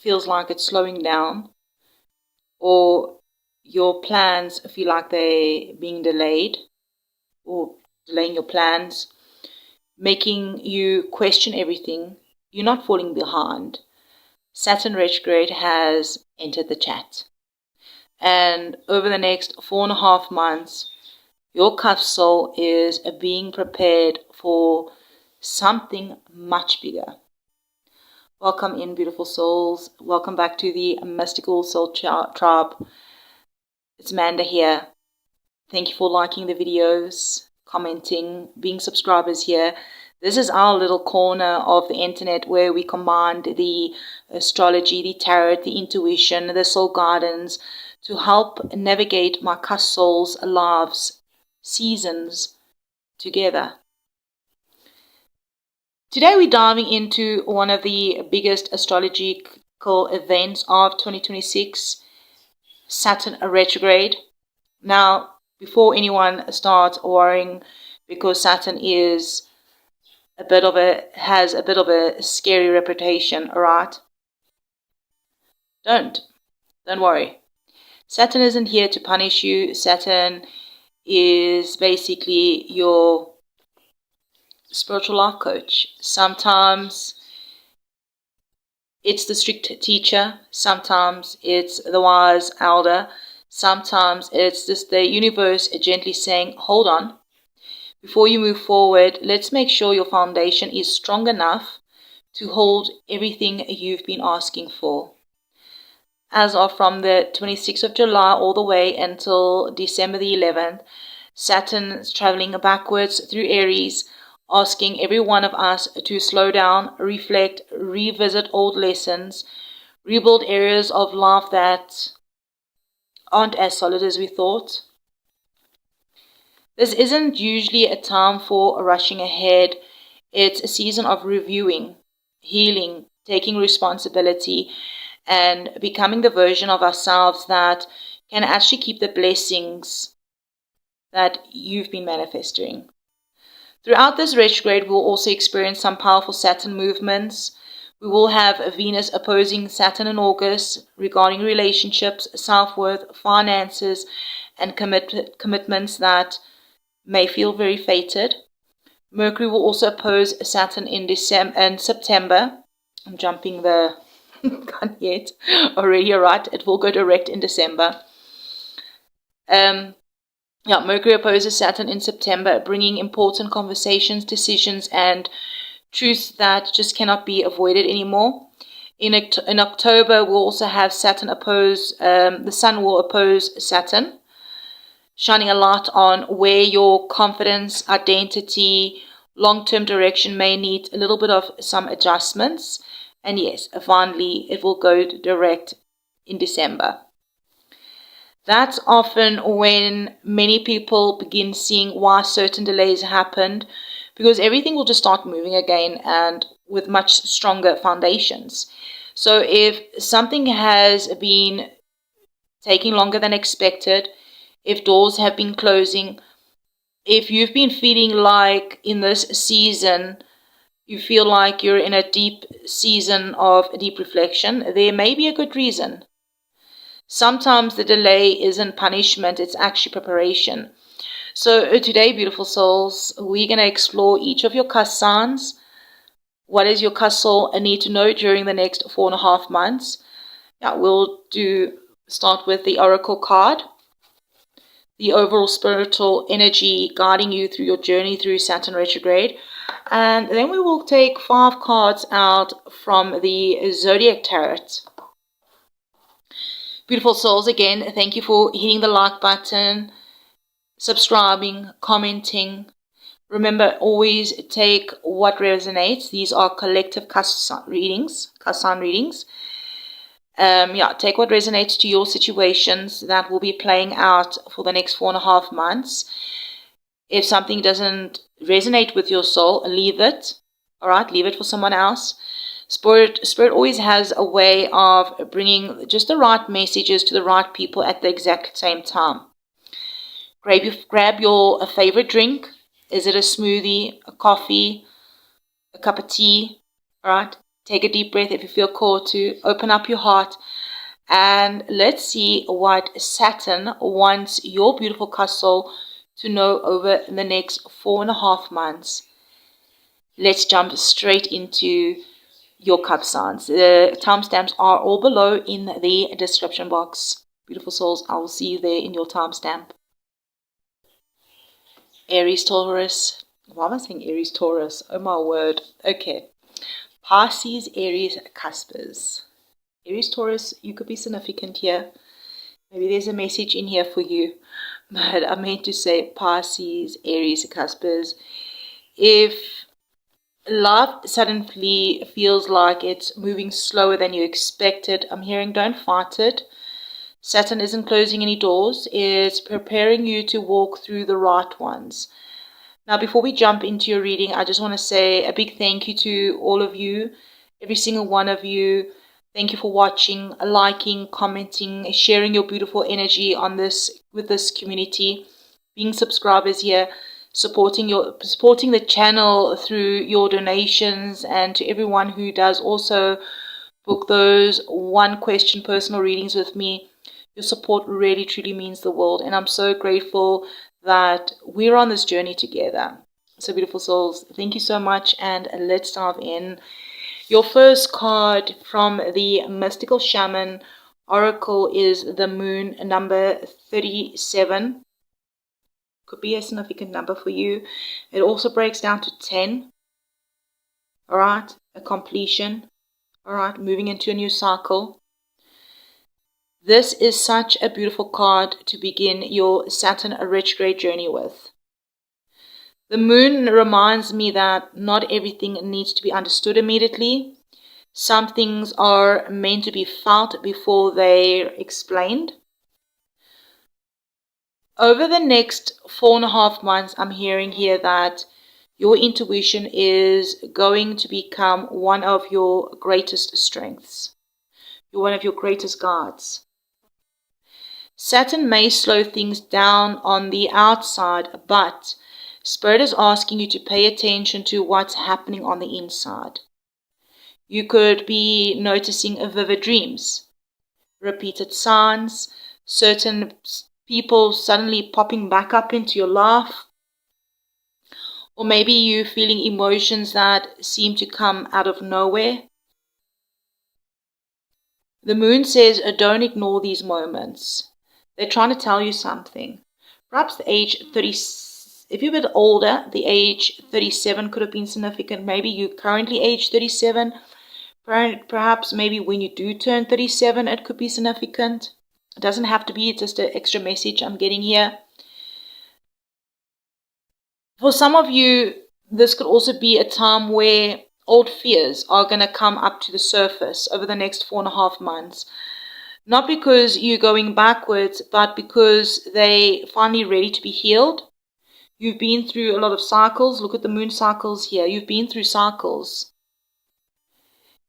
feels like it's slowing down, or your plans feel like they're being delayed, or delaying your plans, making you question everything, you're not falling behind. Saturn retrograde has entered the chat. And over the next 4.5 months, your Cusp soul is being prepared for something much bigger. Welcome in, beautiful souls. Welcome back to the Mystical Soul Tribe. It's Amanda here. Thank you for liking the videos, commenting, being subscribers here. This is our little corner of the internet where we combine the astrology, the tarot, the intuition, the soul guidance to help navigate my Cusp souls' lives, seasons together. Today we're diving into one of the biggest astrological events of 2026, Saturn retrograde. Now, before anyone starts worrying, because Saturn has a bit of a scary reputation, alright? Don't worry. Saturn isn't here to punish you. Saturn is basically your spiritual life coach. Sometimes it's the strict teacher, sometimes it's the wise elder, sometimes it's just the universe gently saying, hold on, before you move forward, let's make sure your foundation is strong enough to hold everything you've been asking for. As of from the 26th of July all the way until December the 11th, Saturn is traveling backwards through Aries, asking every one of us to slow down, reflect, revisit old lessons, rebuild areas of life that aren't as solid as we thought. This isn't usually a time for rushing ahead. It's a season of reviewing, healing, taking responsibility, and becoming the version of ourselves that can actually keep the blessings that you've been manifesting. Throughout this retrograde, we'll also experience some powerful Saturn movements. We will have Venus opposing Saturn in August regarding relationships, self-worth, finances, and commitments that may feel very fated. Mercury will also oppose Saturn in September. I'm jumping the gun yet. Already, you're right. It will go direct in December. Mercury opposes Saturn in September, bringing important conversations, decisions, and truths that just cannot be avoided anymore. In October, we'll also have Saturn oppose, the Sun will oppose Saturn, shining a light on where your confidence, identity, long-term direction may need a little bit of some adjustments. And yes, finally, it will go direct in December. That's often when many people begin seeing why certain delays happened, because everything will just start moving again and with much stronger foundations. So if something has been taking longer than expected, if doors have been closing, if you've been feeling like in this season, you feel like you're in a deep season of deep reflection, there may be a good reason. Sometimes the delay isn't punishment, it's actually preparation. So today, beautiful souls, we're going to explore each of your Cusp signs. What does your Cusp soul need to know during the next 4.5 months? We'll start with the Oracle card, the overall spiritual energy guiding you through your journey through Saturn retrograde. And then we will take 5 cards out from the Zodiac Tarot. Beautiful souls, again, thank you for hitting the like button, subscribing, commenting. Remember, always take what resonates. These are collective Cusp sign readings. Take what resonates to your situations that will be playing out for the next 4.5 months. If something doesn't resonate with your soul, leave it. All right, leave it for someone else. Spirit always has a way of bringing just the right messages to the right people at the exact same time. Grab your favorite drink. Is it a smoothie, a coffee, a cup of tea? All right, Take a deep breath if you feel called to. Open up your heart. And let's see what Saturn wants your beautiful cusp soul to know over the next 4.5 months. Let's jump straight into your cup signs. The timestamps are all below in the description box. Beautiful souls, I will see you there in your timestamp. Aries, Taurus. Why am I saying Aries, Taurus? Oh my word. Okay. Pisces, Aries, Cuspers. Aries, Taurus, you could be significant here. Maybe there's a message in here for you. But I meant to say Pisces, Aries, Cuspers. If life suddenly feels like it's moving slower than you expected, I'm hearing don't fight it. Saturn isn't closing any doors. It's preparing you to walk through the right ones. Now, before we jump into your reading, I just want to say a big thank you to all of you, every single one of you. Thank you for watching, liking, commenting, sharing your beautiful energy on this with this community, being subscribers here, supporting the channel through your donations, and to everyone who does also book those one question personal readings with me. Your support really truly means the world, and I'm so grateful that we're on this journey together. So beautiful souls, thank you so much, and let's dive in. Your first card from the Mystical Shaman Oracle is the Moon, number 37. Could be a significant number for you. It also breaks down to 10. Alright, a completion. Alright, moving into a new cycle. This is such a beautiful card to begin your Saturn retrograde journey with. The Moon reminds me that not everything needs to be understood immediately. Some things are meant to be felt before they're explained. Over the next 4.5 months, I'm hearing here that your intuition is going to become one of your greatest strengths. You're one of your greatest guides. Saturn may slow things down on the outside, but Spirit is asking you to pay attention to what's happening on the inside. You could be noticing vivid dreams, repeated signs, certain people suddenly popping back up into your life, or maybe you feeling emotions that seem to come out of nowhere. The Moon says, don't ignore these moments. They're trying to tell you something. Perhaps the age 30, if you're a bit older, the age 37 could have been significant. Maybe you're currently age 37. Perhaps maybe when you do turn 37, it could be significant. It doesn't have to be. It's just an extra message I'm getting here. For some of you, this could also be a time where old fears are going to come up to the surface over the next 4.5 months. Not because you're going backwards, but because they're finally ready to be healed. You've been through a lot of cycles. Look at the moon cycles here. You've been through cycles.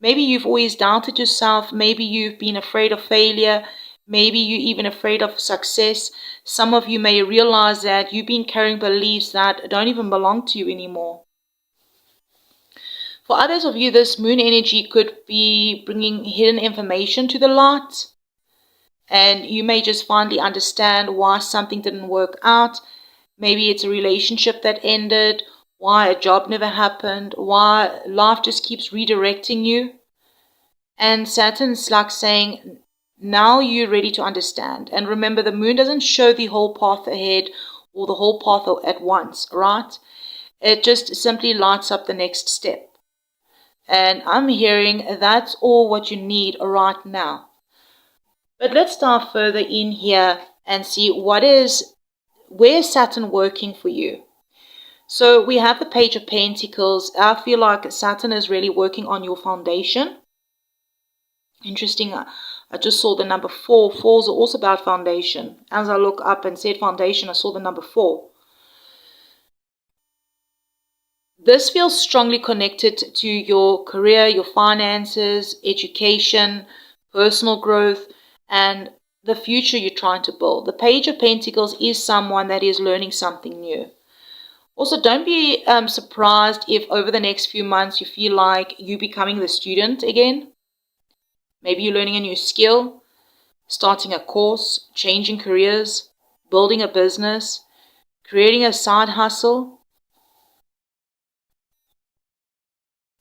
Maybe you've always doubted yourself. Maybe you've been afraid of failure. Maybe you're even afraid of success. Some of you may realize that you've been carrying beliefs that don't even belong to you anymore. For others of you, this moon energy could be bringing hidden information to the light. And you may just finally understand why something didn't work out. Maybe it's a relationship that ended, why a job never happened, why life just keeps redirecting you. And Saturn's like saying, now you're ready to understand. And remember, the moon doesn't show the whole path ahead or the whole path at once, right? It just simply lights up the next step. And I'm hearing that's all what you need right now. But let's dive further in here and see where's Saturn working for you. So we have the Page of Pentacles. I feel like Saturn is really working on your foundation. Interesting. I just saw the number 4. 4s are also about foundation. As I look up and said foundation, I saw the number 4. This feels strongly connected to your career, your finances, education, personal growth, and the future you're trying to build. The Page of Pentacles is someone that is learning something new. Also, don't be surprised if over the next few months you feel like you becoming the student again. Maybe you're learning a new skill, starting a course, changing careers, building a business, creating a side hustle,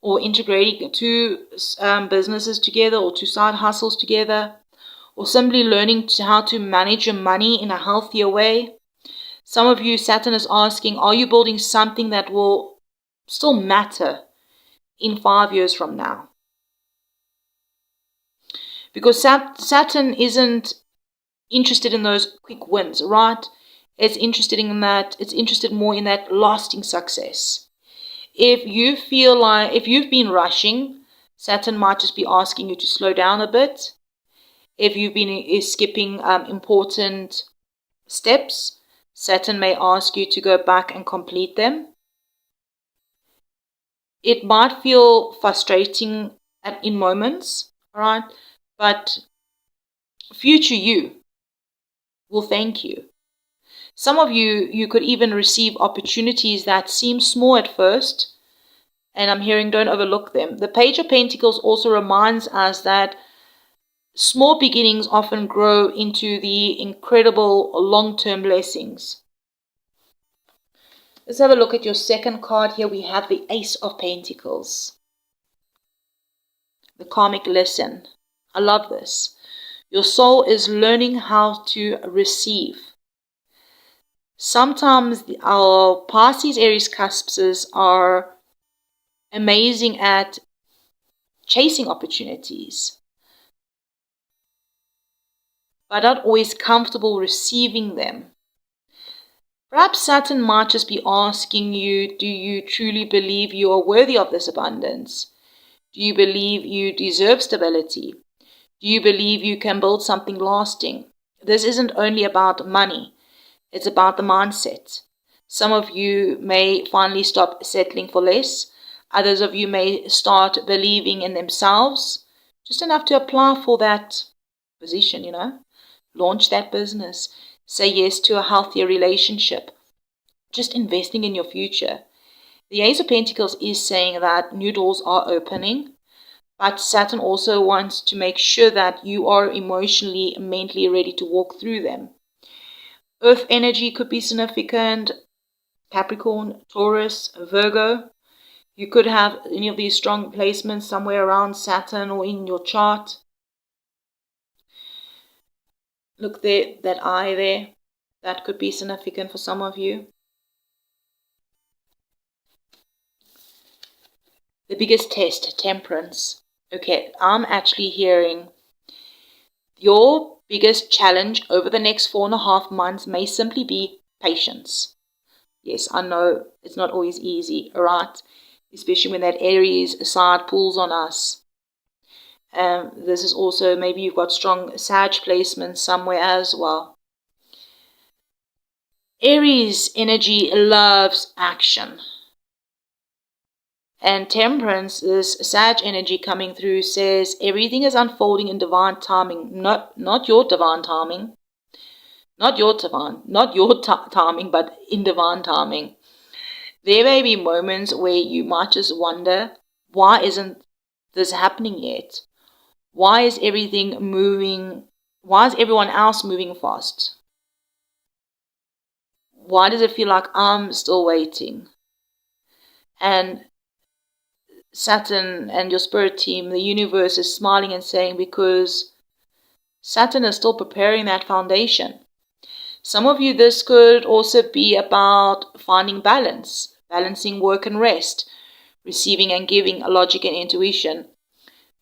or integrating two businesses together or two side hustles together, or simply learning how to manage your money in a healthier way. Some of you, Saturn is asking, are you building something that will still matter in 5 years from now? Because Saturn isn't interested in those quick wins, right? It's interested in that. It's interested more in that lasting success. If you feel like, if you've been rushing, Saturn might just be asking you to slow down a bit. If you've been skipping important steps, Saturn may ask you to go back and complete them. It might feel frustrating in moments, right? But future you will thank you. Some of you could even receive opportunities that seem small at first, and I'm hearing don't overlook them. The Page of Pentacles also reminds us that small beginnings often grow into the incredible long-term blessings. Let's have a look at your second card here. We have the Ace of Pentacles. The karmic lesson. I love this. Your soul is learning how to receive. Sometimes our Pisces, Aries cusps are amazing at chasing opportunities, but not always comfortable receiving them. Perhaps Saturn might just be asking you, do you truly believe you are worthy of this abundance? Do you believe you deserve stability? Do you believe you can build something lasting? This isn't only about money. It's about the mindset. Some of you may finally stop settling for less. Others of you may start believing in themselves, just enough to apply for that position, launch that business, say yes to a healthier relationship, just investing in your future. The Ace of Pentacles is saying that new doors are opening, but Saturn also wants to make sure that you are emotionally and mentally ready to walk through them. Earth energy could be significant. Capricorn, Taurus, Virgo. You could have any of these strong placements somewhere around Saturn or in your chart. Look there, that eye there. That could be significant for some of you. The biggest test, Temperance. Okay, I'm actually hearing your biggest challenge over the next 4.5 months may simply be patience. Yes, I know it's not always easy, right? Especially when that Aries side pulls on us. This is also, maybe you've got strong Sag placements somewhere as well. Aries energy loves action. And Temperance, this Sag energy coming through, says everything is unfolding in divine timing, not your divine timing, not your timing, but in divine timing. There may be moments where you might just wonder, why isn't this happening yet? Why is everything moving? Why is everyone else moving fast? Why does it feel like I'm still waiting? And Saturn and your spirit team, the universe is smiling and saying, because Saturn is still preparing that foundation. Some of you, this could also be about finding balance, balancing work and rest, receiving and giving, logic and intuition.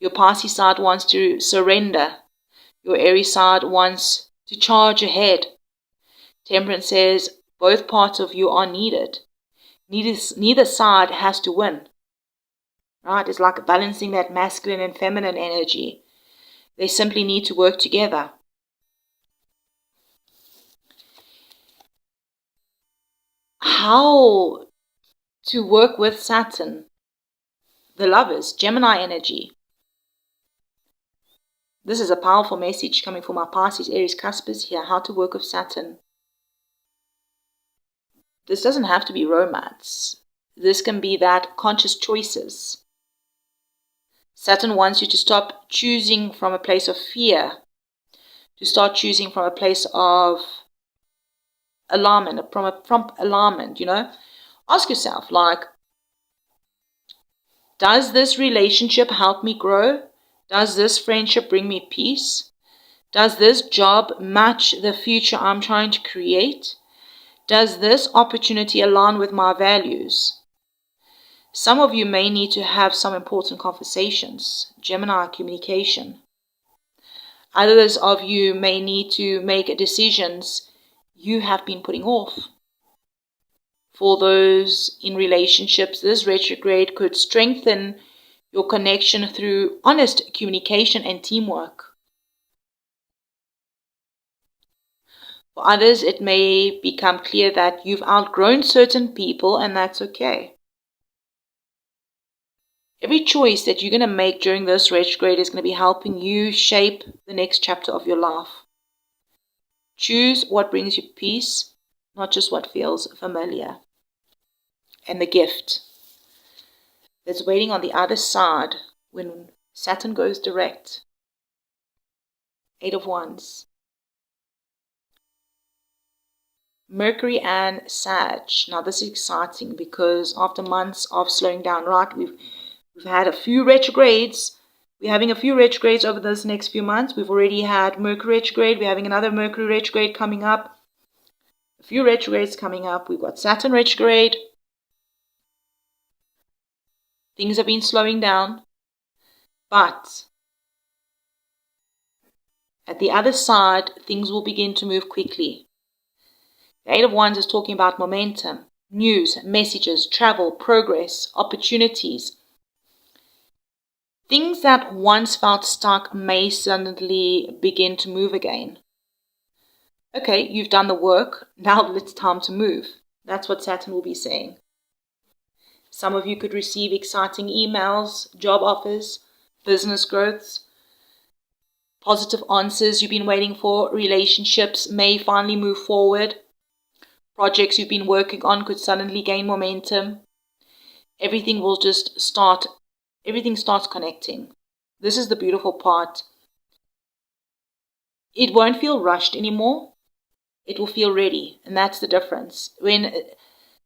Your Pisces side wants to surrender. Your Aries side wants to charge ahead. Temperance says both parts of you are needed. Neither side has to win. Right? It's like balancing that masculine and feminine energy. They simply need to work together. How to work with Saturn? The Lovers, Gemini energy. This is a powerful message coming from our Pisces, Aries, Cuspers here. How to work with Saturn. this doesn't have to be romance. This can be that conscious choices. Saturn wants you to stop choosing from a place of fear, to start choosing from a place of alarmment, from alarmment, you know. Ask yourself, like, does this relationship help me grow? Does this friendship bring me peace? Does this job match the future I'm trying to create? Does this opportunity align with my values? Some of you may need to have some important conversations, Gemini communication. Others of you may need to make decisions you have been putting off. For those in relationships, this retrograde could strengthen your connection through honest communication and teamwork. For others, it may become clear that you've outgrown certain people, and that's okay. Every choice that you're going to make during this retrograde is going to be helping you shape the next chapter of your life. Choose what brings you peace, not just what feels familiar. And the gift that's waiting on the other side when Saturn goes direct. 8 of Wands. Mercury and Sag. Now this is exciting because after months of slowing down, right, we've had a few retrogrades. We're having a few retrogrades over this next few months. We've already had Mercury retrograde. We're having another Mercury retrograde coming up. A few retrogrades coming up. We've got Saturn retrograde. Things have been slowing down. But at the other side, things will begin to move quickly. The 8 of Wands is talking about momentum, news, messages, travel, progress, opportunities. Things that once felt stuck may suddenly begin to move again. Okay, you've done the work, now it's time to move. That's what Saturn will be saying. Some of you could receive exciting emails, job offers, business growths, positive answers you've been waiting for. Relationships may finally move forward. Projects you've been working on could suddenly gain momentum. Everything starts connecting. This is the beautiful part. It won't feel rushed anymore. It will feel ready. And that's the difference. When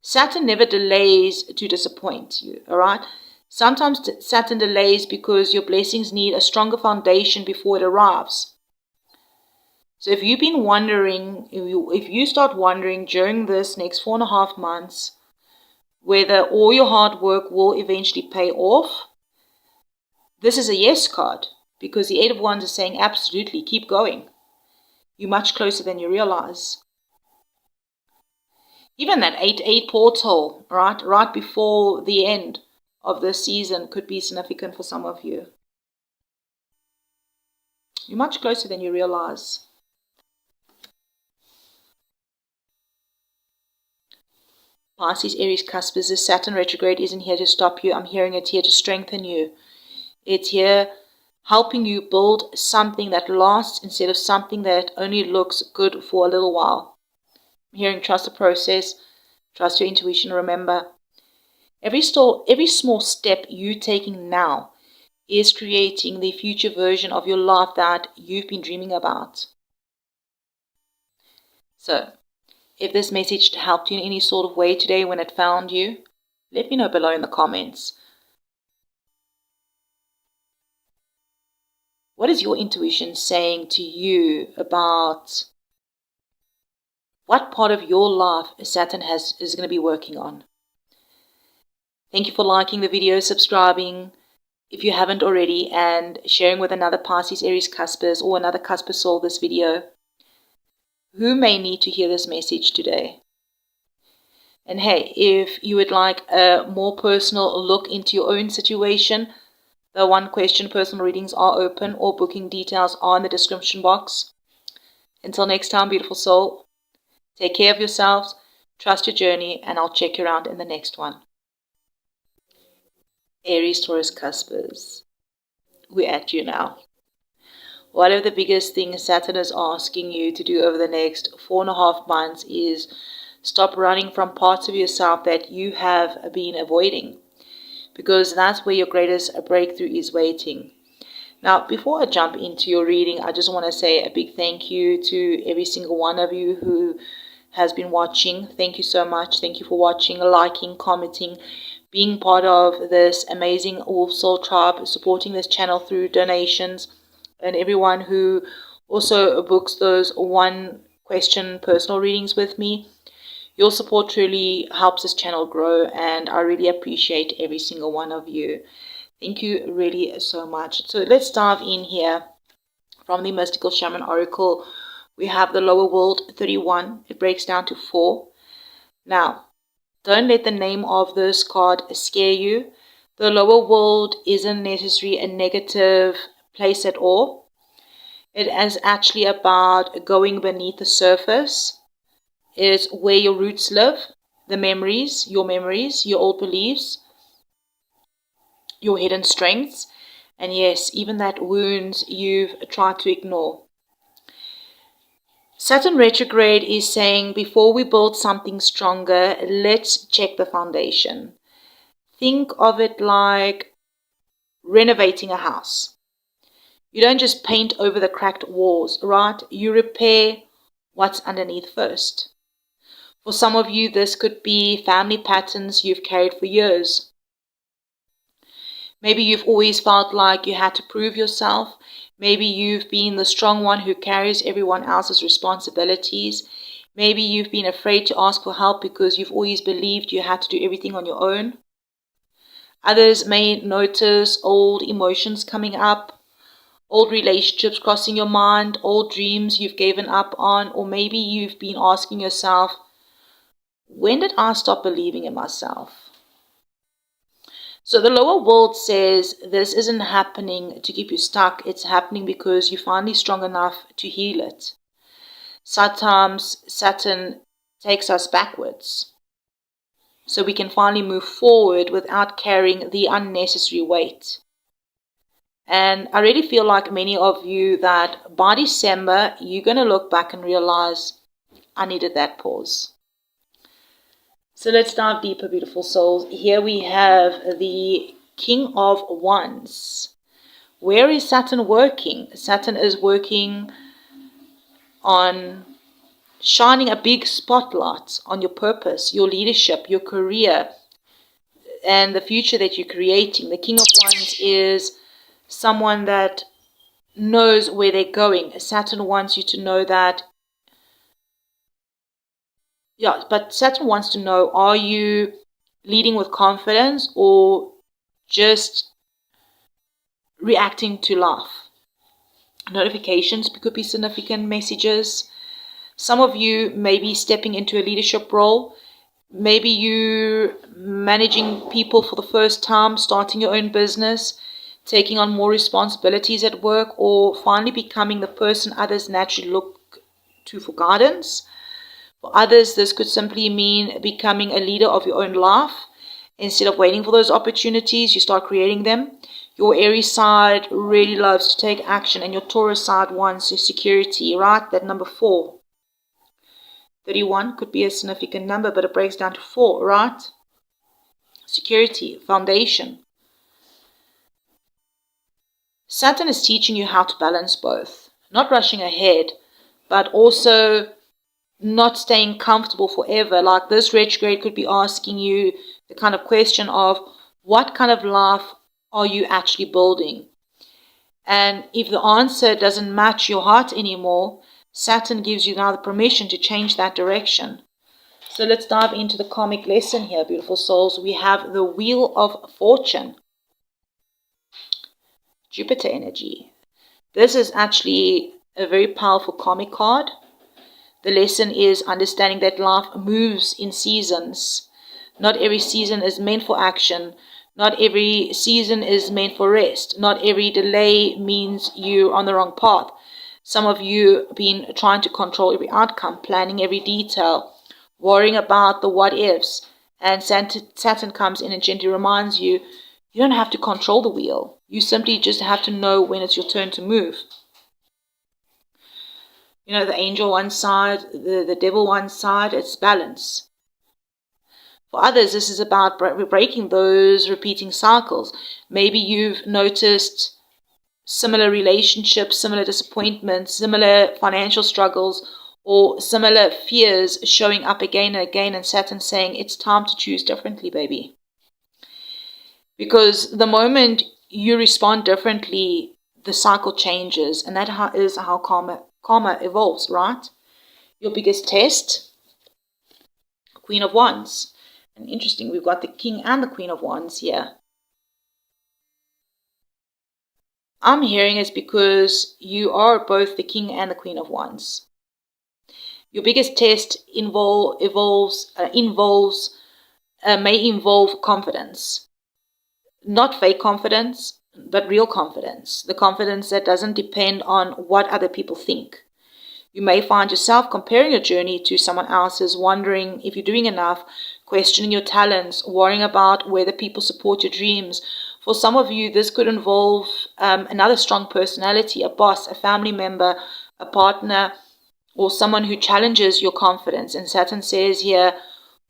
Saturn never delays to disappoint you, all right? Sometimes Saturn delays because your blessings need a stronger foundation before it arrives. So if you've been wondering, if you start wondering during this next 4.5 months whether all your hard work will eventually pay off, this is a yes card, because the 8 of Wands is saying absolutely, keep going. You're much closer than you realize. Even that 8-8 portal, right before the end of this season could be significant for some of you. You're much closer than you realize. Pisces, Aries, Cusp, this Saturn retrograde isn't here to stop you. I'm hearing it's here to strengthen you. It's here helping you build something that lasts instead of something that only looks good for a little while. I'm hearing trust the process, trust your intuition. Remember, every small step you're taking now is creating the future version of your life that you've been dreaming about. So, if this message helped you in any sort of way today when it found you, let me know below in the comments. What is your intuition saying to you about what part of your life Saturn is going to be working on? Thank you for liking the video, subscribing if you haven't already, and sharing with another Pisces, Aries, Cuspers, or another Cusper soul this video who may need to hear this message today. And hey, if you would like a more personal look into your own situation, the one question personal readings are open. All booking details are in the description box. Until next time, beautiful soul, take care of yourselves, trust your journey, and I'll check you around in the next one. Aries, Taurus, Cuspers, we're at you now. One of the biggest things Saturn is asking you to do over the next 4.5 months is Stop running from parts of yourself that you have been avoiding, because that's where your greatest breakthrough is waiting. Now, before I jump into your reading, I just want to say a big thank you to every single one of you who has been watching. Thank you so much. Thank you for watching, liking, commenting, being part of this amazing Wolf Soul tribe, supporting this channel through donations, and everyone who also books those one question personal readings with me. Your support truly helps this channel grow, and I really appreciate every single one of you. Thank you really so much. So let's dive in here. From the Mystical Shaman Oracle, we have the lower world 31. It breaks down to 4. Now, don't let the name of this card scare you. The lower world isn't necessarily a negative place at all. It is actually about going beneath the surface. It's where your roots live, the memories, your old beliefs, your hidden strengths, and yes, even that wounds you've tried to ignore. Saturn retrograde is saying, before we build something stronger, let's check the foundation. Think of it like renovating a house. You don't just paint over the cracked walls, right? You repair what's underneath first. For some of you, this could be family patterns you've carried for years. Maybe you've always felt like you had to prove yourself. Maybe you've been the strong one who carries everyone else's responsibilities. Maybe you've been afraid to ask for help because you've always believed you had to do everything on your own. Others may notice old emotions coming up, old relationships crossing your mind, old dreams you've given up on, or maybe you've been asking yourself, when did I stop believing in myself? So the lower world says this isn't happening to keep you stuck. It's happening because you're finally strong enough to heal it. Sometimes Saturn takes us backwards, so we can finally move forward without carrying the unnecessary weight. And I really feel like many of you that by December, you're going to look back and realize, I needed that pause. So let's dive deeper, beautiful souls. Here we have the King of Wands. Where is Saturn working? Saturn is working on shining a big spotlight on your purpose, your leadership, your career, and the future that you're creating. The King of Wands is someone that knows where they're going. Saturn wants you to know that. Yeah, but Saturn wants to know, are you leading with confidence or just reacting to life? Notifications could be significant messages. Some of you may be stepping into a leadership role. Maybe you managing people for the first time, starting your own business, taking on more responsibilities at work, or finally becoming the person others naturally look to for guidance. For others, this could simply mean becoming a leader of your own life. Instead of waiting for those opportunities, you start creating them. Your Aries side really loves to take action, and your Taurus side wants your security, right? That number 4. 31 could be a significant number, but it breaks down to 4, right? Security, foundation. Saturn is teaching you how to balance both. Not rushing ahead, but also not staying comfortable forever. Like this retrograde could be asking you the kind of question of, what kind of life are you actually building? And if the answer doesn't match your heart anymore, Saturn gives you now the permission to change that direction. So let's dive into the karmic lesson here, beautiful souls. We have the Wheel of Fortune. Jupiter energy. This is actually a very powerful karmic card. The lesson is understanding that life moves in seasons. Not every season is meant for action. Not every season is meant for rest. Not every delay means you're on the wrong path. Some of you have been trying to control every outcome, planning every detail, worrying about the what ifs. And Saturn comes in and gently reminds you, you don't have to control the wheel. You simply just have to know when it's your turn to move. You know, the angel one side, the devil one side, it's balance. For others, this is about breaking those repeating cycles. Maybe you've noticed similar relationships, similar disappointments, similar financial struggles, or similar fears showing up again and again, and Saturn saying it's time to choose differently, baby. Because the moment you respond differently, the cycle changes, and that is how karma evolves, right? Your biggest test, Queen of Wands. And interesting, we've got the King and the Queen of Wands here. I'm hearing it's because you are both the King and the Queen of Wands. Your biggest test may involve confidence. Not fake confidence, but real confidence. The confidence that doesn't depend on what other people think. You may find yourself comparing your journey to someone else's, wondering if you're doing enough, questioning your talents, worrying about whether people support your dreams. For some of you, this could involve another strong personality, a boss, a family member, a partner, or someone who challenges your confidence. And Saturn says here,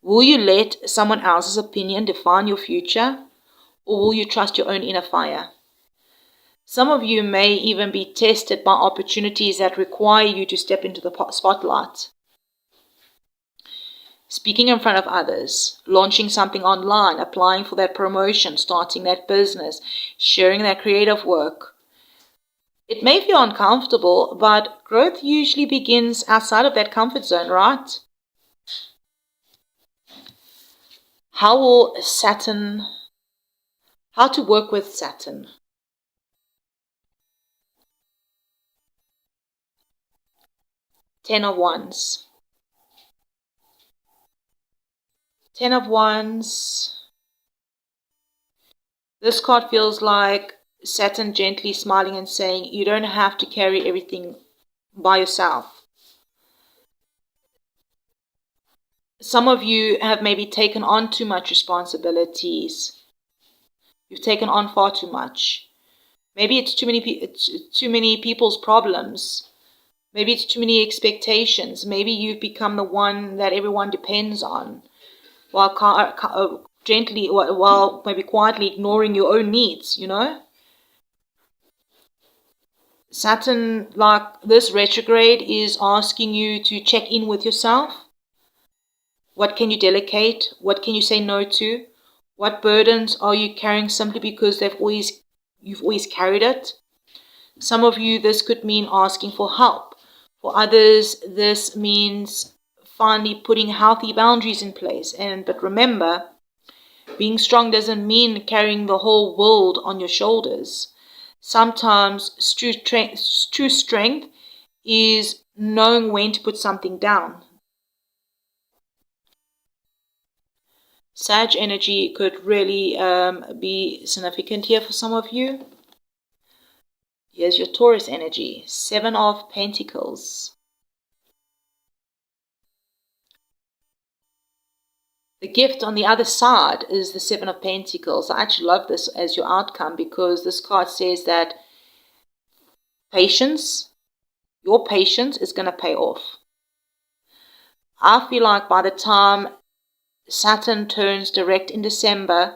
will you let someone else's opinion define your future, or will you trust your own inner fire? Some of you may even be tested by opportunities that require you to step into the spotlight. Speaking in front of others, launching something online, applying for that promotion, starting that business, sharing that creative work. It may feel uncomfortable, but growth usually begins outside of that comfort zone, right? How to work with Saturn? Ten of Wands. Ten of Wands. This card feels like Saturn gently smiling and saying, you don't have to carry everything by yourself. Some of you have maybe taken on too much responsibilities. You've taken on far too much. Maybe it's too many people's problems. Maybe it's too many expectations. Maybe you've become the one that everyone depends on, while maybe quietly ignoring your own needs, you know? Saturn, like this retrograde, is asking you to check in with yourself. What can you delegate? What can you say no to? What burdens are you carrying simply because you've always carried it? Some of you, this could mean asking for help. For others, this means finally putting healthy boundaries in place. But remember, being strong doesn't mean carrying the whole world on your shoulders. Sometimes true strength is knowing when to put something down. Sag energy could really be significant here for some of you. Here's your Taurus energy, Seven of Pentacles. The gift on the other side is the Seven of Pentacles. I actually love this as your outcome because this card says that your patience is going to pay off. I feel like by the time Saturn turns direct in December,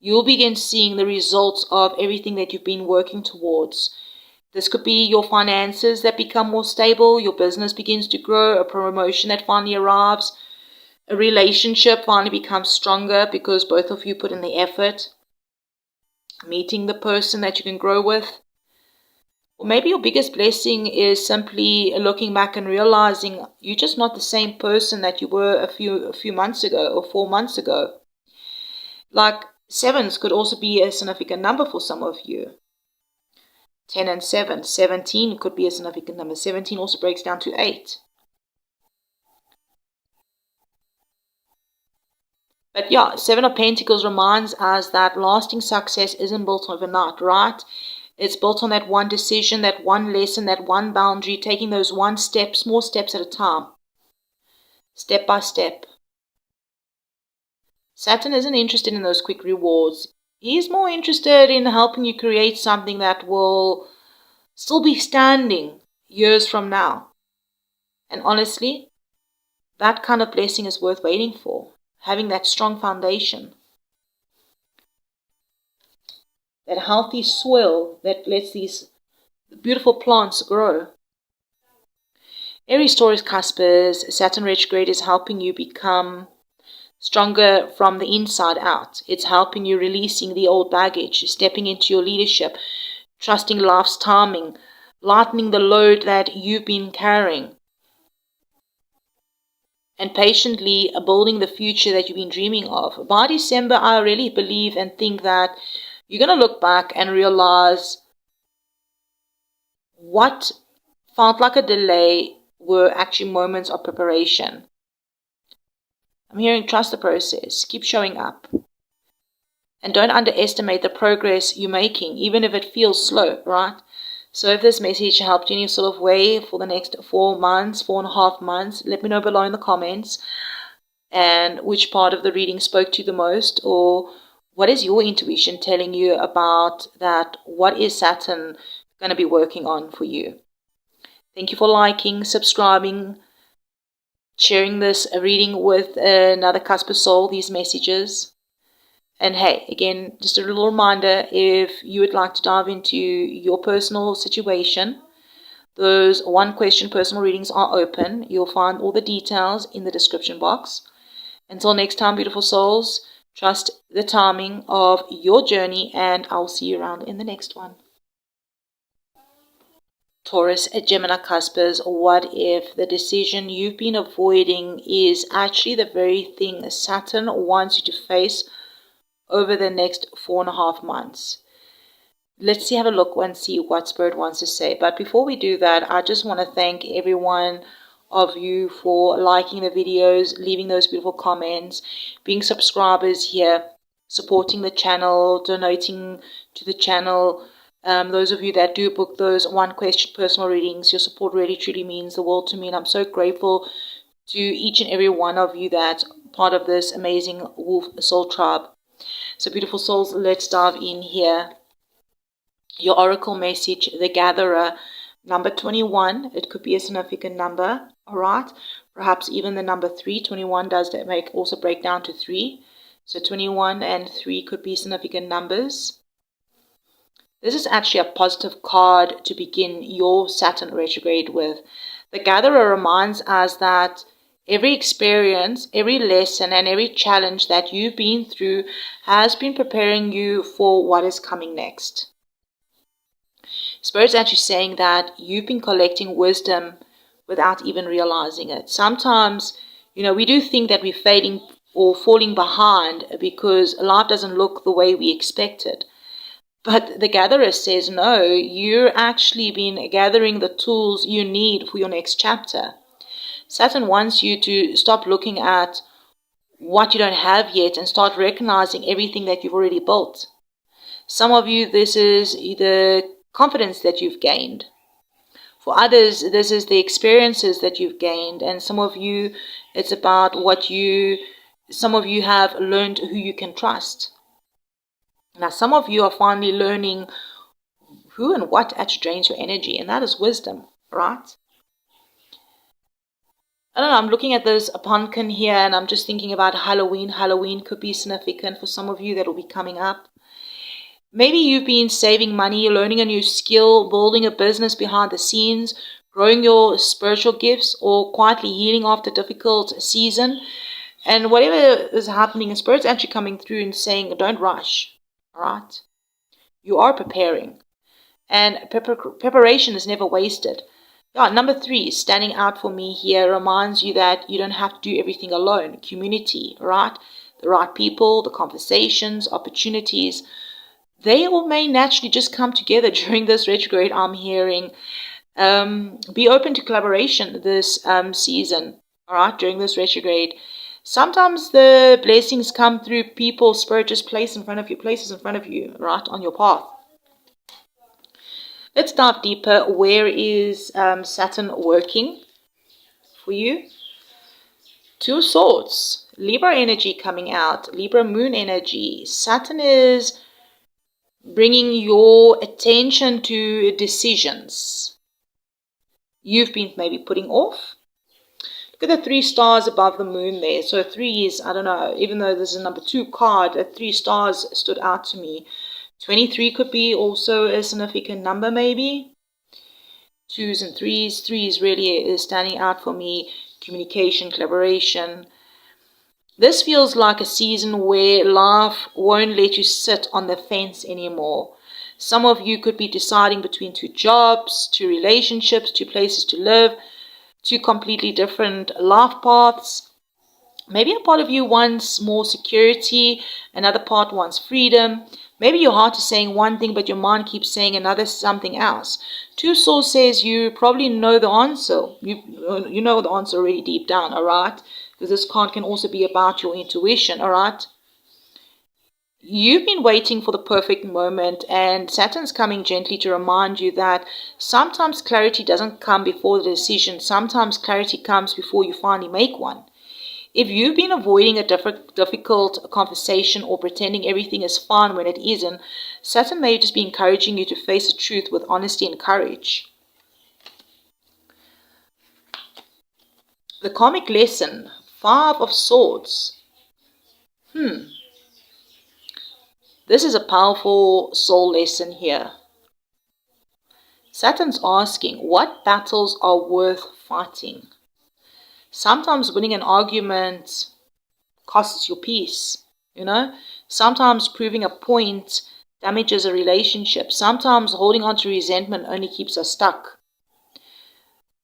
you'll begin seeing the results of everything that you've been working towards. This could be your finances that become more stable, your business begins to grow, a promotion that finally arrives, a relationship finally becomes stronger because both of you put in the effort, meeting the person that you can grow with. Or maybe your biggest blessing is simply looking back and realizing you're just not the same person that you were a few months ago or 4 months ago. Like sevens could also be a significant number for some of you. 10 and 7. 17 could be a significant number. 17 also breaks down to 8. But yeah, Seven of Pentacles reminds us that lasting success isn't built overnight, right? It's built on that one decision, that one lesson, that one boundary, taking those small steps at a time. Step by step. Saturn isn't interested in those quick rewards. He's more interested in helping you create something that will still be standing years from now. And honestly, that kind of blessing is worth waiting for. Having that strong foundation. That healthy soil that lets these beautiful plants grow. Aries, Taurus, Cuspers, Saturn retrograde is helping you become stronger from the inside out. It's helping you releasing the old baggage, stepping into your leadership, trusting life's timing, lightening the load that you've been carrying, and patiently building the future that you've been dreaming of. By December, I really believe and think that you're going to look back and realize what felt like a delay were actually moments of preparation. I'm hearing trust the process. Keep showing up. And don't underestimate the progress you're making, even if it feels slow, right? So if this message helped you in any sort of way for the next 4 months, 4.5 months, let me know below in the comments. And which part of the reading spoke to you the most, or what is your intuition telling you about that? What is Saturn going to be working on for you? Thank you for liking, subscribing, sharing this reading with another Cusp of Soul, these messages. And hey, again, just a little reminder, if you would like to dive into your personal situation, those one question personal readings are open. You'll find all the details in the description box. Until next time, beautiful souls, trust the timing of your journey, and I'll see you around in the next one. Taurus, Gemini, Cuspers, what if the decision you've been avoiding is actually the very thing Saturn wants you to face over the next 4.5 months? Let's have a look and see what Spirit wants to say. But before we do that, I just want to thank everyone of you for liking the videos, leaving those beautiful comments, being subscribers here, supporting the channel, donating to the channel. Those of you that do book those one question personal readings, your support really truly means the world to me, and I'm so grateful to each and every one of you that's part of this amazing Wolf Soul Tribe. So beautiful souls, let's dive in here. Your oracle message, the Gatherer, number 21. It could be a significant number, all right? Perhaps even the number 3. 21 does that also break down to 3. So 21 and 3 could be significant numbers. This is actually a positive card to begin your Saturn retrograde with. The Gatherer reminds us that every experience, every lesson, and every challenge that you've been through has been preparing you for what is coming next. Spirit's actually saying that you've been collecting wisdom without even realizing it. Sometimes, we do think that we're failing or falling behind because life doesn't look the way we expected. But the Gatherer says, no, you're actually been gathering the tools you need for your next chapter. Saturn wants you to stop looking at what you don't have yet and start recognizing everything that you've already built. Some of you, this is the confidence that you've gained. For others, this is the experiences that you've gained. And some of you, it's about some of you have learned who you can trust. Now, some of you are finally learning who and what actually drains your energy, and that is wisdom, right? I don't know, I'm looking at this pumpkin here, and I'm just thinking about Halloween. Halloween could be significant for some of you that will be coming up. Maybe you've been saving money, learning a new skill, building a business behind the scenes, growing your spiritual gifts, or quietly healing after a difficult season. And whatever is happening, Spirit's actually coming through and saying, don't rush. All right? You are preparing. And preparation is never wasted. Yeah, number 3, standing out for me here, reminds you that you don't have to do everything alone. Community, right? The right people, the conversations, opportunities, they all may naturally just come together during this retrograde, I'm hearing. Be open to collaboration this season, all right, during this retrograde. Sometimes the blessings come through people Spirit just places in front of you, right, on your path. Let's dive deeper. Where is Saturn working for you? 2 of Swords, Libra energy coming out, Libra moon energy. Saturn is bringing your attention to decisions you've been maybe putting off, Look at the 3 stars above the moon there. So 3 is, I don't know, even though there's a number 2 card, the 3 stars stood out to me. 23 could be also a significant number maybe. 2s and 3s. 3s really is standing out for me. Communication, collaboration. This feels like a season where life won't let you sit on the fence anymore. Some of you could be deciding between 2 jobs, 2 relationships, 2 places to live, 2 completely different life paths. Maybe a part of you wants more security, another part wants freedom. Maybe your heart is saying one thing, but your mind keeps saying another something else. 2 Swords says you probably know the answer. You know the answer already deep down, all right? Because this card can also be about your intuition, all right? You've been waiting for the perfect moment, and Saturn's coming gently to remind you that sometimes clarity doesn't come before the decision. Sometimes clarity comes before you finally make one. If you've been avoiding a difficult conversation or pretending everything is fine when it isn't, Saturn may just be encouraging you to face the truth with honesty and courage. The karmic lesson, 5 of Swords. This is a powerful soul lesson here. Saturn's asking, what battles are worth fighting? Sometimes winning an argument costs your peace, you know. Sometimes proving a point damages a relationship. Sometimes holding on to resentment only keeps us stuck.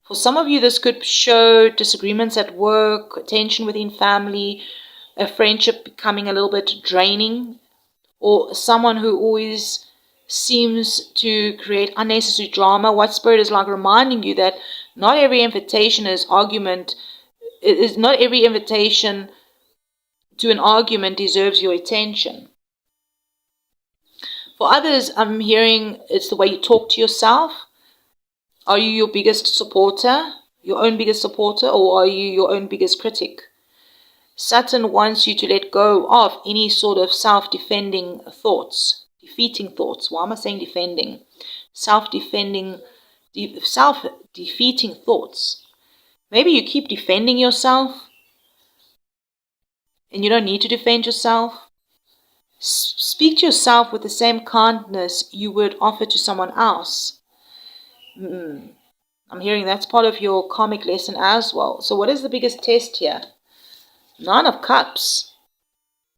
For some of you, this could show disagreements at work, tension within family, a friendship becoming a little bit draining, or someone who always seems to create unnecessary drama. What Spirit is like reminding you that not every invitation is argument. Not every invitation to an argument deserves your attention. For others, I'm hearing it's the way you talk to yourself. Are you your biggest supporter, your own biggest supporter, or are you your own biggest critic? Saturn wants you to let go of any sort of self-defending thoughts, defeating thoughts. Why am I saying defending? Self-defeating thoughts. Maybe you keep defending yourself, and you don't need to defend yourself. Speak to yourself with the same kindness you would offer to someone else. I'm hearing that's part of your karmic lesson as well. So what is the biggest test here? 9 of Cups.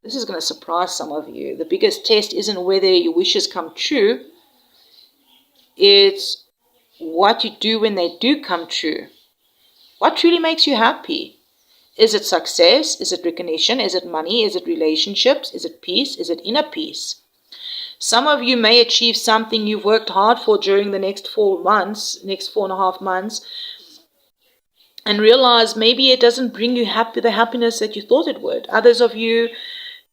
This is going to surprise some of you. The biggest test isn't whether your wishes come true. It's what you do when they do come true. What truly makes you happy? Is it success? Is it recognition? Is it money? Is it relationships? Is it peace? Is it inner peace? Some of you may achieve something you've worked hard for during the next 4 months, next 4.5 months, and realize maybe it doesn't bring you the happiness that you thought it would. Others of you,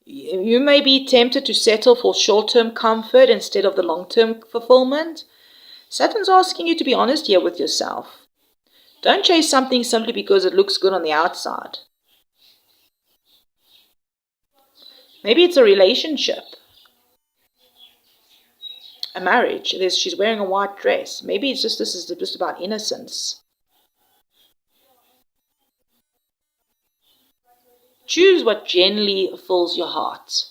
you may be tempted to settle for short-term comfort instead of the long-term fulfillment. Saturn's asking you to be honest here with yourself. Don't chase something simply because it looks good on the outside. Maybe it's a relationship, a marriage. She's wearing a white dress. Maybe it's this is just about innocence. Choose what genuinely fills your heart.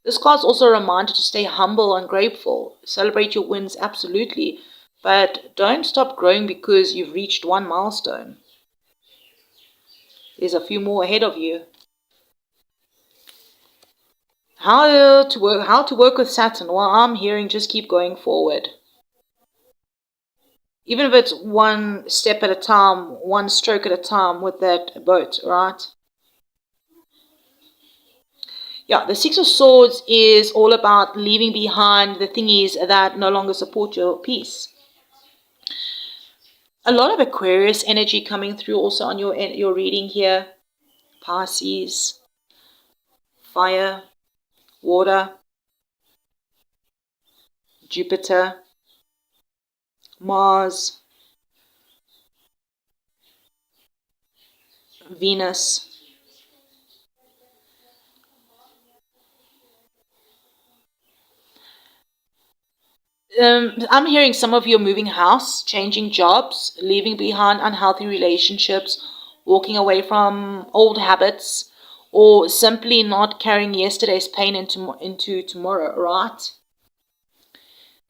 This card's also a reminder to stay humble and grateful. Celebrate your wins, absolutely. But don't stop growing because you've reached one milestone. There's a few more ahead of you. How to work with Saturn? Well, I'm hearing just keep going forward. Even if it's one step at a time, one stroke at a time with that boat, right? Yeah, the 6 of Swords is all about leaving behind the thingies that no longer support your peace. A lot of Aquarius energy coming through also on your reading here. Pisces, fire, water, Jupiter, Mars, Venus. I'm hearing some of you are moving house, changing jobs, leaving behind unhealthy relationships, walking away from old habits, or simply not carrying yesterday's pain into tomorrow, right?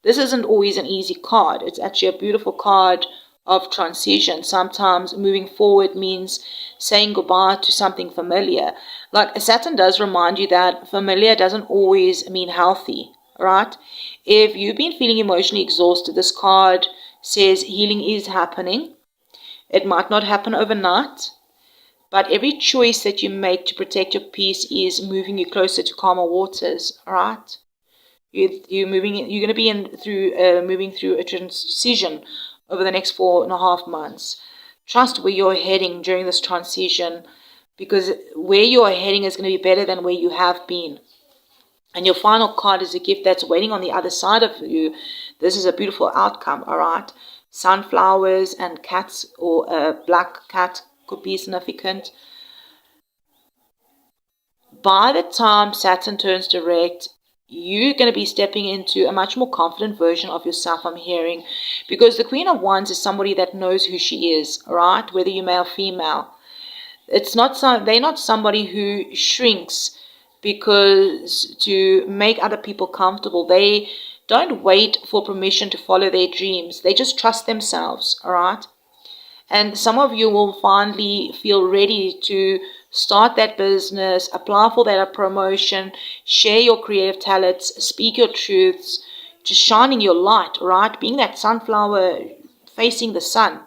This isn't always an easy card. It's actually a beautiful card of transition. Sometimes moving forward means saying goodbye to something familiar. Like Saturn does remind you that familiar doesn't always mean healthy, right? If you've been feeling emotionally exhausted, this card says healing is happening. It might not happen overnight, but every choice that you make to protect your peace is moving you closer to calmer waters, right? You're going to be moving through a transition over the next 4.5 months. Trust where you're heading during this transition, because where you're heading is going to be better than where you have been. And your final card is a gift that's waiting on the other side of you. This is a beautiful outcome, all right? Sunflowers and cats, or a black cat could be significant. By the time Saturn turns direct, you're going to be stepping into a much more confident version of yourself, I'm hearing, because the Queen of Wands is somebody that knows who she is, right? Whether you're male or female. They're not somebody who shrinks because to make other people comfortable. They don't wait for permission to follow their dreams. They just trust themselves, all right? And some of you will finally feel ready to start that business, apply for that promotion, share your creative talents, speak your truths, just shining your light, right? Being that sunflower facing the sun.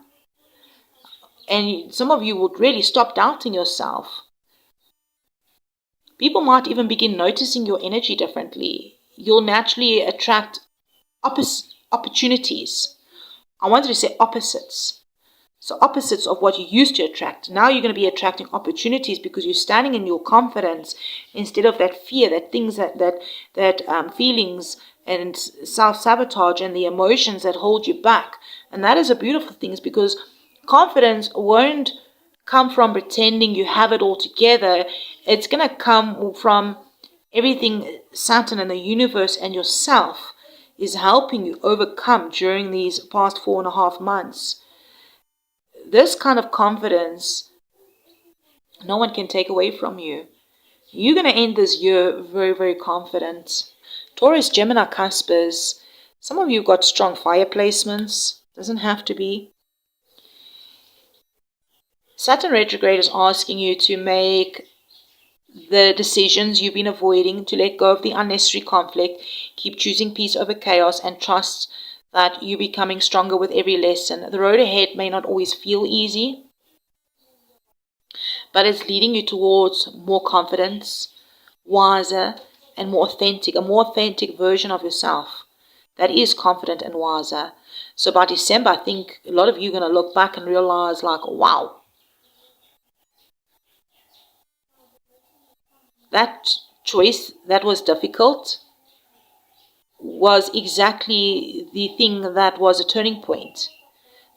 And some of you would really stop doubting yourself. People might even begin noticing your energy differently. You'll naturally attract opportunities. I wanted to say opposites. So opposites of what you used to attract. Now you're going to be attracting opportunities because you're standing in your confidence instead of that fear, that things that feelings and self-sabotage and the emotions that hold you back. And that is a beautiful thing, because confidence won't come from pretending you have it all together. It's going to come from everything Saturn and the universe and yourself is helping you overcome during these past 4.5 months. This kind of confidence, no one can take away from you. You're going to end this year very, very confident. Taurus, Gemini, Cuspers. Some of you got strong fire placements. Doesn't have to be. Saturn retrograde is asking you to make the decisions you've been avoiding, to let go of the unnecessary conflict, keep choosing peace over chaos, and trust that you're becoming stronger with every lesson. The road ahead may not always feel easy, but it's leading you towards more confidence, wiser, and more authentic, a more authentic version of yourself that is confident and wiser. So by December, I think a lot of you are going to look back and realize, like, wow, that choice that was difficult was exactly the thing that was a turning point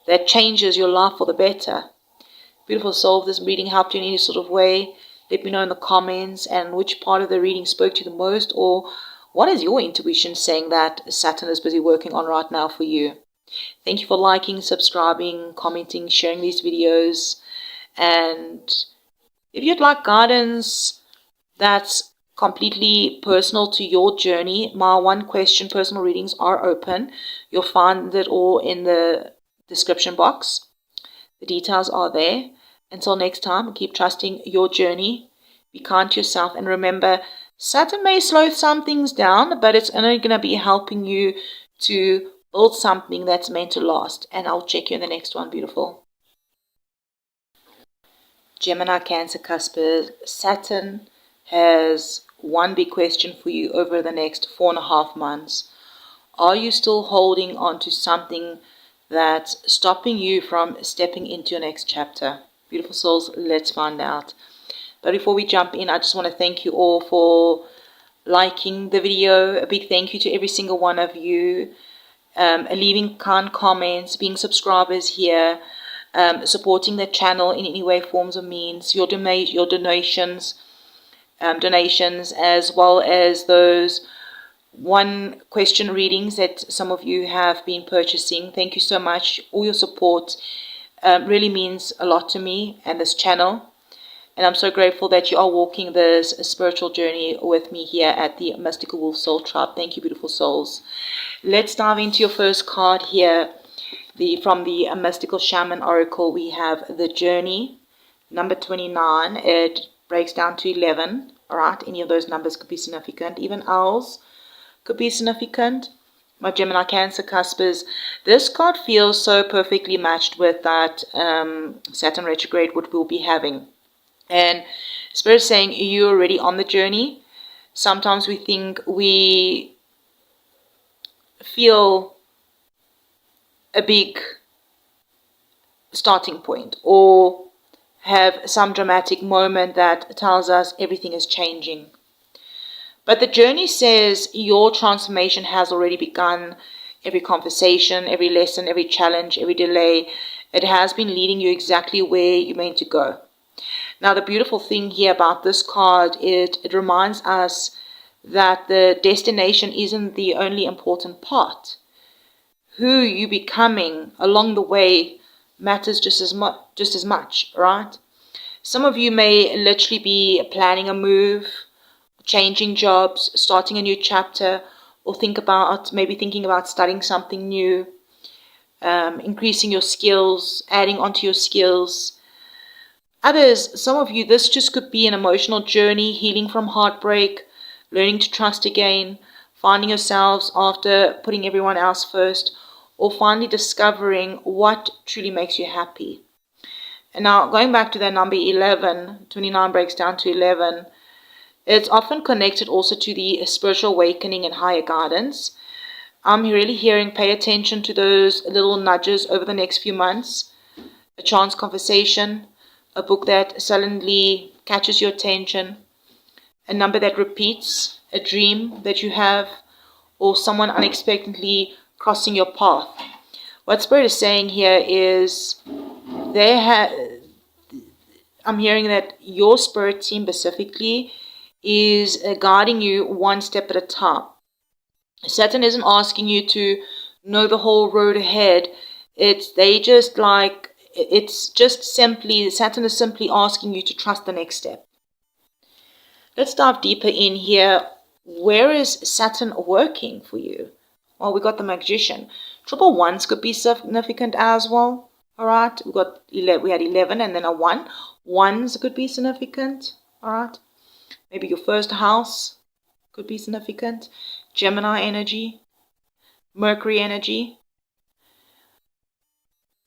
that changes your life for the better. Beautiful soul, if this reading helped you in any sort of way, let me know in the comments, and which part of the reading spoke to you the most, or what is your intuition saying that Saturn is busy working on right now for you. Thank you for liking, subscribing, commenting, sharing these videos. And if you'd like guidance that's completely personal to your journey, my one question personal readings are open. You'll find it all in the description box. The details are there. Until next time, keep trusting your journey. Be kind to yourself, and remember, Saturn may slow some things down, but it's only going to be helping you to build something that's meant to last. And I'll check you in the next one, beautiful. Gemini, Cancer, Cuspers. Saturn has one big question for you over the next 4.5 months. Are you still holding on to something that's stopping you from stepping into your next chapter? Beautiful souls, let's find out. But before we jump in, I just want to thank you all for liking the video. A big thank you to every single one of you, leaving kind comments, being subscribers here, supporting the channel in any way, forms, or means, your donations, as well as those one question readings that some of you have been purchasing. Thank you so much. All your support really means a lot to me and this channel. And I'm so grateful that you are walking this spiritual journey with me here at the Mystical Wolf Soul Tribe. Thank you, beautiful souls. Let's dive into your first card here. From the Mystical Shaman Oracle, we have the Journey, number 29. It breaks down to 11. All right, any of those numbers could be significant. Even owls could be significant. My Gemini Cancer Cuspers, this card feels so perfectly matched with that Saturn retrograde, what we'll be having. And Spirit is saying you're already on the journey. Sometimes we think we feel a big starting point or have some dramatic moment that tells us everything is changing. But the journey says your transformation has already begun. Every conversation, every lesson, every challenge, every delay, it has been leading you exactly where you're meant to go. Now, the beautiful thing here about this card, it reminds us that the destination isn't the only important part. Who you becoming along the way matters just as much, right? Some of you may literally be planning a move, changing jobs, starting a new chapter, or maybe thinking about studying something new, increasing your skills, adding onto your skills. Others, some of you, this just could be an emotional journey, healing from heartbreak, learning to trust again, finding yourselves after putting everyone else first, or finally discovering what truly makes you happy. And now, going back to that number 11, 29 breaks down to 11, it's often connected also to the spiritual awakening and higher guidance. I'm really hearing pay attention to those little nudges over the next few months, a chance conversation, a book that suddenly catches your attention, a number that repeats, a dream that you have, or someone unexpectedly crossing your path. What Spirit is saying here is I'm hearing that your spirit team specifically is guiding you one step at a time. Saturn isn't asking you to know the whole road ahead. Saturn is simply asking you to trust the next step. Let's dive deeper in here. Where is Saturn working for you? Well, we got the Magician. Triple ones could be significant as well. All right, we had 11 and then a 1. Ones could be significant. All right, maybe your first house could be significant. Gemini energy, Mercury energy.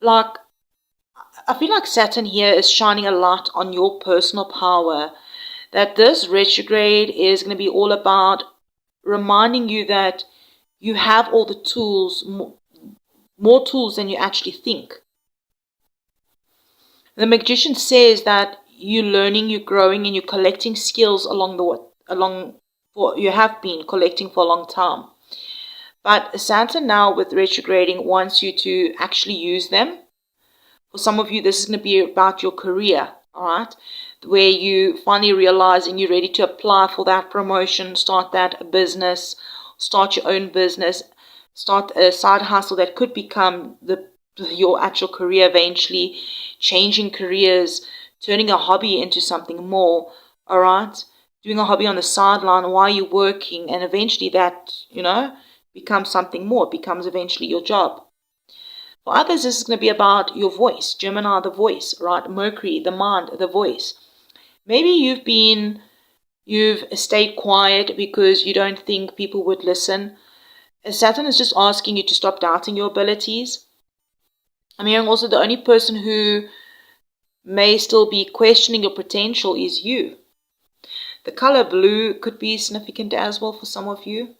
I feel like Saturn here is shining a light on your personal power, that this retrograde is going to be all about reminding you that you have all the tools, more tools than you actually think. The Magician says that you're learning, you're growing, and you're collecting skills you have been collecting for a long time. But Saturn now with retrograding wants you to actually use them. For some of you, this is going to be about your career, all right? Where you finally realize and you're ready to apply for that promotion, start that business, start your own business, start a side hustle that could become your actual career eventually, changing careers, turning a hobby into something more, all right? Doing a hobby on the sideline while you're working, and eventually that, becomes something more. It becomes eventually your job. For others, this is going to be about your voice. Gemini, the voice, right? Mercury, the mind, the voice. Maybe you've stayed quiet because you don't think people would listen. Saturn is just asking you to stop doubting your abilities. I'm hearing also the only person who may still be questioning your potential is you. The color blue could be significant as well for some of you.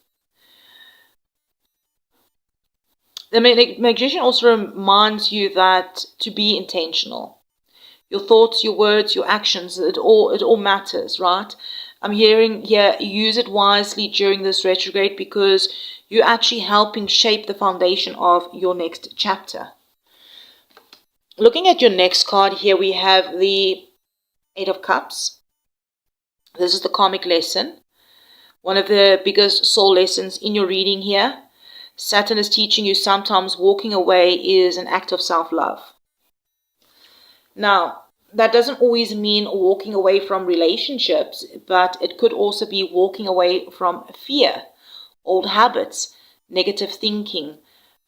The Magician also reminds you that to be intentional. Your thoughts, your words, your actions, it all matters, right? I'm hearing here, use it wisely during this retrograde because you're actually helping shape the foundation of your next chapter. Looking at your next card here, we have the 8 of Cups. This is the karmic lesson. One of the biggest soul lessons in your reading here. Saturn is teaching you sometimes walking away is an act of self-love. Now, that doesn't always mean walking away from relationships, but it could also be walking away from fear, old habits, negative thinking,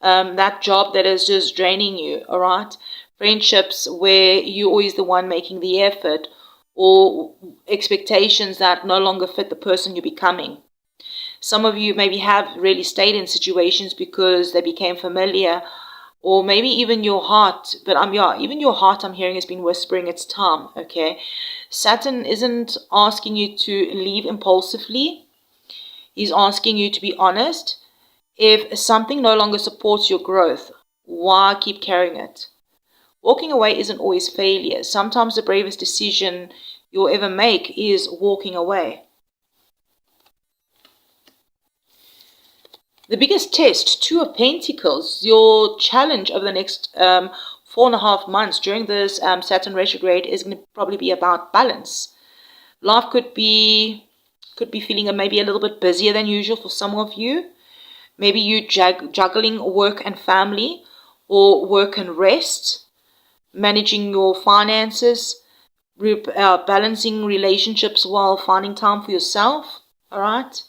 that job that is just draining you, all right? Friendships where you're always the one making the effort, or expectations that no longer fit the person you're becoming. Some of you maybe have really stayed in situations because they became familiar, or maybe even your heart, but even your heart I'm hearing has been whispering it's time, okay? Saturn isn't asking you to leave impulsively. He's asking you to be honest. If something no longer supports your growth, why keep carrying it? Walking away isn't always failure. Sometimes the bravest decision you'll ever make is walking away. The biggest test, Two of Pentacles, your challenge over the next 4.5 months during this Saturn retrograde is going to probably be about balance. Life could be feeling maybe a little bit busier than usual for some of you. Maybe you juggling work and family, or work and rest, managing your finances, balancing relationships while finding time for yourself, all right?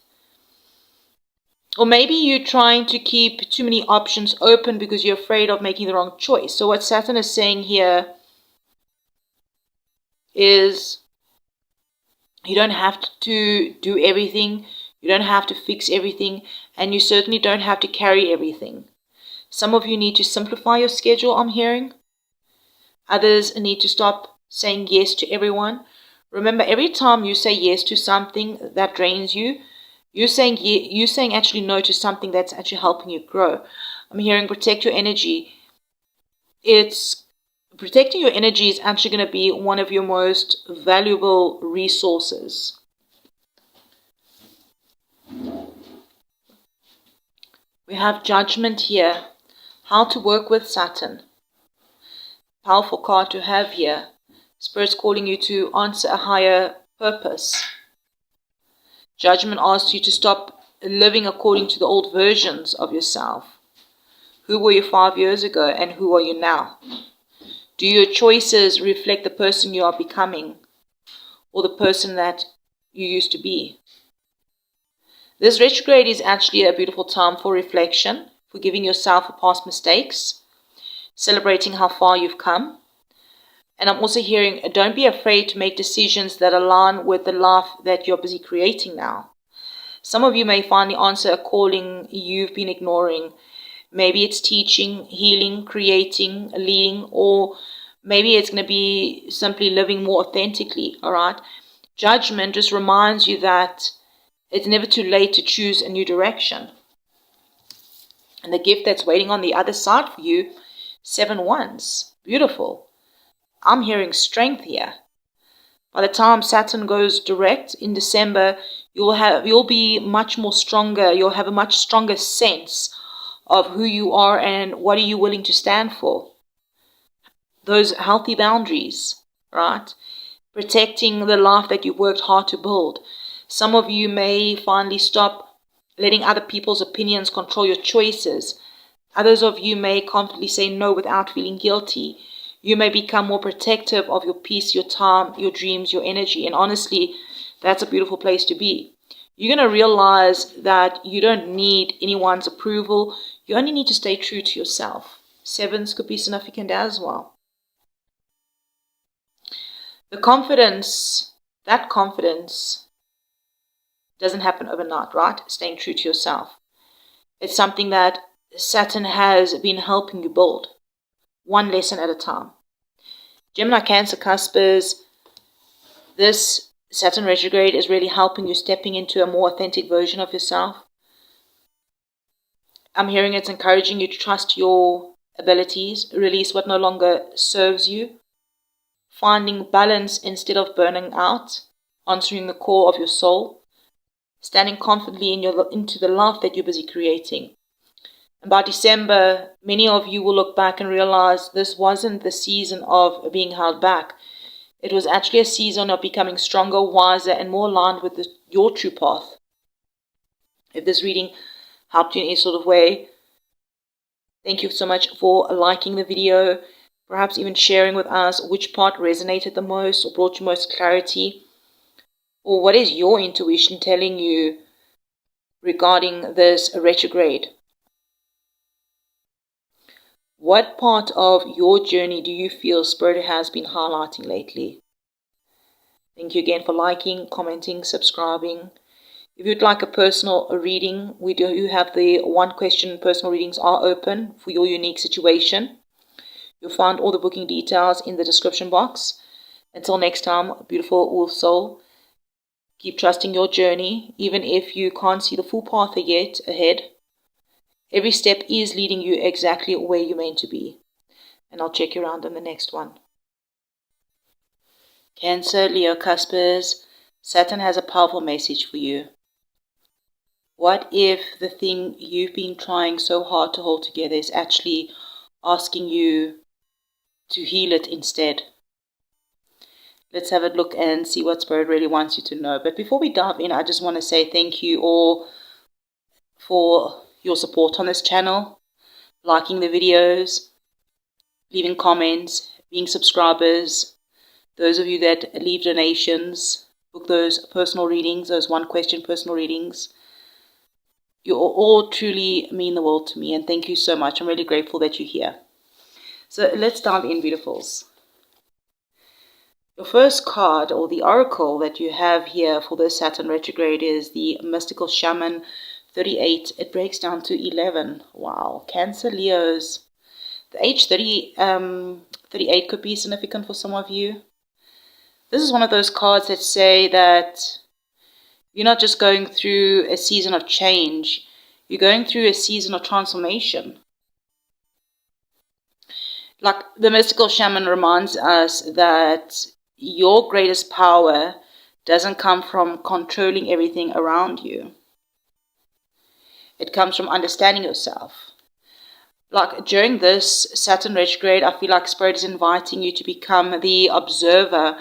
Or maybe you're trying to keep too many options open because you're afraid of making the wrong choice. So what Saturn is saying here is you don't have to do everything. You don't have to fix everything. And you certainly don't have to carry everything. Some of you need to simplify your schedule, I'm hearing. Others need to stop saying yes to everyone. Remember, every time you say yes to something that drains you, you're saying actually no to something that's actually helping you grow. I'm hearing protect your energy. Protecting your energy is actually going to be one of your most valuable resources. We have Judgment here. How to work with Saturn. Powerful card to have here. Spirit's calling you to answer a higher purpose. Judgment asks you to stop living according to the old versions of yourself. Who were you 5 years ago and who are you now? Do your choices reflect the person you are becoming or the person that you used to be? This retrograde is actually a beautiful time for reflection, forgiving yourself for past mistakes, celebrating how far you've come. And I'm also hearing, don't be afraid to make decisions that align with the life that you're busy creating now. Some of you may finally answer a calling you've been ignoring. Maybe it's teaching, healing, creating, leading, or maybe it's going to be simply living more authentically, all right? Judgment just reminds you that it's never too late to choose a new direction. And the gift that's waiting on the other side for you, 7 wands. Beautiful. I'm hearing strength here. By the time Saturn goes direct in December, you'll be much more stronger. You'll have a much stronger sense of who you are and what are you willing to stand for. Those healthy boundaries, right? Protecting the life that you worked hard to build. Some of you may finally stop letting other people's opinions control your choices. Others of you may confidently say no without feeling guilty. You may become more protective of your peace, your time, your dreams, your energy. And honestly, that's a beautiful place to be. You're going to realize that you don't need anyone's approval. You only need to stay true to yourself. 7s could be significant as well. That confidence doesn't happen overnight, right? Staying true to yourself. It's something that Saturn has been helping you build. One lesson at a time. Gemini, Cancer, Cuspers, this Saturn retrograde is really helping you stepping into a more authentic version of yourself. I'm hearing it's encouraging you to trust your abilities, release what no longer serves you, finding balance instead of burning out, answering the core of your soul, standing confidently into the life that you're busy creating. And by December, many of you will look back and realize this wasn't the season of being held back. It was actually a season of becoming stronger, wiser, and more aligned with your true path. If this reading helped you in any sort of way, thank you so much for liking the video. perhaps even sharing with us which part resonated the most or brought you most clarity, or what is your intuition telling you regarding this retrograde. What part of your journey do you feel Spirit has been highlighting lately? Thank you again for liking, commenting, subscribing. If you'd like a personal reading, we do have the one question personal readings are open for your unique situation. You'll find all the booking details in the description box. Until next time, beautiful wolf soul, keep trusting your journey, even if you can't see the full path yet ahead. Every step is leading you exactly where you're meant to be. And I'll check you around on the next one. Cancer, Leo, Cuspers, Saturn has a powerful message for you. What if the thing you've been trying so hard to hold together is actually asking you to heal it instead? Let's have a look and see what Spirit really wants you to know. But before we dive in, I just want to say thank you all for your support on this channel, liking the videos, leaving comments, being subscribers, those of you that leave donations, book those personal readings, those one question personal readings. You all truly mean the world to me, and thank you so much. I'm really grateful that you're here. So let's dive in, beautifuls. Your first card, or the oracle that you have here for this Saturn retrograde, is the Mystical Shaman 38. It breaks down to 11. Wow. Cancer, Leos. The age 38 could be significant for some of you. This is one of those cards that say that you're not just going through a season of change. You're going through a season of transformation. Like the Mystical Shaman reminds us that your greatest power doesn't come from controlling everything around you. It comes from understanding yourself. Like during this Saturn retrograde, I feel like Spirit is inviting you to become the observer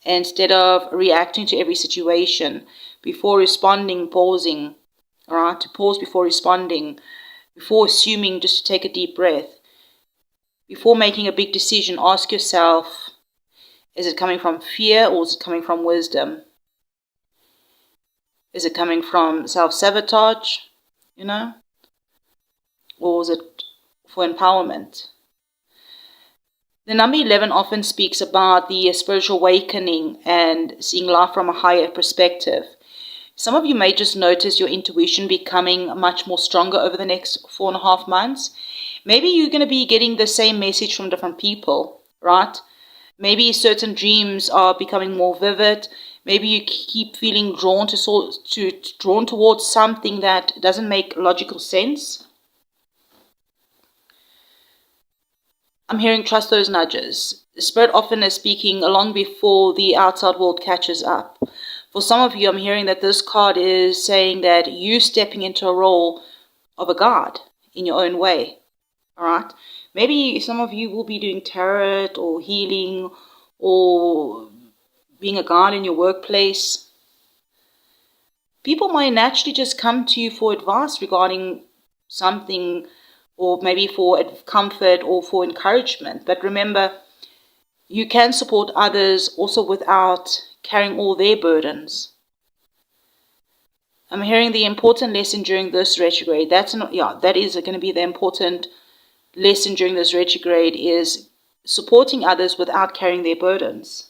instead of reacting to every situation. Before responding, pausing. Alright, to pause before responding. Before assuming, just to take a deep breath. Before making a big decision, ask yourself, is it coming from fear or is it coming from wisdom? Is it coming from self-sabotage, or is it for empowerment? The number 11 often speaks about the spiritual awakening and seeing life from a higher perspective. Some of you may just notice your intuition becoming much more stronger over the next 4.5 months. Maybe you're going to be getting the same message from different people, right? Maybe certain dreams are becoming more vivid. Maybe you keep feeling drawn towards something that doesn't make logical sense. I'm hearing trust those nudges. The Spirit often is speaking long before the outside world catches up. For some of you, I'm hearing that this card is saying that you stepping into a role of a guide in your own way. All right? Maybe some of you will be doing tarot or healing or being a guide in your workplace. People might naturally just come to you for advice regarding something, or maybe for comfort or for encouragement. But remember, you can support others also without carrying all their burdens. I'm hearing the important lesson during this retrograde. That is going to be the important lesson during this retrograde, is supporting others without carrying their burdens.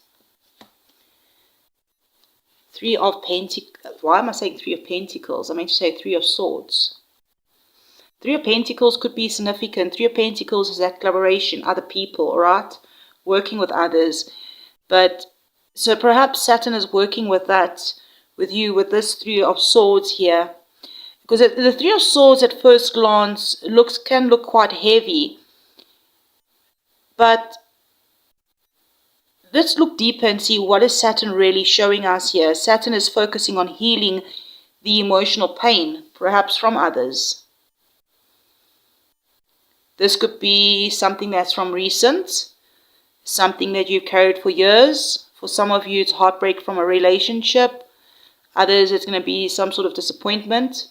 Three of Pentacles. Why am I saying Three of Pentacles? I meant to say Three of Swords. Three of Pentacles could be significant. Three of Pentacles is that collaboration, other people, all right? Working with others. But so perhaps Saturn is working with that, with you, with this Three of Swords here. Because the Three of Swords at first glance can look quite heavy. But let's look deeper and see what is Saturn really showing us here. Saturn is focusing on healing the emotional pain, perhaps from others. This could be something that's from recent, something that you've carried for years. For some of you, it's heartbreak from a relationship. Others, it's going to be some sort of disappointment,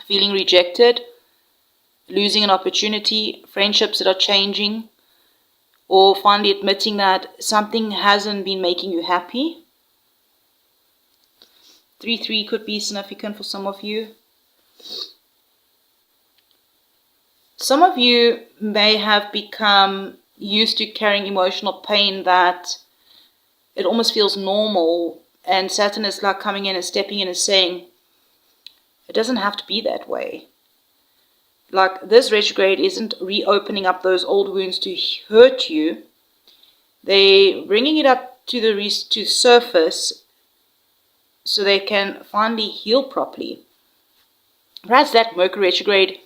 feeling rejected, losing an opportunity, friendships that are changing, or finally admitting that something hasn't been making you happy. 3-3 could be significant for some of you. Some of you may have become used to carrying emotional pain that it almost feels normal, and Saturn is like coming in and stepping in and saying, it doesn't have to be that way. Like, this retrograde isn't reopening up those old wounds to hurt you. They're bringing it up to the surface so they can finally heal properly. Perhaps that Mercury retrograde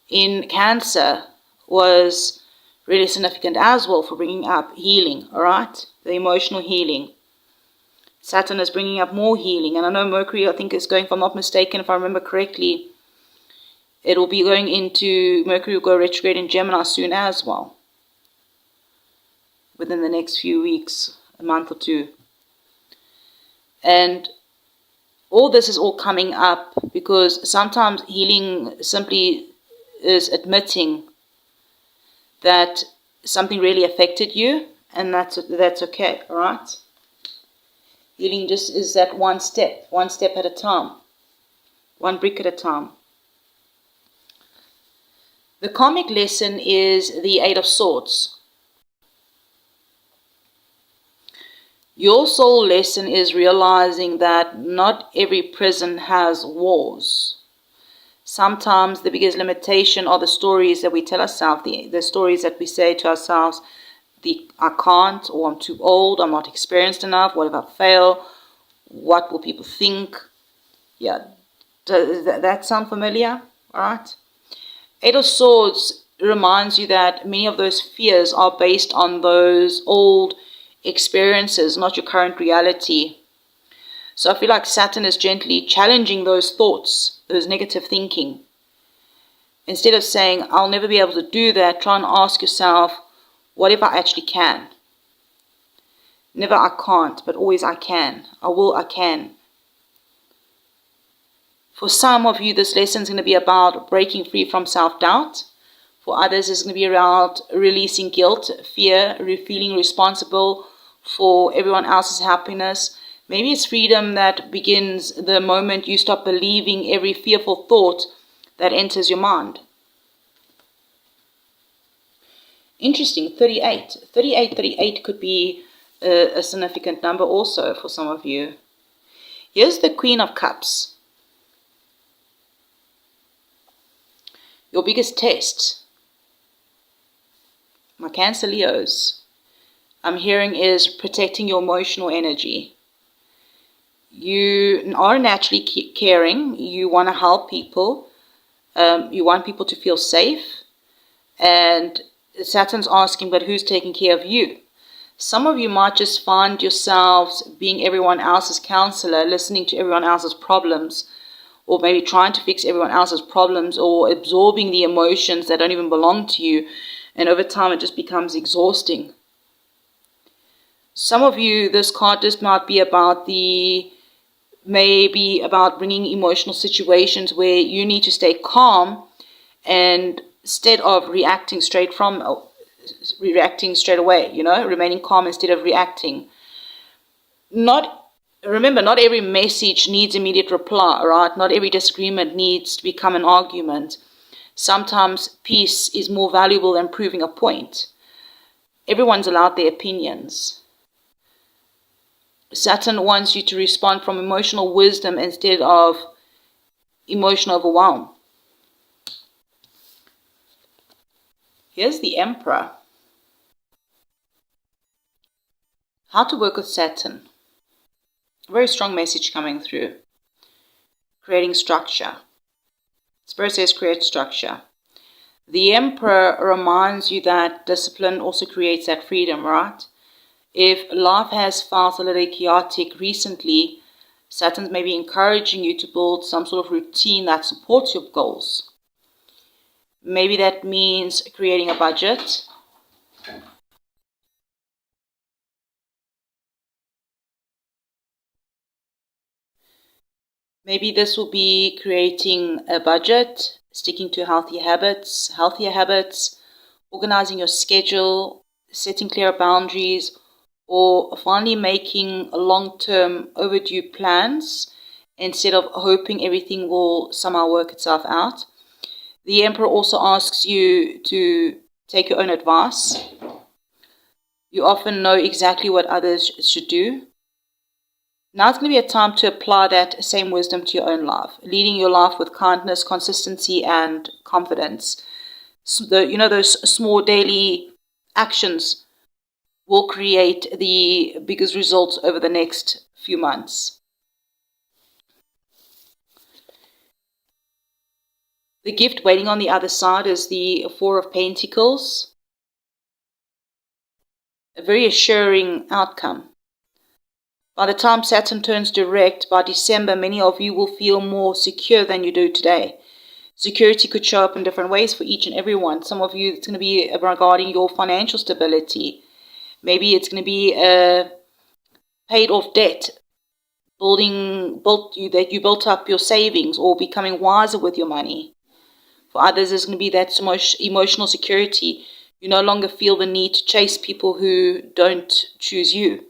in Cancer was really significant as well for bringing up healing, all right? The emotional healing. Saturn is bringing up more healing. And I know Mercury, I think, is going, if I'm not mistaken, if I remember correctly, it will be going into, Mercury will go retrograde in Gemini soon as well. Within the next few weeks, a month or two. And all this is all coming up because sometimes healing simply is admitting that something really affected you, and that's okay, all right? Healing just is that one step at a time, one brick at a time. The karmic lesson is the Eight of Swords. Your soul lesson is realizing that not every prison has walls. Sometimes the biggest limitation are the stories that we tell ourselves, the stories that we say to ourselves, I can't, or I'm too old, I'm not experienced enough, what if I fail, what will people think? Yeah, does that sound familiar? All right. Eight of Swords reminds you that many of those fears are based on those old experiences, not your current reality. So I feel like Saturn is gently challenging those thoughts, those negative thinking. Instead of saying, I'll never be able to do that, try and ask yourself, what if I actually can? Never I can't, but always I can. I will, I can. For some of you, this lesson is going to be about breaking free from self-doubt. For others, it's going to be around releasing guilt, fear, feeling responsible for everyone else's happiness. Maybe it's freedom that begins the moment you stop believing every fearful thought that enters your mind. Interesting, 38. 38 could be a significant number also for some of you. Here's the Queen of Cups. Your biggest test, my Cancer Leos, I'm hearing is protecting your emotional energy. You are naturally caring. You want to help people. You want people to feel safe. And Saturn's asking, but who's taking care of you? Some of you might just find yourselves being everyone else's counselor, listening to everyone else's problems, or maybe trying to fix everyone else's problems, or absorbing the emotions that don't even belong to you. And over time, it just becomes exhausting. Some of you, this card just might be about maybe about bringing emotional situations where you need to stay calm, and instead of reacting straight away, remaining calm instead of reacting. Remember, not every message needs immediate reply, right? Not every disagreement needs to become an argument. Sometimes peace is more valuable than proving a point. Everyone's allowed their opinions. Saturn wants you to respond from emotional wisdom instead of emotional overwhelm. Here's the Emperor. How to work with Saturn. Very strong message coming through. Creating structure. Spirit says create structure. The Emperor reminds you that discipline also creates that freedom, right? If life has felt a little chaotic recently, Saturn's maybe encouraging you to build some sort of routine that supports your goals. Maybe that means creating a budget. Maybe this will be creating a budget, sticking to healthier habits, organizing your schedule, setting clear boundaries, or finally making long-term overdue plans instead of hoping everything will somehow work itself out. The Emperor also asks you to take your own advice. You often know exactly what others should do. Now it's going to be a time to apply that same wisdom to your own life, leading your life with kindness, consistency, and confidence. So those small daily actions will create the biggest results over the next few months. The gift waiting on the other side is the Four of Pentacles. A very assuring outcome. By the time Saturn turns direct, by December, many of you will feel more secure than you do today. Security could show up in different ways for each and every one. Some of you, it's going to be regarding your financial stability. Maybe it's going to be a paid off debt, that you built up your savings, or becoming wiser with your money. For others, there's going to be that emotional security. You no longer feel the need to chase people who don't choose you.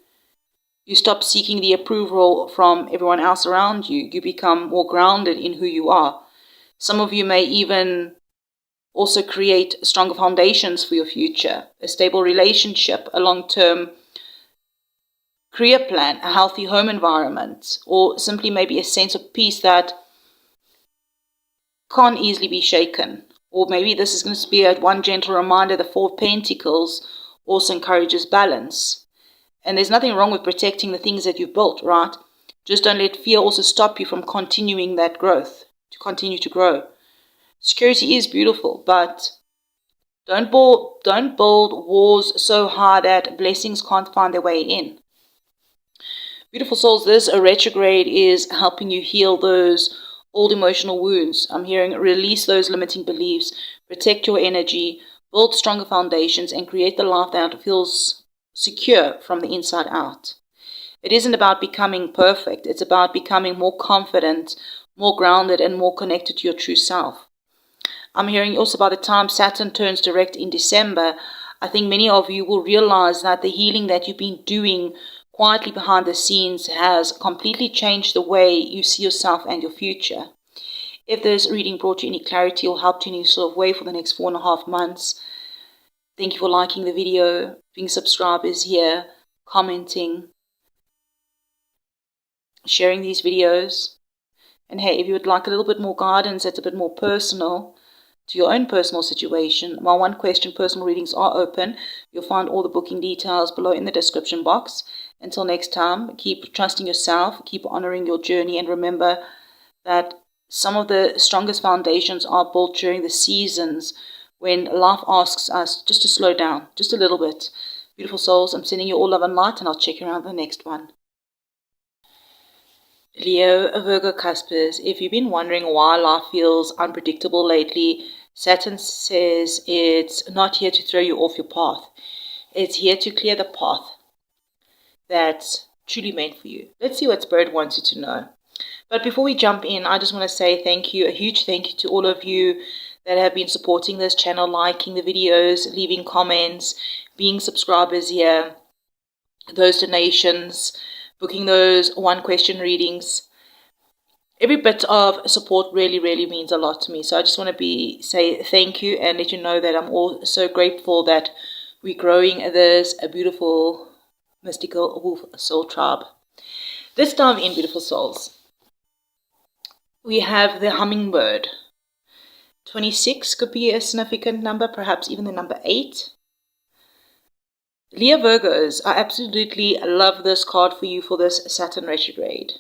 You stop seeking the approval from everyone else around you. You become more grounded in who you are. Some of you may even also create stronger foundations for your future, a stable relationship, a long-term career plan, a healthy home environment, or simply maybe a sense of peace that can't easily be shaken. Or maybe this is going to be one gentle reminder. The Four of Pentacles also encourages balance. And there's nothing wrong with protecting the things that you've built, right? Just don't let fear also stop you from continuing that growth, to continue to grow. Security is beautiful, but don't build walls so high that blessings can't find their way in. Beautiful souls, this retrograde is helping you heal those old emotional wounds. I'm hearing release those limiting beliefs, protect your energy, build stronger foundations, and create the life that feels secure from the inside out. It isn't about becoming perfect. It's about becoming more confident, more grounded, and more connected to your true self. I'm hearing also by the time Saturn turns direct in December, I think many of you will realize that the healing that you've been doing quietly behind the scenes has completely changed the way you see yourself and your future. If this reading brought you any clarity or helped you in any sort of way for the next 4.5 months, thank you for liking the video, being subscribers here, commenting, sharing these videos. And hey, if you would like a little bit more guidance that's a bit more personal to your own personal situation, my one question personal readings are open. You'll find all the booking details below in the description box. Until next time, keep trusting yourself, keep honoring your journey, and remember that some of the strongest foundations are built during the seasons when life asks us just to slow down, just a little bit. Beautiful souls, I'm sending you all love and light, and I'll check you around the next one. Leo, Virgo Cuspers, if you've been wondering why life feels unpredictable lately, Saturn says it's not here to throw you off your path. It's here to clear the path that's truly meant for you. Let's see what Spirit wants you to know. But before we jump in, I just want to say thank you, a huge thank you to all of you that have been supporting this channel, liking the videos, leaving comments, being subscribers here, those donations, booking those one question readings. Every bit of support really, really means a lot to me. So I just want to say thank you and let you know that I'm all so grateful that we're growing this a beautiful mystical wolf soul tribe. This time in, beautiful souls, we have the hummingbird. 26 could be a significant number, perhaps even the number 8. Leo Virgos, I absolutely love this card for you for this Saturn retrograde.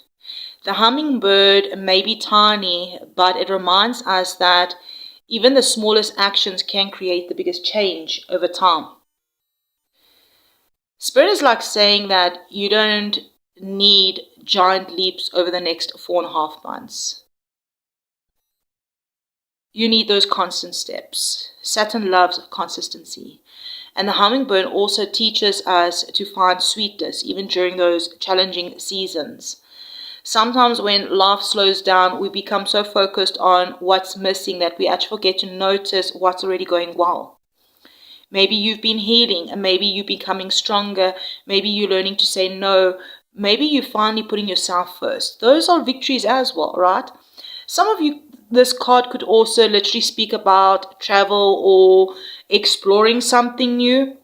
The hummingbird may be tiny, but it reminds us that even the smallest actions can create the biggest change over time. Spirit is like saying that you don't need giant leaps over the next 4.5 months. You need those constant steps. Saturn loves consistency. And the hummingbird also teaches us to find sweetness even during those challenging seasons. Sometimes when life slows down, we become so focused on what's missing that we actually forget to notice what's already going well. Maybe you've been healing, and maybe you're becoming stronger. Maybe you're learning to say no. Maybe you're finally putting yourself first. Those are victories as well, right? Some of you, this card could also literally speak about travel or exploring something new.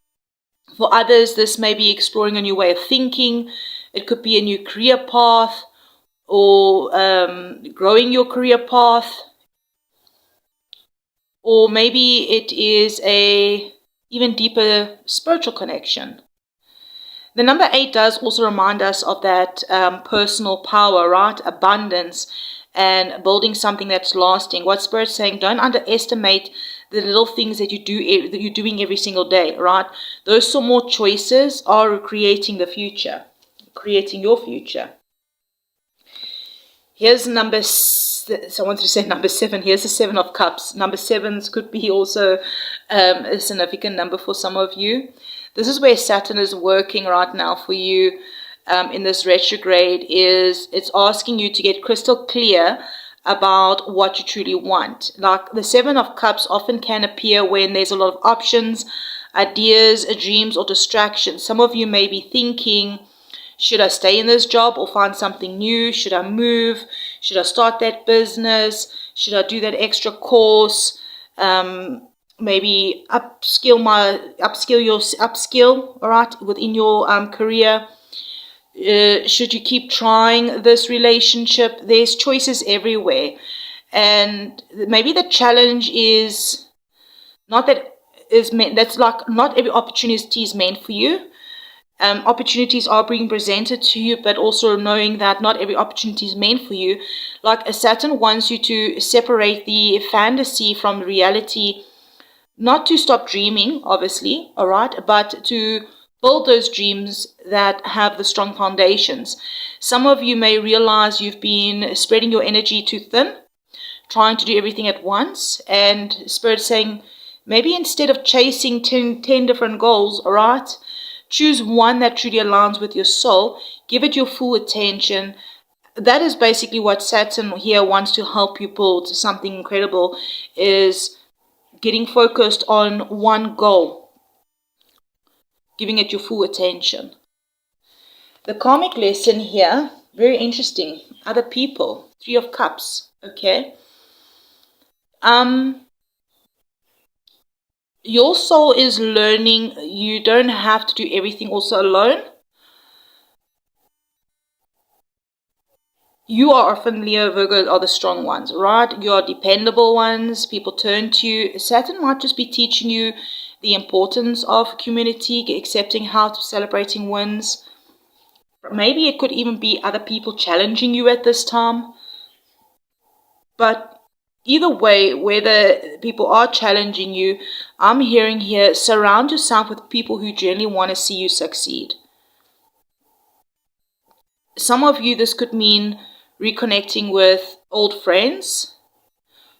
For others, this may be exploring a new way of thinking. It could be a new career path, or growing your career path. Or maybe it is a even deeper spiritual connection. The number 8 does also remind us of that personal power, right? Abundance and building something that's lasting. What Spirit's saying, don't underestimate the little things that that you're doing every single day, right? Those small choices are creating the future, creating your future. Here's number, so I wanted to say number 7. Here's the 7 of Cups. Number 7s could be also a significant number for some of you. This is where Saturn is working right now for you in this retrograde. It's asking you to get crystal clear about what you truly want. Like the 7 of Cups often can appear when there's a lot of options, ideas, dreams, or distractions. Some of you may be thinking, should I stay in this job or find something new? Should I move? Should I start that business? Should I do that extra course? Maybe upskill, all right, within your career. Should you keep trying this relationship? There's choices everywhere. And maybe the challenge is not that is meant, that's like not every opportunity is meant for you. Opportunities are being presented to you, but also knowing that not every opportunity is meant for you. Like a Saturn wants you to separate the fantasy from reality, not to stop dreaming, obviously, all right, but to build those dreams that have the strong foundations. Some of you may realize you've been spreading your energy too thin, trying to do everything at once, and Spirit saying, maybe instead of chasing 10 different goals, all right, choose one that truly aligns with your soul. Give it your full attention. That is basically what Saturn here wants to help you build something incredible, is getting focused on one goal, giving it your full attention. The karmic lesson here, very interesting. Other people, 3 of Cups, okay? Your soul is learning. You don't have to do everything also alone. You are often, Leo, Virgo are the strong ones, right? You are dependable ones. People turn to you. Saturn might just be teaching you the importance of community, accepting help, celebrating wins. Maybe it could even be other people challenging you at this time. But either way, whether people are challenging you, I'm hearing here, surround yourself with people who genuinely want to see you succeed. Some of you, this could mean reconnecting with old friends.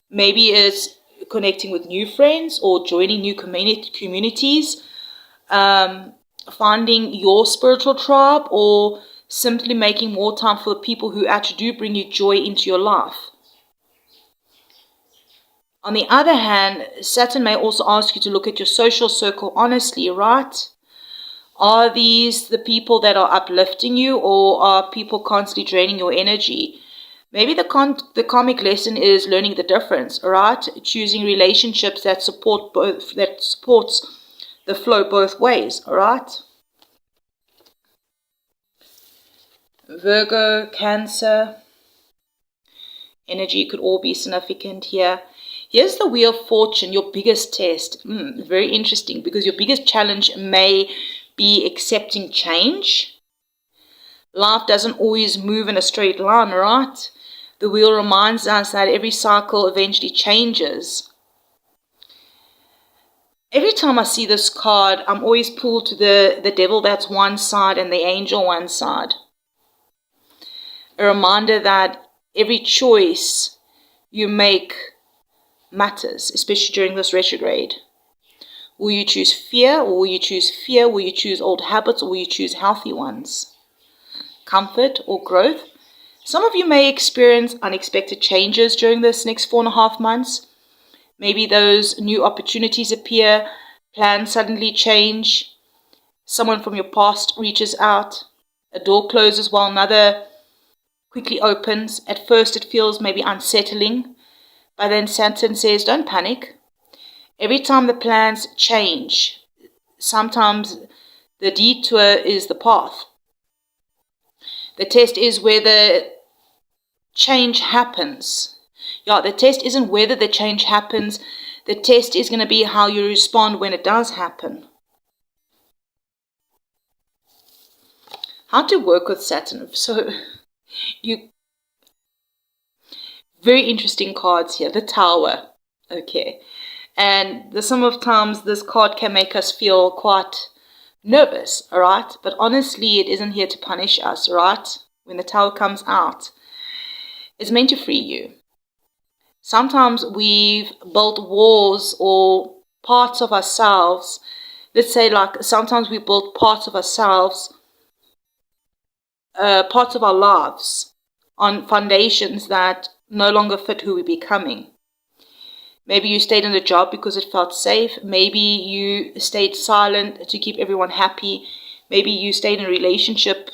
Maybe it's connecting with new friends or joining new communities, finding your spiritual tribe, or simply making more time for the people who actually do bring you joy into your life. On the other hand, Saturn may also ask you to look at your social circle honestly, right? Are these the people that are uplifting you, or are people constantly draining your energy? Maybe the karmic lesson is learning the difference, right? Choosing relationships that supports the flow both ways, all right? Virgo, Cancer, energy could all be significant here. Here's the Wheel of Fortune, your biggest test. Very interesting, because your biggest challenge may be accepting change. Life doesn't always move in a straight line, right? The wheel reminds us that every cycle eventually changes. Every time I see this card, I'm always pulled to the devil that's one side and the angel one side. A reminder that every choice you make matters, especially during this retrograde. Will you choose fear, or will you choose fear? Will you choose old habits, or will you choose healthy ones? Comfort or growth? Some of you may experience unexpected changes during this next 4.5 months. Maybe those new opportunities appear, plans suddenly change, someone from your past reaches out, a door closes while another quickly opens. At first it feels maybe unsettling, but then Saturn says, don't panic. Every time the plans change, sometimes the detour is the path. The test is whether change happens. Yeah, the test isn't whether the change happens. The test is going to be how you respond when it does happen. How to work with Saturn. So, very interesting cards here. The Tower. Okay. And some of times this card can make us feel quite nervous, alright? But honestly, it isn't here to punish us, right? When the Tower comes out, it's meant to free you. Sometimes we've built walls or parts of ourselves. Let's say like sometimes we built parts of ourselves, parts of our lives on foundations that no longer fit who we're becoming. Maybe you stayed in a job because it felt safe. Maybe you stayed silent to keep everyone happy. Maybe you stayed in a relationship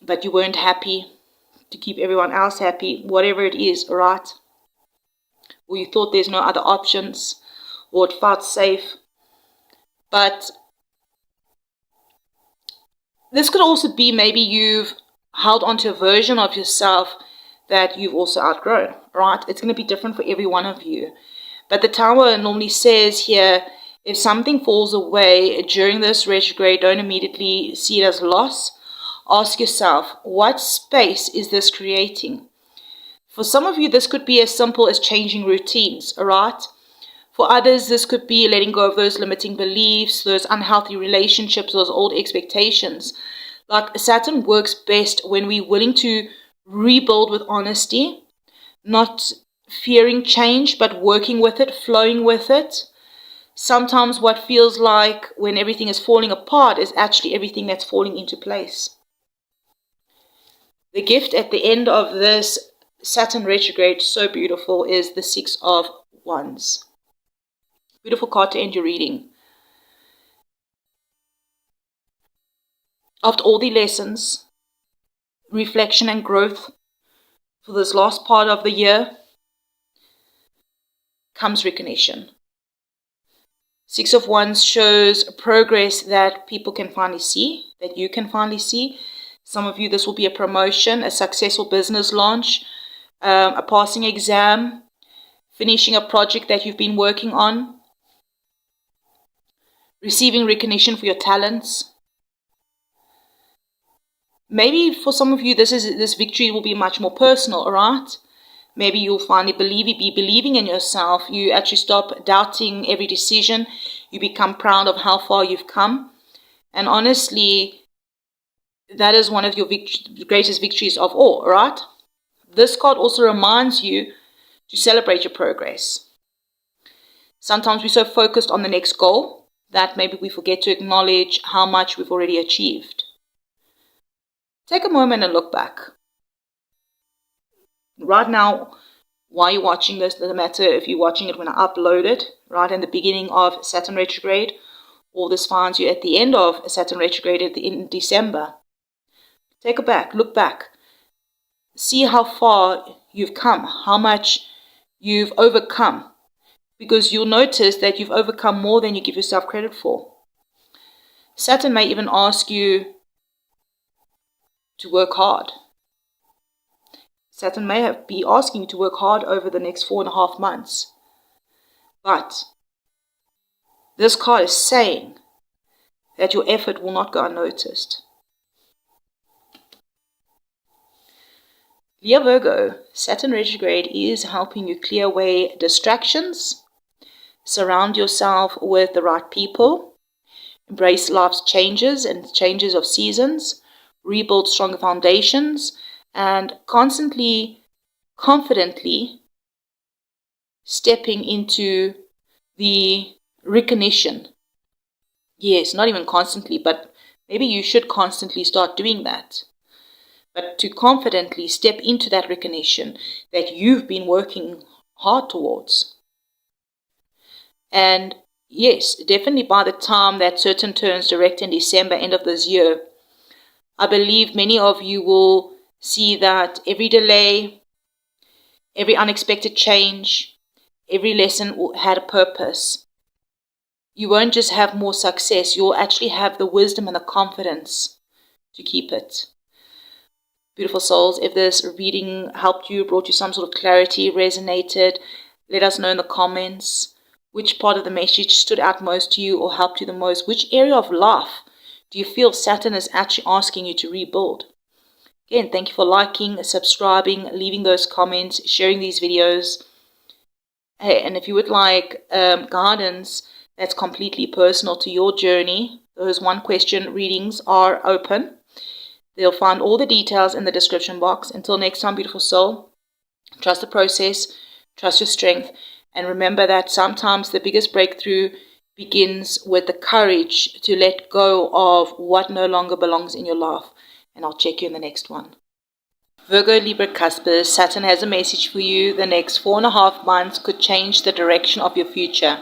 but you weren't happy to keep everyone else happy. Whatever it is, alright? Or you thought there's no other options, or it felt safe. But this could also be maybe you've held onto a version of yourself that you've also outgrown, right? It's going to be different for every one of you. But the Tower normally says here, if something falls away during this retrograde, don't immediately see it as loss. Ask yourself, what space is this creating? For some of you, this could be as simple as changing routines, alright? For others, this could be letting go of those limiting beliefs, those unhealthy relationships, those old expectations. Like Saturn works best when we're willing to rebuild with honesty, not fearing change, but working with it, flowing with it. Sometimes what feels like when everything is falling apart is actually everything that's falling into place. The gift at the end of this Saturn retrograde, so beautiful, is the Six of Wands. Beautiful card to end your reading. After all the lessons, reflection and growth for this last part of the year comes recognition. Six of Wands shows progress that people can finally see, that you can finally see. Some of you, this will be a promotion, a successful business launch, a passing exam, finishing a project that you've been working on, receiving recognition for your talents. Maybe for some of you, this victory will be much more personal, alright? Maybe you'll finally be believing in yourself. You actually stop doubting every decision. You become proud of how far you've come. And honestly, that is one of your greatest victories of all, right? This card also reminds you to celebrate your progress. Sometimes we're so focused on the next goal that maybe we forget to acknowledge how much we've already achieved. Take a moment and look back. Right now, while you're watching this, doesn't matter if you're watching it when I upload it, right in the beginning of Saturn retrograde, or this finds you at the end of Saturn retrograde in December. Take a look back. See how far you've come, how much you've overcome. Because you'll notice that you've overcome more than you give yourself credit for. Saturn may even ask you to work hard. Saturn may be asking you to work hard over the next 4.5 months. But this card is saying that your effort will not go unnoticed. Dear Virgo, Saturn retrograde is helping you clear away distractions, surround yourself with the right people, embrace life's changes and changes of seasons, rebuild stronger foundations, and constantly, confidently stepping into the recognition. Yes, not even constantly, but maybe you should constantly start doing that. But to confidently step into that recognition that you've been working hard towards. And yes, definitely by the time that Saturn turns direct in December, end of this year, I believe many of you will see that every delay, every unexpected change, every lesson had a purpose. You won't just have more success, you'll actually have the wisdom and the confidence to keep it. Beautiful souls, if this reading helped you, brought you some sort of clarity, resonated, let us know in the comments which part of the message stood out most to you or helped you the most. Which area of life do you feel Saturn is actually asking you to rebuild? Again, thank you for liking, subscribing, leaving those comments, sharing these videos. Hey, and if you would like guidance that's completely personal to your journey, those one question readings are open. They'll find all the details in the description box. Until next time, beautiful soul, trust the process, trust your strength, and remember that sometimes the biggest breakthrough begins with the courage to let go of what no longer belongs in your life. And I'll check you in the next one. Virgo, Libra, Cusp, Saturn has a message for you. The next 4.5 months could change the direction of your future,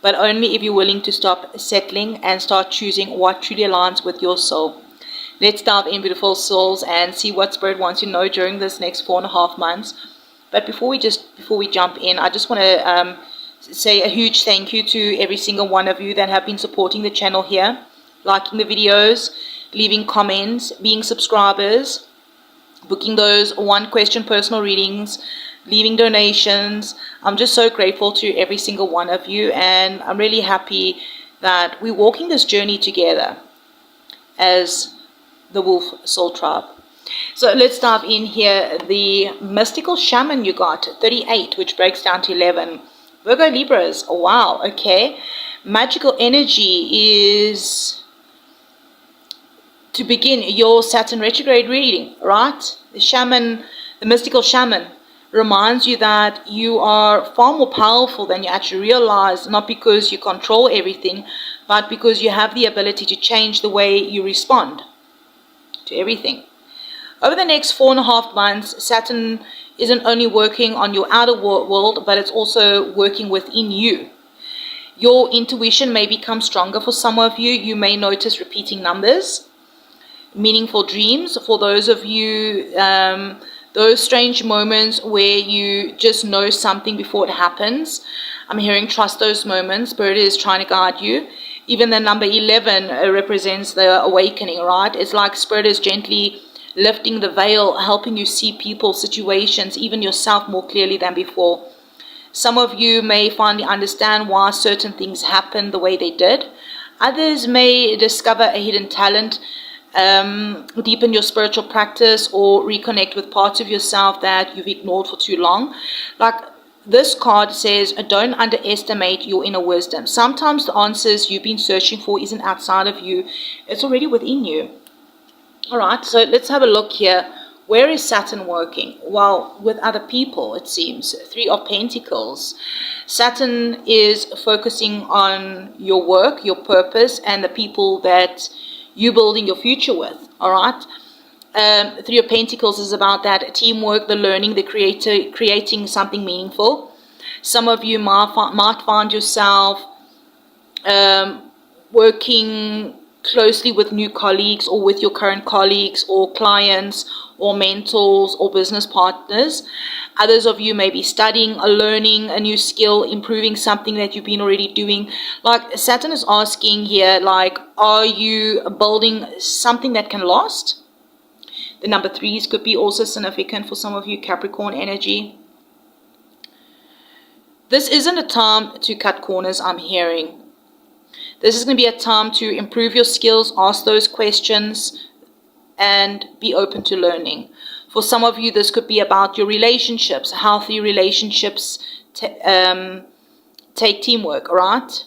but only if you're willing to stop settling and start choosing what truly aligns with your soul. Let's dive in, beautiful souls, and see what Spirit wants you to know during this next 4.5 months. But before we jump in, I just want to say a huge thank you to every single one of you that have been supporting the channel here, liking the videos, leaving comments, being subscribers, booking those one question personal readings, leaving donations. I'm just so grateful to every single one of you, and I'm really happy that we're walking this journey together as the Wolf Soul Tribe. So let's dive in here. The mystical shaman you got, 38, which breaks down to 11. Virgo, Libras, wow, okay. Magical energy is to begin your Saturn retrograde reading, right? The shaman, the mystical shaman, reminds you that you are far more powerful than you actually realize, not because you control everything, but because you have the ability to change the way you respond to everything. Over the next 4.5 months, Saturn isn't only working on your outer world, but it's also working within you. Your intuition may become stronger for some of you. You may notice repeating numbers, meaningful dreams. For those of you, those strange moments where you just know something before it happens. I'm hearing trust those moments. Spirit is trying to guide you. Even the number 11 represents the awakening, right? It's like Spirit is gently lifting the veil, helping you see people, situations, even yourself more clearly than before. Some of you may finally understand why certain things happen the way they did. Others may discover a hidden talent, deepen your spiritual practice, or reconnect with parts of yourself that you've ignored for too long. Like this card says, don't underestimate your inner wisdom. Sometimes the answers you've been searching for isn't outside of you, it's already within you. All right, so let's have a look here. Where is Saturn working? Well, with other people, it seems. 3 of Pentacles. Saturn is focusing on your work, your purpose, and the people that you're building your future with. All right. 3 of Pentacles is about that teamwork, the learning, the creating something meaningful. Some of you might find yourself working closely with new colleagues, or with your current colleagues or clients or mentors or business partners. Others of you may be studying or learning a new skill, improving something that you've been already doing. Like Saturn is asking here, like, are you building something that can last? The number 3s could be also significant for some of you, Capricorn energy. This isn't a time to cut corners, I'm hearing. This is going to be a time to improve your skills, ask those questions, and be open to learning. For some of you, this could be about your relationships. Healthy relationships take teamwork, right?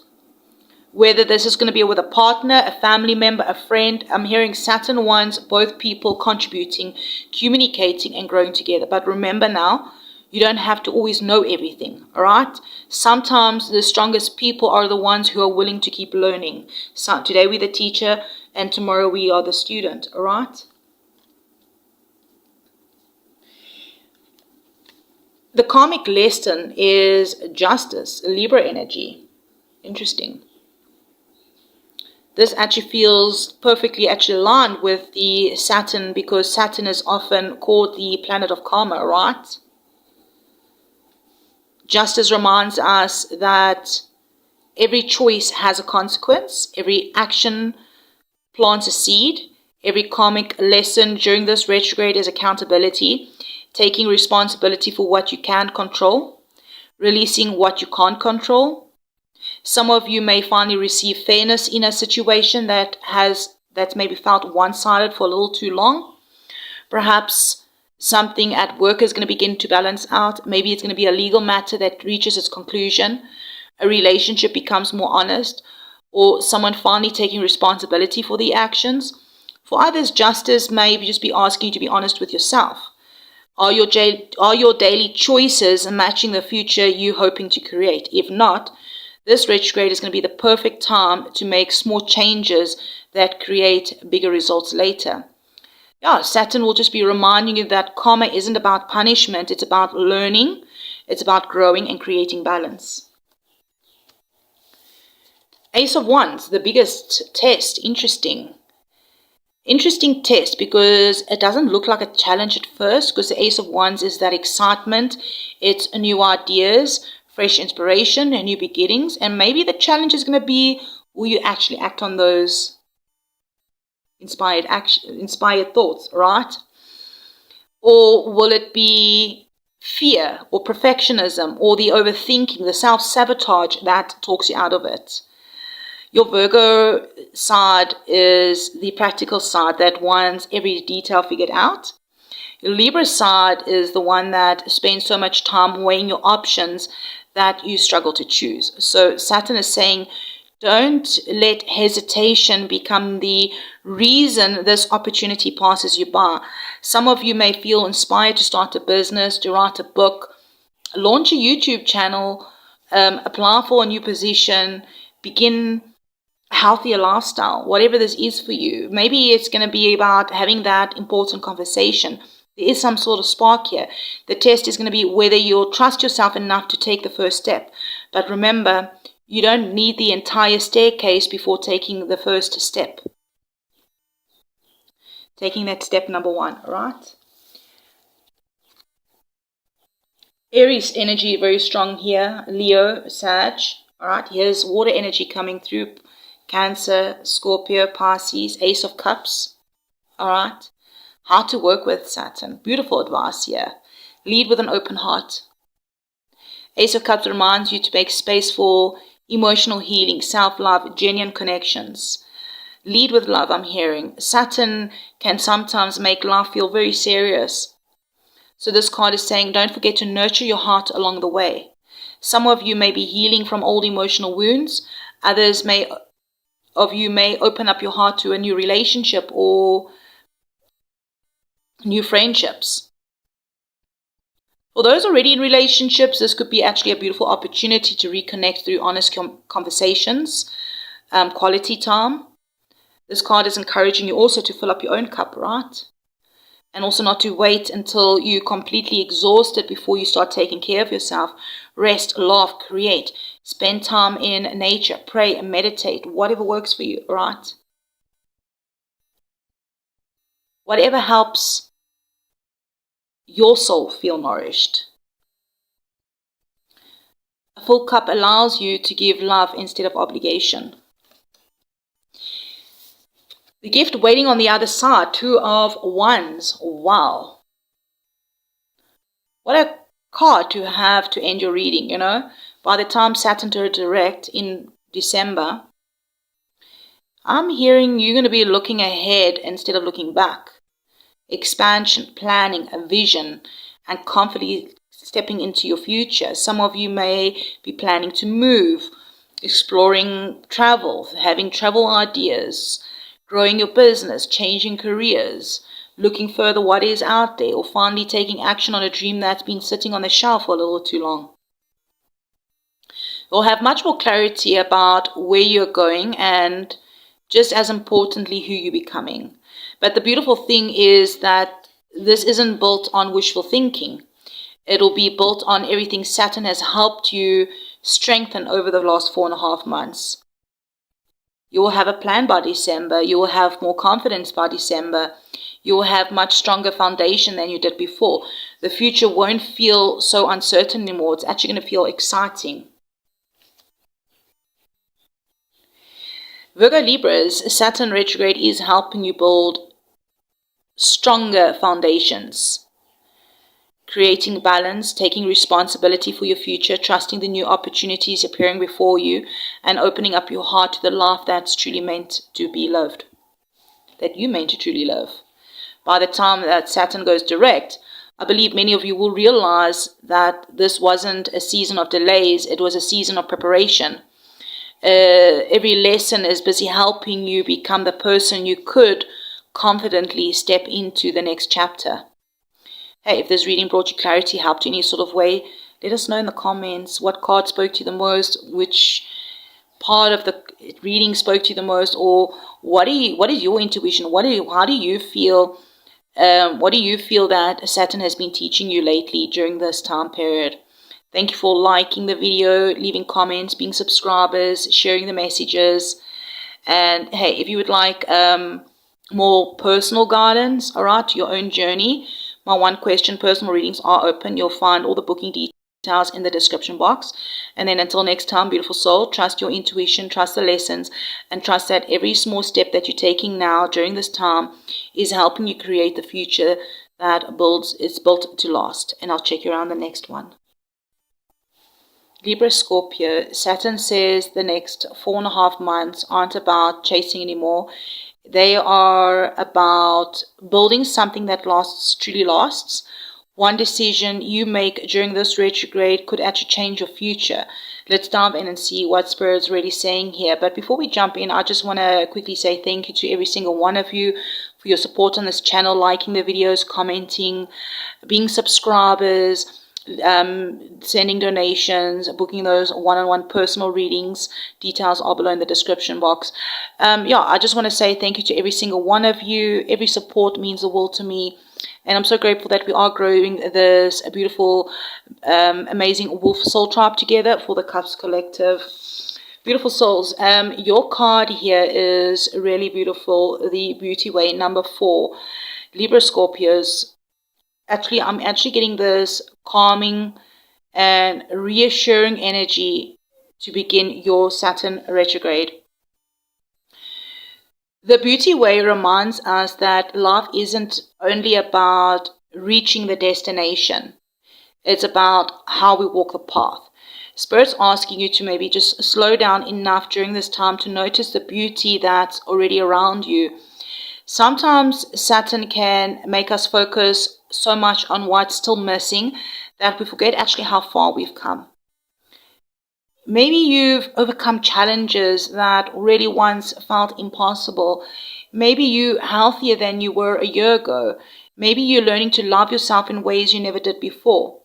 Whether this is going to be with a partner, a family member, a friend. I'm hearing Saturn wants both people contributing, communicating, and growing together. But remember now, you don't have to always know everything, all right? Sometimes the strongest people are the ones who are willing to keep learning. So today we're the teacher, and tomorrow we are the student, all right? The karmic lesson is justice, Libra energy. Interesting. This actually feels perfectly aligned with the Saturn, because Saturn is often called the planet of karma, right? Justice reminds us that every choice has a consequence, every action plants a seed, every karmic lesson during this retrograde is accountability, taking responsibility for what you can control, releasing what you can't control. Some of you may finally receive fairness in a situation that's maybe felt one-sided for a little too long. Perhaps something at work is going to begin to balance out. Maybe it's going to be a legal matter that reaches its conclusion. A relationship becomes more honest, or someone finally taking responsibility for the actions. For others, justice may just be asking you to be honest with yourself. Are your daily choices matching the future you're hoping to create? If not, this retrograde is going to be the perfect time to make small changes that create bigger results later. Yeah, Saturn will just be reminding you that karma isn't about punishment. It's about learning. It's about growing and creating balance. Ace of Wands, the biggest test. Interesting test, because it doesn't look like a challenge at first, because the Ace of Wands is that excitement. It's new ideas, fresh inspiration, and new beginnings. And maybe the challenge is going to be, will you actually act on those inspired thoughts, right? Or will it be fear or perfectionism or the overthinking, the self-sabotage that talks you out of it? Your Virgo side is the practical side that wants every detail figured out. Your Libra side is the one that spends so much time weighing your options that you struggle to choose. So Saturn is saying, don't let hesitation become the reason this opportunity passes you by. Some of you may feel inspired to start a business, to write a book, launch a YouTube channel, apply for a new position, begin a healthier lifestyle, whatever this is for you. Maybe it's going to be about having that important conversation. There is some sort of spark here. The test is going to be whether you'll trust yourself enough to take the first step. But remember, you don't need the entire staircase before taking the first step. Taking that step number one, right? Aries energy very strong here. Leo, Sag, all right? Here's water energy coming through. Cancer, Scorpio, Pisces, Ace of Cups, all right? How to work with Saturn. Beautiful advice here. Lead with an open heart. Ace of Cups reminds you to make space for emotional healing, self-love, genuine connections. Lead with love, I'm hearing. Saturn can sometimes make life feel very serious. So this card is saying, don't forget to nurture your heart along the way. Some of you may be healing from old emotional wounds. Others of you may open up your heart to a new relationship or new friendships. For those already in relationships, this could be actually a beautiful opportunity to reconnect through honest conversations, quality time. This card is encouraging you also to fill up your own cup, right? And also not to wait until you're completely exhausted before you start taking care of yourself. Rest, laugh, create. Spend time in nature, pray and meditate, whatever works for you, right? Whatever helps your soul feel nourished. A full cup allows you to give love instead of obligation. The gift waiting on the other side, Two of Wands. Wow. What a card to have to end your reading, you know. By the time Saturn turns direct in December, I'm hearing you're going to be looking ahead instead of looking back. Expansion, planning, a vision, and confidently stepping into your future. Some of you may be planning to move, exploring travel, having travel ideas, growing your business, changing careers, looking further what is out there, or finally taking action on a dream that's been sitting on the shelf for a little too long. You'll have much more clarity about where you're going and, just as importantly, who you're becoming. But the beautiful thing is that this isn't built on wishful thinking. It'll be built on everything Saturn has helped you strengthen over the last 4.5 months. You will have a plan by December. You will have more confidence by December. You will have much stronger foundation than you did before. The future won't feel so uncertain anymore. It's actually going to feel exciting. Virgo Libras, Saturn retrograde is helping you build stronger foundations. Creating balance, taking responsibility for your future, trusting the new opportunities appearing before you, and opening up your heart to the life that's truly meant to be loved, that you meant to truly love. By the time that Saturn goes direct, I believe many of you will realize that this wasn't a season of delays, it was a season of preparation. Every lesson is busy helping you become the person you could confidently step into the next chapter. Hey, if this reading brought you clarity, helped you in any sort of way, let us know in the comments what card spoke to you the most, which part of the reading spoke to you the most, or what is your intuition? How do you feel? What do you feel that Saturn has been teaching you lately during this time period? Thank you for liking the video, leaving comments, being subscribers, sharing the messages. And hey, if you would like more personal guidance, all right, your own journey, my one question personal readings are open. You'll find all the booking details in the description box. And then until next time, beautiful soul, trust your intuition, trust the lessons, and trust that every small step that you're taking now during this time is helping you create the future that is built to last. And I'll check you around the next one. Libra, Scorpio, Saturn says the next 4.5 months aren't about chasing anymore. They are about building something that lasts, truly lasts. One decision you make during this retrograde could actually change your future. Let's dive in and see what Spirit's really saying here. But before we jump in, I just want to quickly say thank you to every single one of you for your support on this channel, liking the videos, commenting, being subscribers, sending donations, booking those one-on-one personal readings. Details are below in the description box. I just want to say thank you to every single one of you. Every support means the world to me, and I'm so grateful that we are growing this beautiful, amazing wolf soul tribe together for the Cusp Collective. Beautiful souls, your card here is really beautiful. The Beauty Way, number 4. Libra, Scorpios. I'm actually getting this calming and reassuring energy to begin your Saturn retrograde. The Beauty Way reminds us that life isn't only about reaching the destination. It's about how we walk the path. Spirit's asking you to maybe just slow down enough during this time to notice the beauty that's already around you. Sometimes Saturn can make us focus so much on what's still missing that we forget actually how far we've come. Maybe you've overcome challenges that really once felt impossible. Maybe you're healthier than you were a year ago. Maybe you're learning to love yourself in ways you never did before.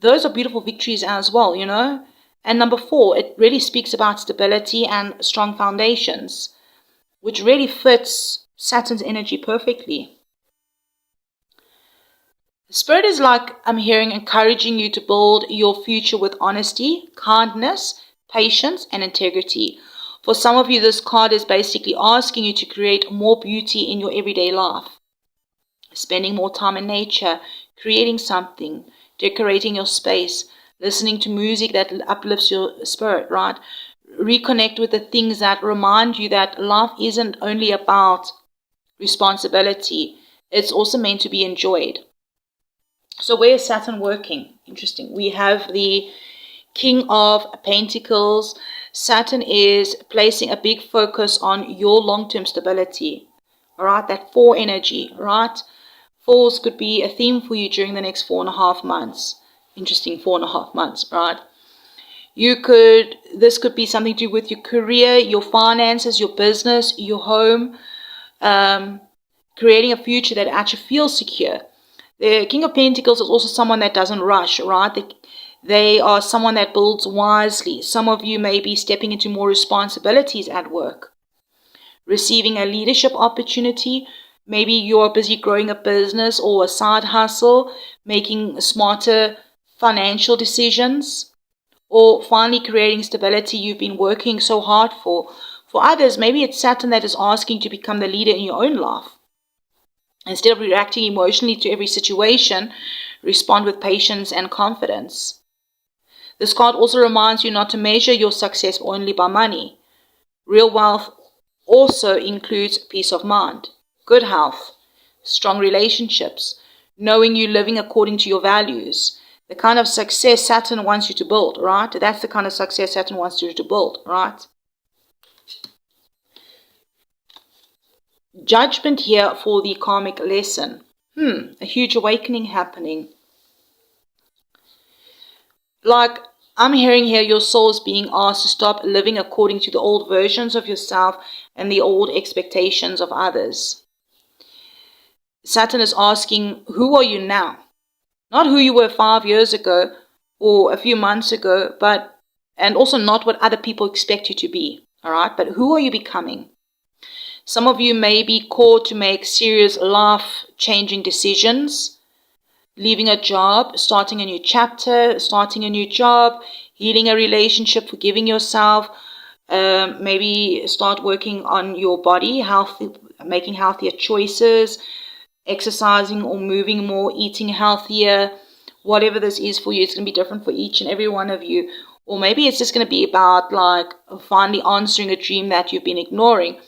Those are beautiful victories as well, you know. And number 4, it really speaks about stability and strong foundations, which really fits Saturn's energy perfectly. Spirit is like, I'm hearing, encouraging you to build your future with honesty, kindness, patience, and integrity. For some of you, this card is basically asking you to create more beauty in your everyday life. Spending more time in nature, creating something, decorating your space, listening to music that uplifts your spirit, right? Reconnect with the things that remind you that life isn't only about responsibility. It's also meant to be enjoyed. So where is Saturn working? Interesting. We have the King of Pentacles. Saturn is placing a big focus on your long-term stability. All right, that 4 energy, right? 4s could be a theme for you during the next 4.5 months. Interesting, 4.5 months, right? This could be something to do with your career, your finances, your business, your home, creating a future that actually feels secure. The King of Pentacles is also someone that doesn't rush, right? They are someone that builds wisely. Some of you may be stepping into more responsibilities at work, receiving a leadership opportunity. Maybe you're busy growing a business or a side hustle, making smarter financial decisions, or finally creating stability you've been working so hard for. For others, maybe it's Saturn that is asking to become the leader in your own life. Instead of reacting emotionally to every situation, respond with patience and confidence. This card also reminds you not to measure your success only by money. Real wealth also includes peace of mind, good health, strong relationships, knowing you living according to your values. The kind of success Saturn wants you to build, right? That's the kind of success Saturn wants you to build, right? Judgment here for the karmic lesson. A huge awakening happening. Like, I'm hearing here your soul is being asked to stop living according to the old versions of yourself and the old expectations of others. Saturn is asking, who are you now? Not who you were 5 years ago or a few months ago, and also not what other people expect you to be, all right? But who are you becoming? Some of you may be called to make serious life-changing decisions, leaving a job, starting a new chapter, starting a new job, healing a relationship, forgiving yourself, maybe start working on your body, making healthier choices, exercising or moving more, eating healthier, whatever this is for you. It's going to be different for each and every one of you. Or maybe it's just going to be about like finally answering a dream that you've been ignoring.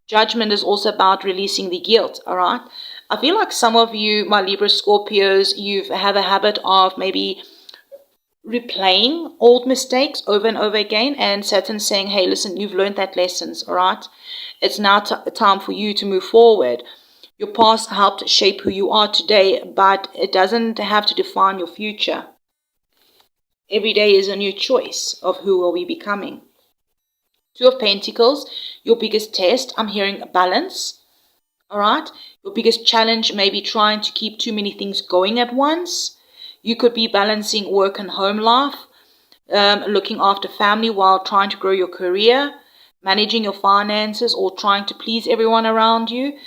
Judgment is also about releasing the guilt, all right? I feel like some of you, my Libra Scorpios, you have a habit of maybe replaying old mistakes over and over again, and Saturn's saying, hey, listen, you've learned that lessons, all right? It's now time for you to move forward. Your past helped shape who you are today, but it doesn't have to define your future. Every day is a new choice of who are we becoming. Two of Pentacles, your biggest test, I'm hearing a balance, all right? Your biggest challenge may be trying to keep too many things going at once. You could be balancing work and home life, looking after family while trying to grow your career, managing your finances, or trying to please everyone around you.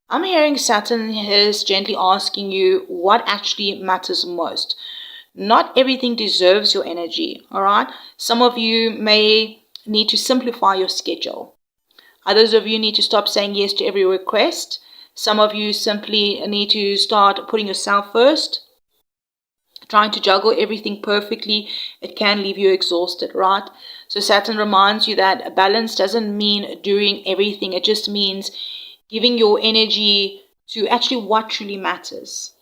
I'm hearing Saturn is gently asking you what actually matters most. Not everything deserves your energy, all right? Some of you may need to simplify your schedule. Others of you need to stop saying yes to every request. Some of you simply need to start putting yourself first. Trying to juggle everything perfectly, it can leave you exhausted, right? So Saturn reminds you that a balance doesn't mean doing everything. It just means giving your energy to actually what truly matters.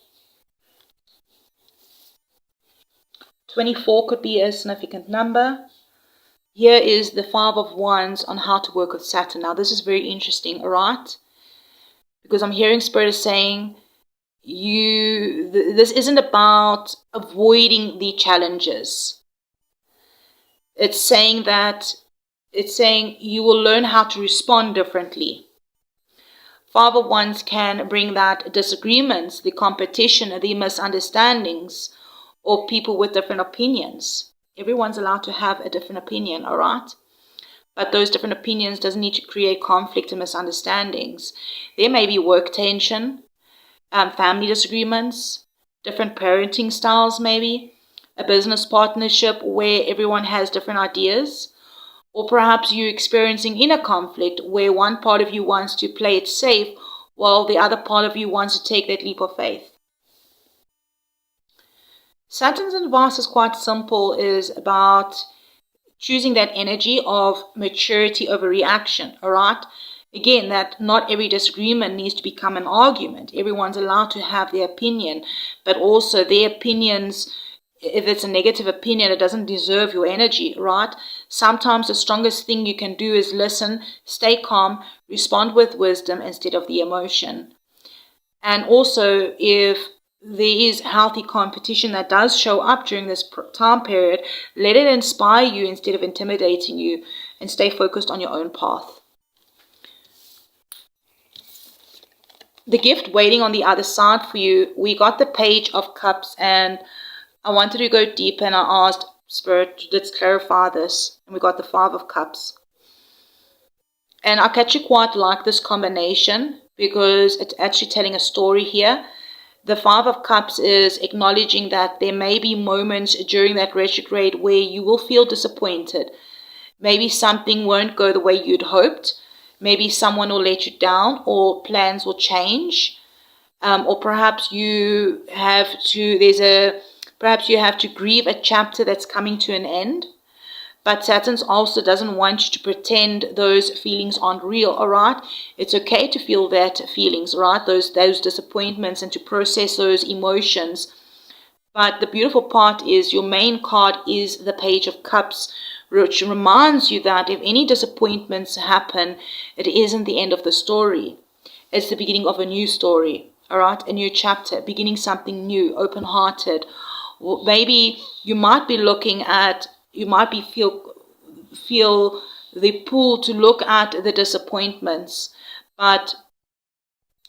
24 could be a significant number. Here is the 5 of Wands on how to work with Saturn. Now, this is very interesting, all right? Because I'm hearing Spirit is saying, this isn't about avoiding the challenges. It's saying you will learn how to respond differently. 5 of Wands can bring that disagreements, the competition, the misunderstandings, or people with different opinions. Everyone's allowed to have a different opinion, all right? But those different opinions doesn't need to create conflict and misunderstandings. There may be work tension, family disagreements, different parenting styles maybe, a business partnership where everyone has different ideas, or perhaps you're experiencing inner conflict where one part of you wants to play it safe while the other part of you wants to take that leap of faith. Saturn's advice is quite simple, is about choosing that energy of maturity over reaction, all right? Again, that not every disagreement needs to become an argument. Everyone's allowed to have their opinion, but also their opinions, if it's a negative opinion, it doesn't deserve your energy, right? Sometimes the strongest thing you can do is listen, stay calm, respond with wisdom instead of the emotion. And also, if there is healthy competition that does show up during this time period, let it inspire you instead of intimidating you, and stay focused on your own path. The gift waiting on the other side for you, we got the Page of Cups, and I wanted to go deeper, and I asked Spirit, let's clarify this, and we got the 5 of Cups. And I actually quite like this combination because it's actually telling a story here. The Five of Cups is acknowledging that there may be moments during that retrograde where you will feel disappointed. Maybe something won't go the way you'd hoped. Maybe someone will let you down, or plans will change. Or perhaps you have to grieve a chapter that's coming to an end. But Saturn also doesn't want you to pretend those feelings aren't real, all right? It's okay to feel that feelings, right? Those disappointments, and to process those emotions. But the beautiful part is your main card is the Page of Cups, which reminds you that if any disappointments happen, it isn't the end of the story. It's the beginning of a new story, all right? A new chapter, beginning something new, open-hearted. Or maybe you might be feel the pull to look at the disappointments. But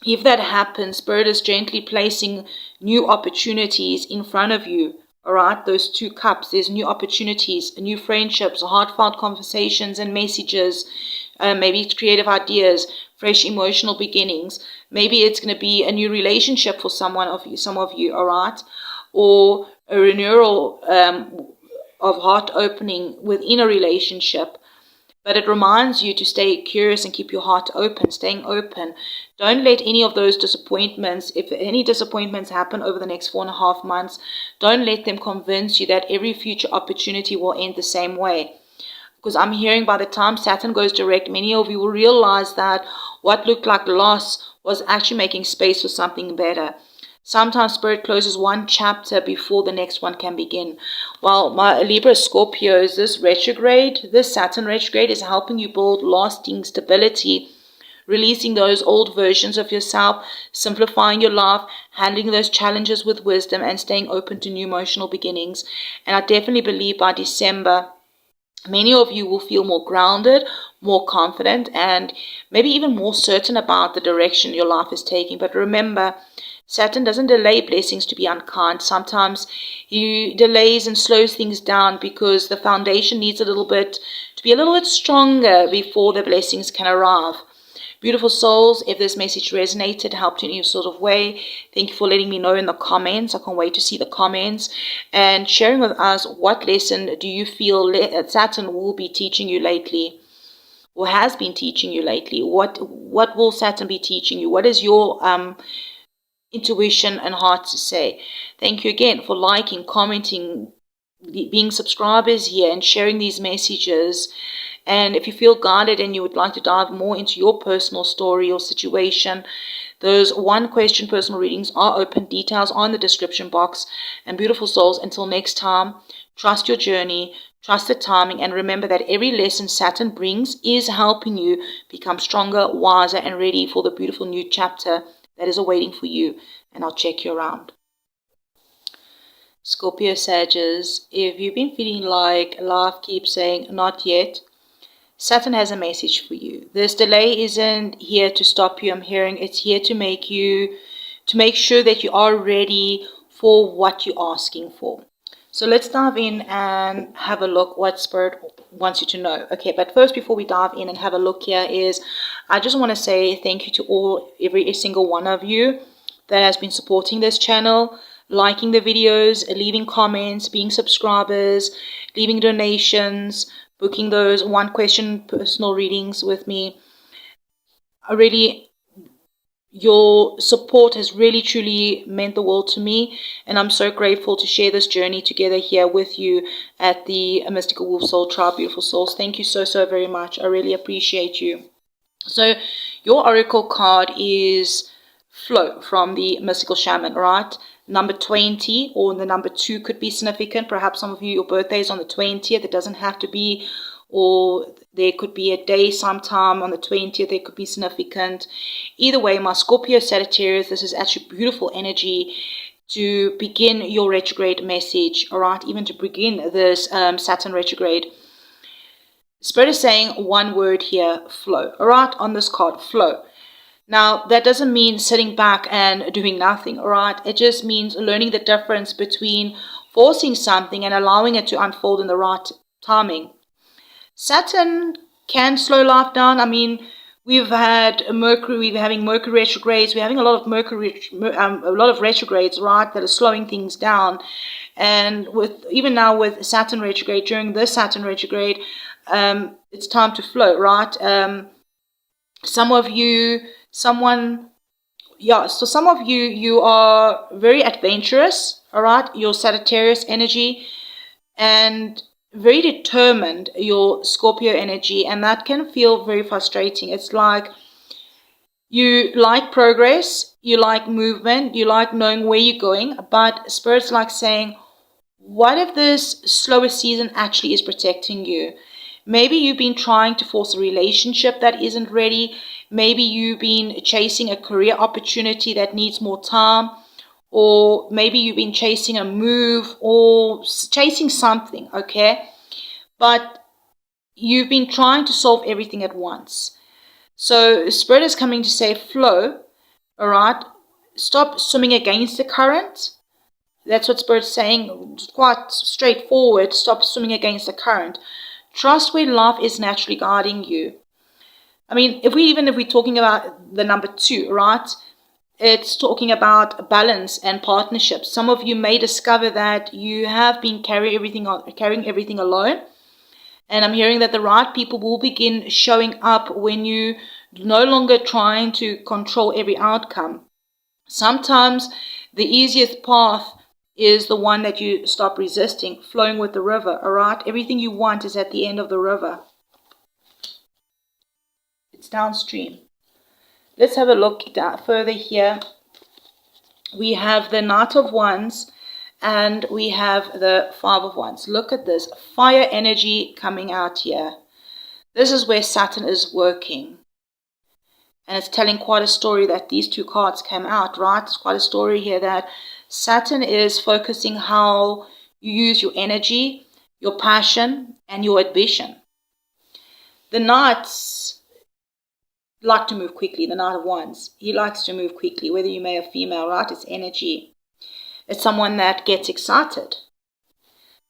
if that happens, Spirit is gently placing new opportunities in front of you. All right, those 2 cups, there's new opportunities, new friendships, heartfelt conversations and messages, maybe it's creative ideas, fresh emotional beginnings. Maybe it's going to be a new relationship for some of you, all right? Or a renewal of heart opening within a relationship. But it reminds you to stay curious and keep your heart open, staying open. Don't let any of those disappointments, if any disappointments happen over the next 4.5 months, don't let them convince you that every future opportunity will end the same way. Because I'm hearing by the time Saturn goes direct, many of you will realize that what looked like loss was actually making space for something better. Sometimes Spirit closes one chapter before the next one can begin. While my Libra Scorpios, this Saturn retrograde is helping you build lasting stability, releasing those old versions of yourself, simplifying your life, handling those challenges with wisdom, and staying open to new emotional beginnings. And I definitely believe by December, many of you will feel more grounded, more confident, and maybe even more certain about the direction your life is taking. But remember, Saturn doesn't delay blessings to be unkind. Sometimes he delays and slows things down because the foundation needs to be a little bit stronger before the blessings can arrive. Beautiful souls, if this message resonated, helped in any sort of way, thank you for letting me know in the comments. I can't wait to see the comments and sharing with us what lesson do you feel Saturn will be teaching you lately, or has been teaching you lately. What will Saturn be teaching you? What is your intuition and heart to say? Thank you again for liking, commenting, being subscribers here, and sharing these messages. And if you feel guided and you would like to dive more into your personal story or situation, those 1-question personal readings are open. Details are in the description box. And beautiful souls, until next time, trust your journey, trust the timing, and remember that every lesson Saturn brings is helping you become stronger, wiser, and ready for the beautiful new chapter that is awaiting for you. And I'll check you around. Scorpio Sagittarius, if you've been feeling like life keeps saying not yet, Saturn has a message for you. This delay isn't here to stop you. I'm hearing it's here to make sure that you are ready for what you're asking for. So let's dive in and have a look what Spirit wants you to know. Okay, but first, before we dive in and have a look here, I just want to say thank you to every single one of you that has been supporting this channel, liking the videos, leaving comments, being subscribers, leaving donations, booking those 1-question personal readings with me. Your support has really truly meant the world to me, and I'm so grateful to share this journey together here with you at the Mystical Wolf Soul Tribe. Beautiful souls, thank you so very much. I really appreciate you. So your oracle card is Flow from the Mystical Shaman, right? Number 20 or the number 2 could be significant. Perhaps some of you, your birthday is on the 20th. It doesn't have to be, or there could be a day sometime on the 20th. It could be significant. Either way, my Scorpio Sagittarius, this is actually beautiful energy to begin your retrograde message, all right? Even to begin this Saturn retrograde. Spirit is saying one word here, flow, all right? On this card, flow. Now, that doesn't mean sitting back and doing nothing, all right? It just means learning the difference between forcing something and allowing it to unfold in the right timing. Saturn can slow life down. I mean, We've had Mercury, we're having Mercury retrogrades, we're having a lot of retrogrades, right, that are slowing things down. And even now with Saturn retrograde, during this Saturn retrograde, it's time to flow, right? Some of you, you are very adventurous, all right? Your Sagittarius energy, and very determined, your Scorpio energy, and that can feel very frustrating. It's like you like progress, you like movement, you like knowing where you're going, but Spirit's like saying, what if this slower season actually is protecting you? Maybe you've been trying to force a relationship that isn't ready. Maybe you've been chasing a career opportunity that needs more time. Or maybe you've been chasing a move or chasing something, okay? But you've been trying to solve everything at once. So Spirit is coming to say, flow, all right? Stop swimming against the current. That's what Spirit's saying, quite straightforward. Stop swimming against the current. Trust where love is naturally guiding you. I mean, if we're talking about the number 2, right? It's talking about balance and partnerships. Some of you may discover that you have been carrying everything alone. And I'm hearing that the right people will begin showing up when you no longer trying to control every outcome. Sometimes the easiest path is the one that you stop resisting, flowing with the river, all right? Everything you want is at the end of the river. It's downstream. Let's have a look further here. We have the Knight of Wands and we have the 5 of Wands. Look at this. Fire energy coming out here. This is where Saturn is working. And it's telling quite a story that these 2 cards came out, right? It's quite a story here that Saturn is focusing how you use your energy, your passion, and your ambition. The Knights like to move quickly. The Knight of Wands, he likes to move quickly, whether you male or female, right? It's energy. It's someone that gets excited.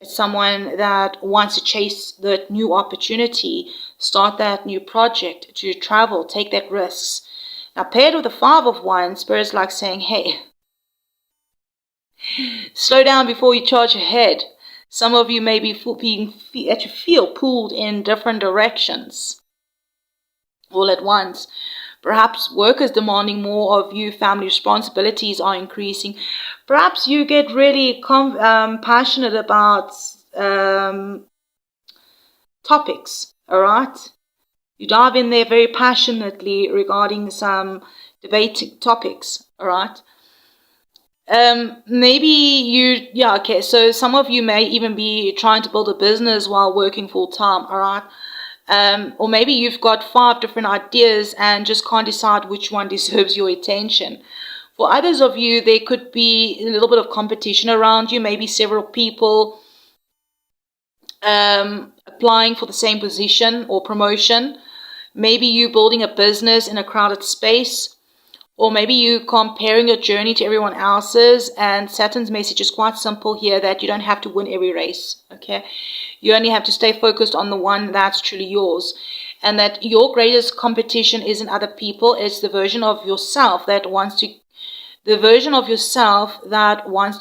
It's someone that wants to chase that new opportunity, start that new project, to travel, take that risks. Now, paired with the 5 of Wands, Spirit's like saying, hey, slow down before you charge ahead. Some of you may be feel pulled in different directions all at once. Perhaps work is demanding more of you, family responsibilities are increasing. Perhaps you get really passionate about topics, all right? You dive in there very passionately regarding some debating topics, all right? So some of you may even be trying to build a business while working full time, all right? Or maybe you've got 5 different ideas and just can't decide which one deserves your attention. For others of you, there could be a little bit of competition around you, maybe several people applying for the same position or promotion. Maybe you building a business in a crowded space, or maybe you comparing your journey to everyone else's. And Saturn's message is quite simple here, that you don't have to win every race, okay? You only have to stay focused on the one that's truly yours, and that your greatest competition isn't other people. It's the version of yourself that wants to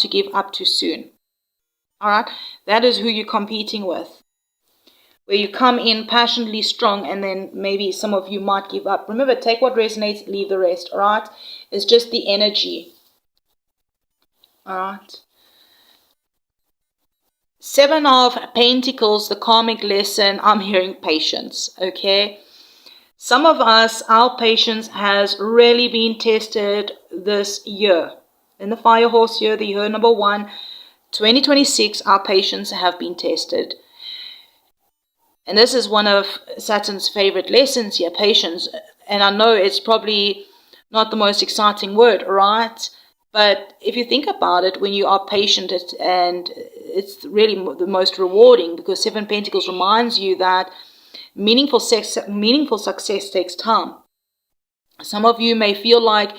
give up too soon. All right, that is who you're competing with. Where you come in passionately strong, and then maybe some of you might give up. Remember, take what resonates, leave the rest. All right, it's just the energy. All right. 7 of Pentacles, the karmic lesson, I'm hearing patience, okay? Some of us, our patience has really been tested this year. In the fire horse year, the year number 1, 2026, our patience have been tested. And this is one of Saturn's favorite lessons here, patience. And I know it's probably not the most exciting word, right? But if you think about it, when you are patient, and it's really the most rewarding, because 7 Pentacles reminds you that meaningful success takes time. Some of you may feel like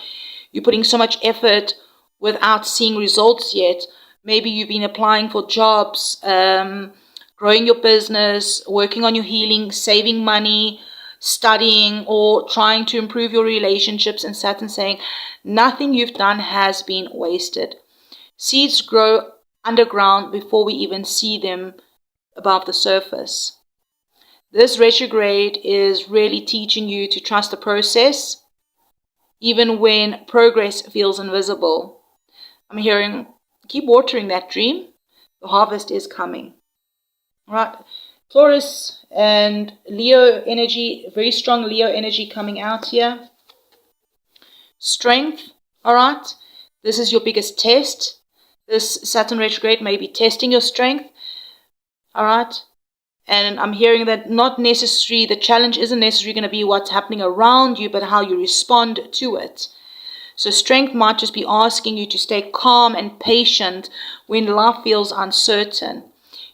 you're putting so much effort without seeing results yet. Maybe you've been applying for jobs, growing your business, working on your healing, saving money, studying or trying to improve your relationships, and Saturn saying nothing you've done has been wasted. Seeds grow underground before we even see them above the surface. This retrograde is really teaching you to trust the process, even when progress feels invisible. I'm hearing, keep watering that dream. The harvest is coming. All right. Taurus and Leo energy, very strong Leo energy coming out here. Strength, all right. This is your biggest test. This Saturn retrograde may be testing your strength, all right. And I'm hearing that not necessarily, the challenge isn't necessarily going to be what's happening around you, but how you respond to it. So strength might just be asking you to stay calm and patient when life feels uncertain.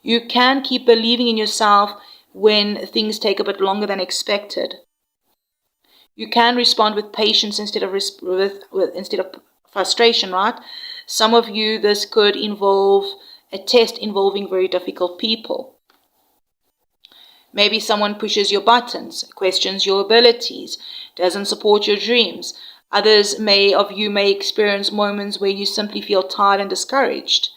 You can keep believing in yourself when things take a bit longer than expected. You can respond with patience instead of frustration, right? Some of you, this could involve a test involving very difficult people. Maybe someone pushes your buttons, questions your abilities, doesn't support your dreams. Others of you may experience moments where you simply feel tired and discouraged.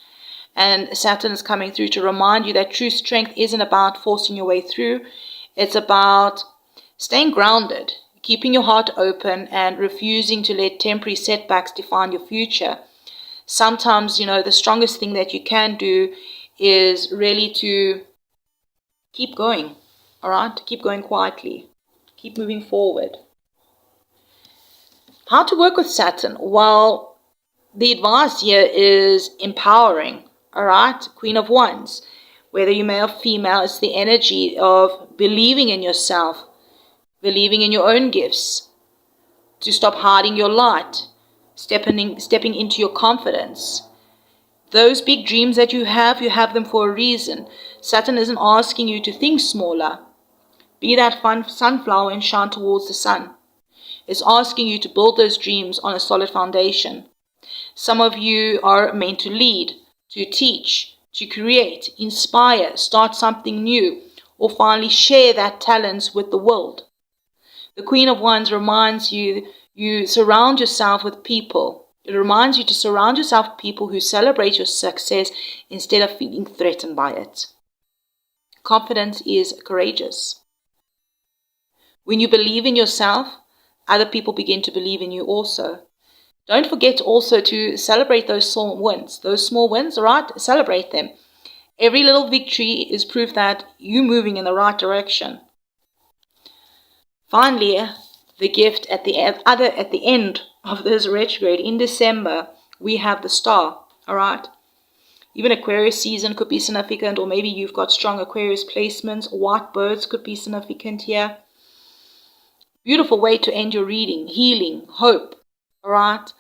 And Saturn is coming through to remind you that true strength isn't about forcing your way through. It's about staying grounded, keeping your heart open, and refusing to let temporary setbacks define your future. Sometimes, the strongest thing that you can do is really to keep going, all right? Keep going quietly. Keep moving forward. How to work with Saturn? Well, the advice here is empowering, all right? Queen of Wands. Whether you're male or female, it's the energy of believing in yourself, believing in your own gifts, to stop hiding your light, stepping into your confidence. Those big dreams that you have them for a reason. Saturn isn't asking you to think smaller. Be that sunflower and shine towards the sun. It's asking you to build those dreams on a solid foundation. Some of you are meant to lead, to teach, to create, inspire, start something new, or finally share that talent with the world. The Queen of Wands reminds you surround yourself with people. It reminds you to surround yourself with people who celebrate your success instead of feeling threatened by it. Confidence is courageous. When you believe in yourself, other people begin to believe in you also. Don't forget also to celebrate those small wins. Those small wins, all right? Celebrate them. Every little victory is proof that you're moving in the right direction. Finally, the gift at the end of this retrograde in December, we have the star, all right? Even Aquarius season could be significant, or maybe you've got strong Aquarius placements. White birds could be significant here. Beautiful way to end your reading. Healing, hope, all right?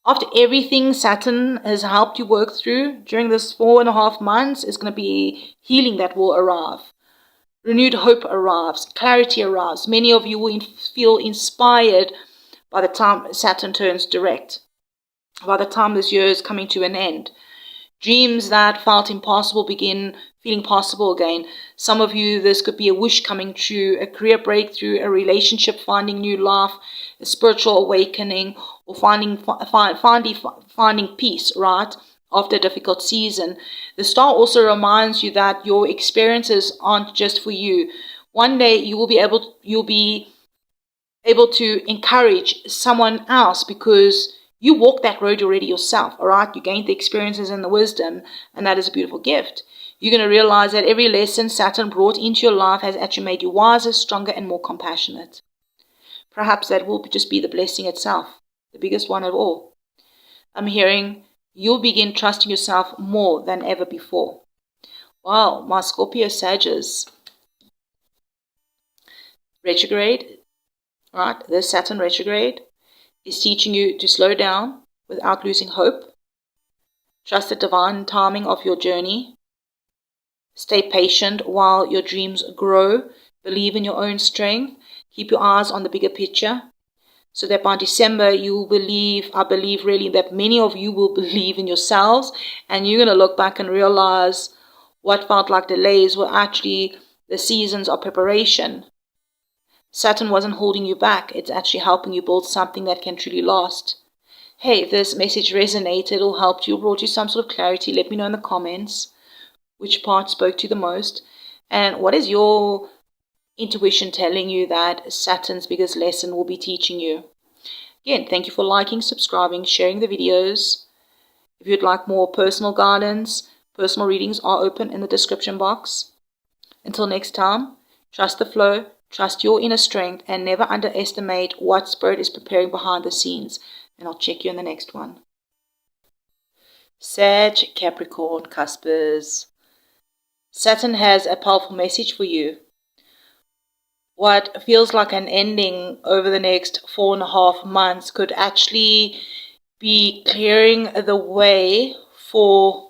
After everything Saturn has helped you work through during this 4.5 months, is going to be healing that will arrive. Renewed hope arrives. Clarity arrives. Many of you will feel inspired by the time Saturn turns direct. By the time this year is coming to an end. Dreams that felt impossible begin feeling possible again. Some of you, this could be a wish coming true, a career breakthrough, a relationship finding new life, a spiritual awakening, or finding peace, right, after a difficult season. The star also reminds you that your experiences aren't just for you. One day you'll be able to encourage someone else because you walk that road already yourself, all right? You gained the experiences and the wisdom, and that is a beautiful gift. You're going to realize that every lesson Saturn brought into your life has actually made you wiser, stronger, and more compassionate. Perhaps that will just be the blessing itself, the biggest one of all. I'm hearing you'll begin trusting yourself more than ever before. Wow, my Scorpio Sagittarius retrograde, right? This Saturn retrograde is teaching you to slow down without losing hope. Trust the divine timing of your journey. Stay patient while your dreams grow. Believe in your own strength. Keep your eyes on the bigger picture. So that by December you will I believe really that many of you will believe in yourselves, and you're going to look back and realize what felt like delays were actually the seasons of preparation. Saturn wasn't holding you back. It's actually helping you build something that can truly last. Hey, if this message resonated or helped you, brought you some sort of clarity, let me know in the comments which part spoke to you the most. And what is your intuition telling you that Saturn's biggest lesson will be teaching you? Again, thank you for liking, subscribing, sharing the videos. If you'd like more personal guidance, personal readings are open in the description box. Until next time, trust the flow, trust your inner strength, and never underestimate what Spirit is preparing behind the scenes. And I'll check you in the next one. Sag, Capricorn, Cuspers. Saturn has a powerful message for you. What feels like an ending over the next 4.5 months could actually be clearing the way for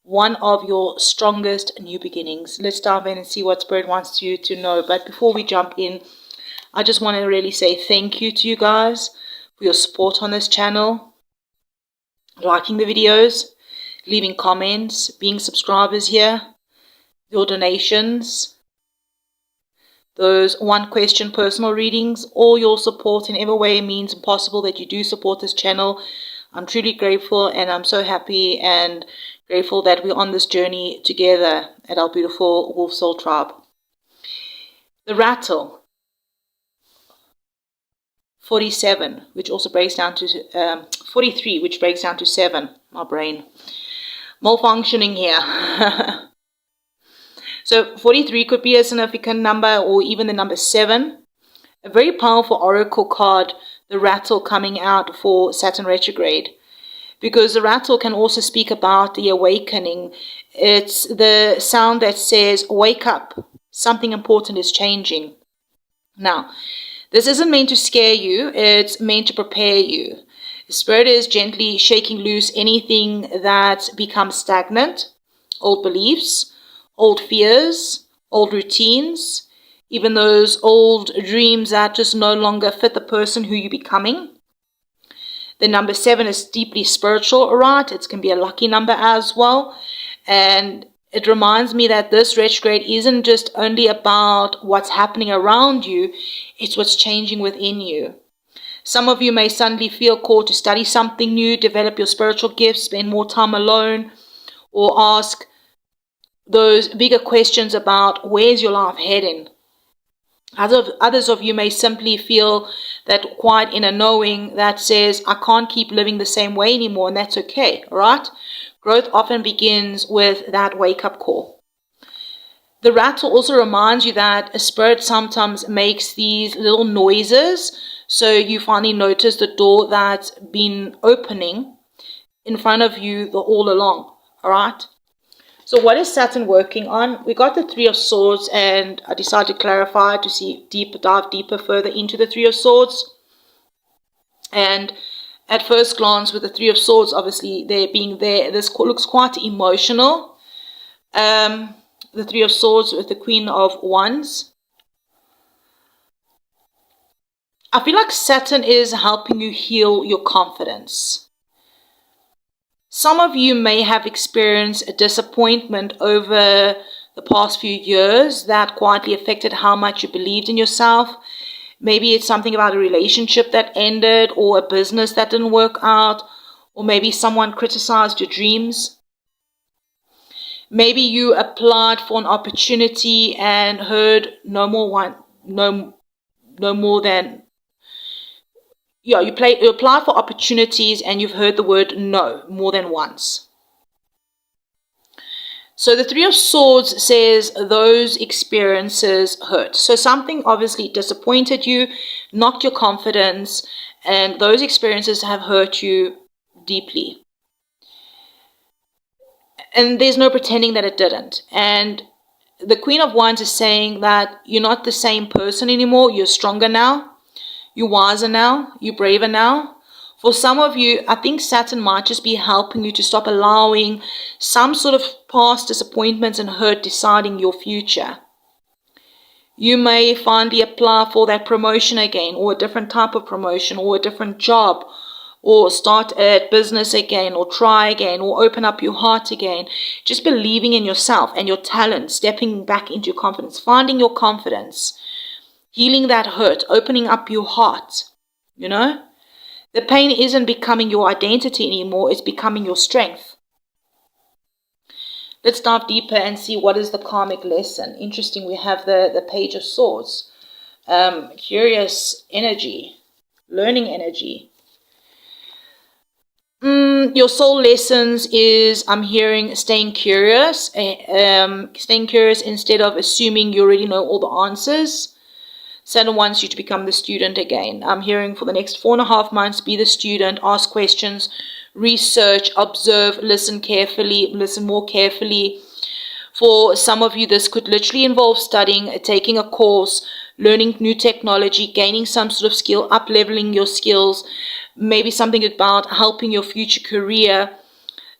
one of your strongest new beginnings. Let's dive in and see what Spirit wants you to know. But before we jump in, I just want to really say thank you to you guys for your support on this channel, liking the videos, leaving comments, being subscribers here, your donations, those one question personal readings, all your support in every way means possible that you do support this channel. I'm truly grateful, and I'm so happy and grateful that we're on this journey together at our beautiful Wolf Soul Tribe. The rattle, 47, which also breaks down to 43, which breaks down to 7. My brain malfunctioning here. So 43 could be a significant number, or even the number 7. A very powerful oracle card, the rattle, coming out for Saturn retrograde. Because the rattle can also speak about the awakening. It's the sound that says, wake up, something important is changing. Now, this isn't meant to scare you, it's meant to prepare you. The Spirit is gently shaking loose anything that becomes stagnant, old beliefs, old fears, old routines, even those old dreams that just no longer fit the person who you're becoming. The number 7 is deeply spiritual, right? It can be a lucky number as well. And it reminds me that this retrograde isn't just only about what's happening around you, it's what's changing within you. Some of you may suddenly feel called to study something new, develop your spiritual gifts, spend more time alone, or ask those bigger questions about where's your life heading. Others of you may simply feel that quiet inner knowing that says, I can't keep living the same way anymore, and that's okay, all right? Growth often begins with that wake-up call. The rattle also reminds you that a Spirit sometimes makes these little noises, so you finally notice the door that's been opening in front of you all along, all right? So what is Saturn working on? We got the 3 of Swords, and I decided to clarify to dive deeper further into the 3 of Swords. And at first glance, with the 3 of Swords, obviously this looks quite emotional. The 3 of Swords with the Queen of Wands. I feel like Saturn is helping you heal your confidence. Some of you may have experienced a disappointment over the past few years that quietly affected how much you believed in yourself. Maybe it's something about a relationship that ended, or a business that didn't work out, or maybe someone criticized your dreams. Maybe you applied for an opportunity and heard you apply for opportunities and you've heard the word no more than once. So the 3 of Swords says those experiences hurt. So something obviously disappointed you, knocked your confidence, and those experiences have hurt you deeply. And there's no pretending that it didn't. And the Queen of Wands is saying that you're not the same person anymore. You're stronger now. You're wiser now. You're braver now. For some of you, I think Saturn might just be helping you to stop allowing some sort of past disappointments and hurt deciding your future. You may finally apply for that promotion again, or a different type of promotion, or a different job, or start a business again, or try again, or open up your heart again. Just believing in yourself and your talent, stepping back into your confidence, finding your confidence. healing that hurt, opening up your heart, you know. The pain isn't becoming your identity anymore, it's becoming your strength. Let's dive deeper and see what is the karmic lesson. Interesting, we have the Page of Swords. Curious energy, learning energy. Your soul lessons is, I'm hearing, staying curious. Staying curious instead of assuming you already know all the answers. Saturn wants you to become the student again. I'm hearing for the next 4.5 months, be the student, ask questions, research, observe, listen carefully, listen more carefully. For some of you, this could literally involve studying, taking a course, learning new technology, gaining some sort of skill, up-leveling your skills, maybe something about helping your future career.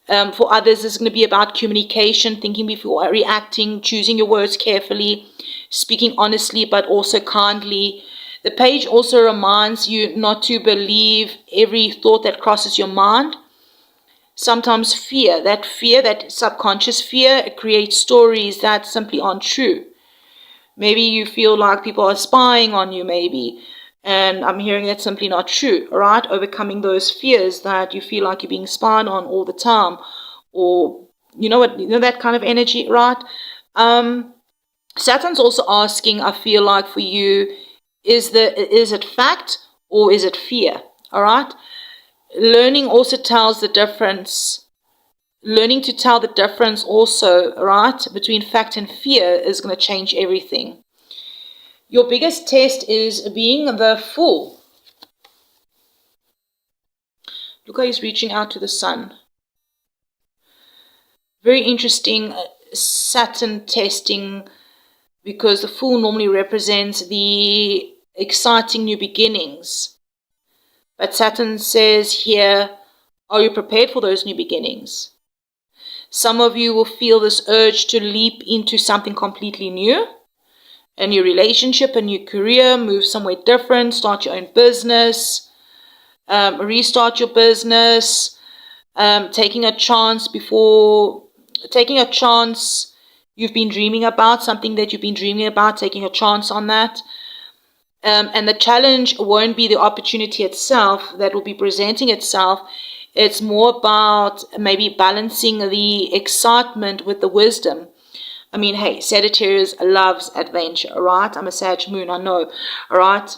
For others, it's going to be about communication, thinking before reacting, choosing your words carefully, speaking honestly but also kindly. The page also reminds you not to believe every thought that crosses your mind. Sometimes fear, that subconscious fear, it creates stories that simply aren't true. Maybe you feel like people are spying on you, maybe. And I'm hearing that's simply not true, all right? Overcoming those fears that you feel like you're being spied on all the time. Or, you know what, that kind of energy, right? Saturn's also asking, I feel like for you, is it fact or is it fear, all right? Learning also tells the difference. Learning to tell the difference also, right, between fact and fear is going to change everything. Your biggest test is being the Fool. Look how he's reaching out to the sun. Very interesting Saturn testing, because the Fool normally represents the exciting new beginnings. But Saturn says here, are you prepared for those new beginnings? Some of you will feel this urge to leap into something completely new. A new relationship, a new career, move somewhere different, start your own business, restart your business, taking a chance you've been dreaming about, something that you've been dreaming about, taking a chance on that. And the challenge won't be the opportunity itself that will be presenting itself. It's more about maybe balancing the excitement with the wisdom. I mean, hey, Sagittarius loves adventure, all right? I'm a Sag moon, I know, all right?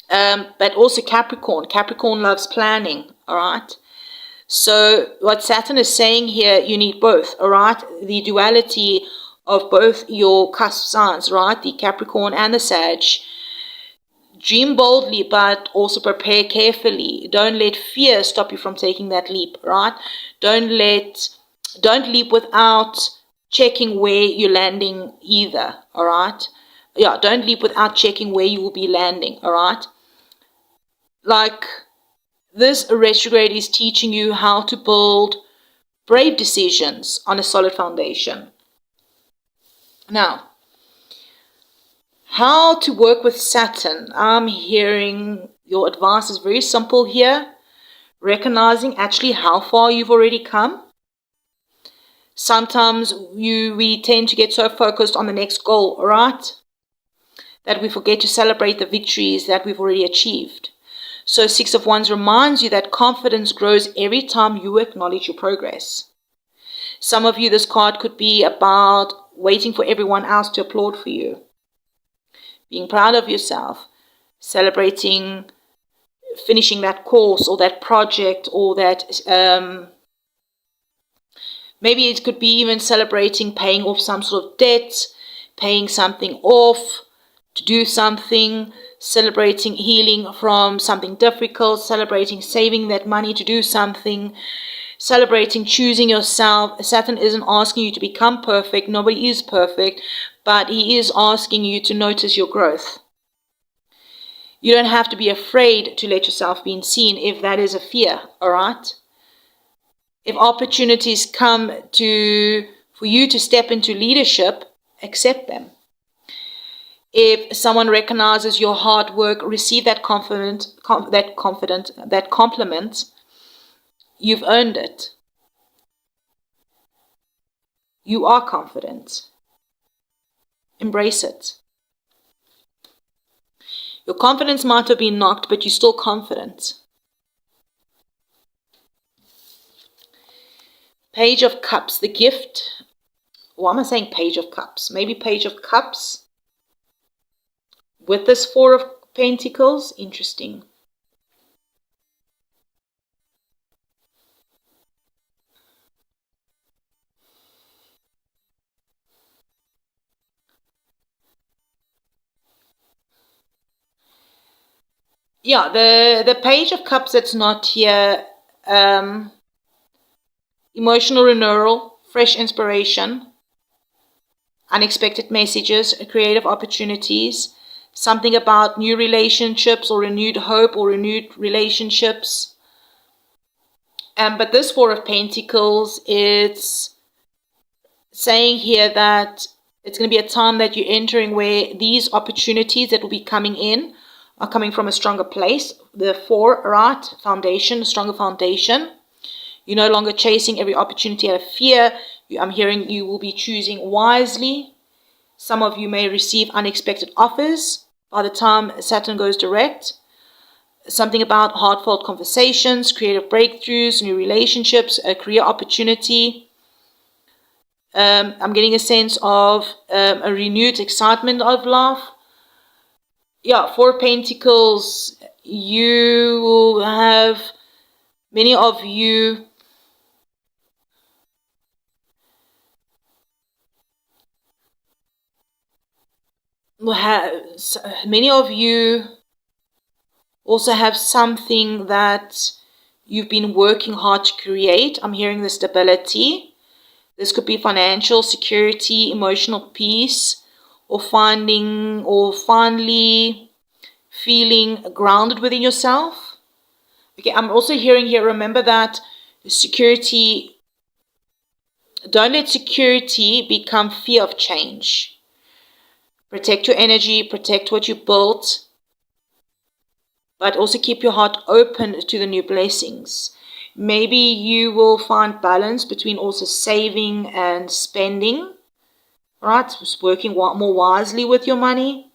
But also Capricorn. Capricorn loves planning, all right? So what Saturn is saying here, you need both, all right? The duality of both your cusp signs, right? The Capricorn and the Sag. Dream boldly, but also prepare carefully. Don't let fear stop you from taking that leap, right? Don't leap without checking where you're landing either, all right? Yeah, don't leap without checking where you will be landing, all right? Like, this retrograde is teaching you how to build brave decisions on a solid foundation. Now, how to work with Saturn. I'm hearing your advice is very simple here. Recognizing actually how far you've already come. Sometimes we tend to get so focused on the next goal, all right, that we forget to celebrate the victories that we've already achieved. So 6 of Wands reminds you that confidence grows every time you acknowledge your progress. Some of you, this card could be about waiting for everyone else to applaud for you. Being proud of yourself, celebrating finishing that course or that project or that, maybe it could be even celebrating paying off some sort of debt, paying something off to do something, celebrating healing from something difficult, celebrating saving that money to do something, celebrating choosing yourself. Saturn isn't asking you to become perfect. Nobody is perfect, but he is asking you to notice your growth. You don't have to be afraid to let yourself be seen if that is a fear, all right? If opportunities come for you to step into leadership, accept them. If someone recognizes your hard work, receive that compliment. You've earned it. You are confident. Embrace it. Your confidence might have been knocked, but you're still confident. Page of Cups, the gift. Why am I saying Page of Cups? Maybe Page of Cups with this Four of Pentacles. Interesting. Yeah, the Page of Cups that's not here, emotional renewal, fresh inspiration, unexpected messages, creative opportunities, something about new relationships or renewed hope or renewed relationships. But this Four of Pentacles, it's saying here that it's going to be a time that you're entering where these opportunities that will be coming in are coming from a stronger place. The Four, right? Foundation, a stronger foundation. You're no longer chasing every opportunity out of fear. I'm hearing you will be choosing wisely. Some of you may receive unexpected offers by the time Saturn goes direct. Something about heartfelt conversations, creative breakthroughs, new relationships, a career opportunity. I'm getting a sense of a renewed excitement of life. Yeah, Four Pentacles, you will have, many of you also have something that you've been working hard to create. I'm hearing the stability. This could be financial security, emotional peace, or finally feeling grounded within yourself. Okay, I'm also hearing here, remember that security, don't let security become fear of change. Protect your energy, protect what you built, but also keep your heart open to the new blessings. Maybe you will find balance between also saving and spending, right? Just working more wisely with your money.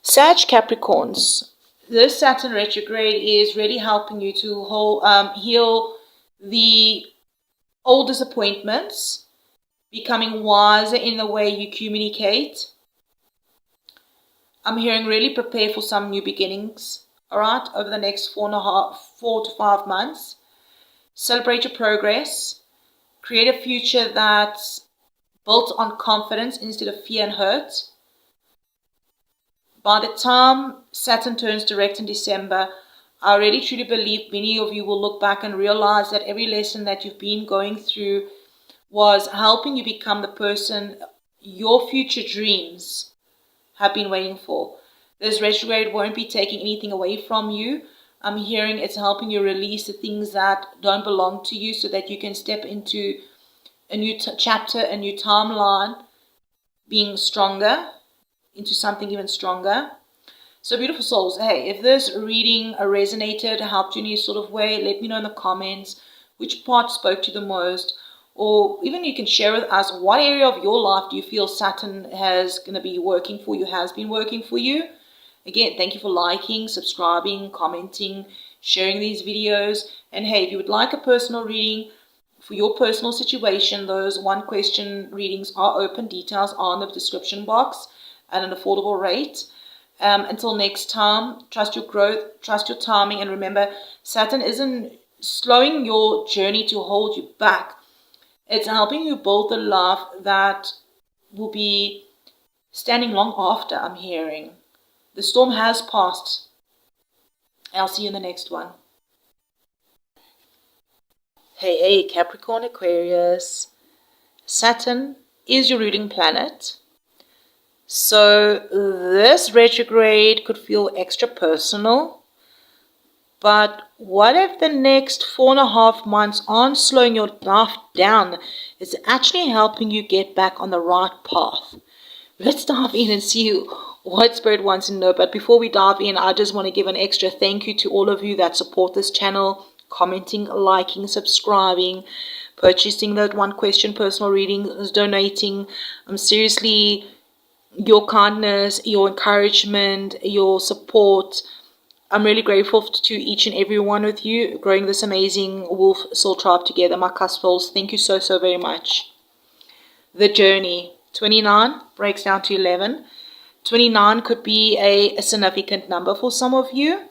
Sag Capricorns, this Saturn retrograde is really helping you to heal the old disappointments, becoming wiser in the way you communicate. I'm hearing really prepare for some new beginnings, all right, over the next 4 to 5 months. Celebrate your progress. Create a future that's built on confidence instead of fear and hurt. By the time Saturn turns direct in December, I really truly believe many of you will look back and realize that every lesson that you've been going through was helping you become the person your future dreams have been waiting for. This retrograde won't be taking anything away from you. I'm hearing it's helping you release the things that don't belong to you so that you can step into a new chapter, a new timeline, being stronger, into something even stronger. So beautiful souls, hey, if this reading resonated, helped you in any sort of way, let me know in the comments which part spoke to you the most, or even you can share with us what area of your life do you feel Saturn has going to be working for you, has been working for you. Again, thank you for liking, subscribing, commenting, sharing these videos. And hey, if you would like a personal reading for your personal situation, those one question readings are open. Details are in the description box at an affordable rate. Until next time, trust your growth, trust your timing, and remember, Saturn isn't slowing your journey to hold you back. It's helping you build the life that will be standing long after, I'm hearing. The storm has passed. I'll see you in the next one. Hey, Capricorn, Aquarius. Saturn is your ruling planet. So this retrograde could feel extra personal. But what if the next 4.5 months aren't slowing your life down? It's actually helping you get back on the right path. Let's dive in and see what Spirit wants to know. But before we dive in, I just want to give an extra thank you to all of you that support this channel, commenting, liking, subscribing, purchasing that one question personal readings, donating. I'm seriously your kindness, your encouragement, your support. I'm really grateful to each and every one of you growing this amazing wolf soul tribe together. My Cuspals, thank you so, so very much. The journey. 29 breaks down to 11. 29 could be a significant number for some of you.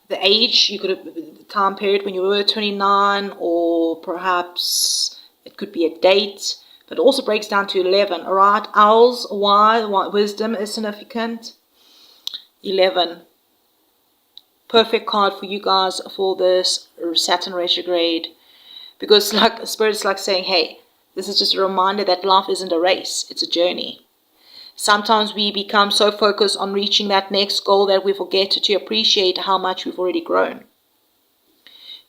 The age, you could have the time period when you were 29, or perhaps it could be a date, but it also breaks down to 11. All right, owls, why wisdom is significant. 11. Perfect card for you guys for this Saturn retrograde, because like Spirit's like saying, hey, this is just a reminder that life isn't a race, it's a journey. Sometimes we become so focused on reaching that next goal that we forget to appreciate how much we've already grown.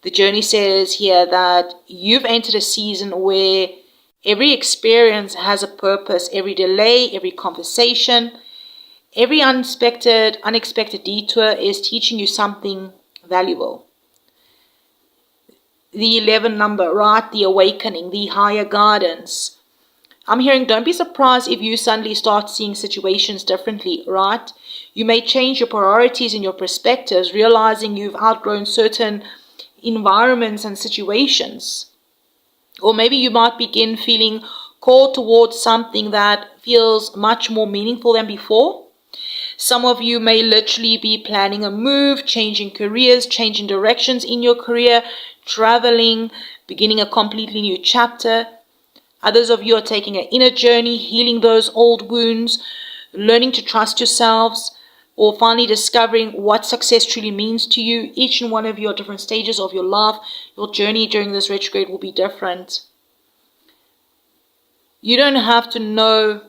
The journey says here that you've entered a season where every experience has a purpose. Every delay, every conversation, every unexpected detour is teaching you something valuable. The 11 number, right? The awakening, the higher guidance. I'm hearing, don't be surprised if you suddenly start seeing situations differently, right? You may change your priorities and your perspectives, realizing you've outgrown certain environments and situations. Or maybe you might begin feeling called towards something that feels much more meaningful than before. Some of you may literally be planning a move, changing careers, changing directions in your career, traveling, beginning a completely new chapter. Others of you are taking an inner journey, healing those old wounds, learning to trust yourselves, or finally discovering what success truly means to you. Each and one of you are different stages of your life. Your journey during this retrograde will be different. You don't have to know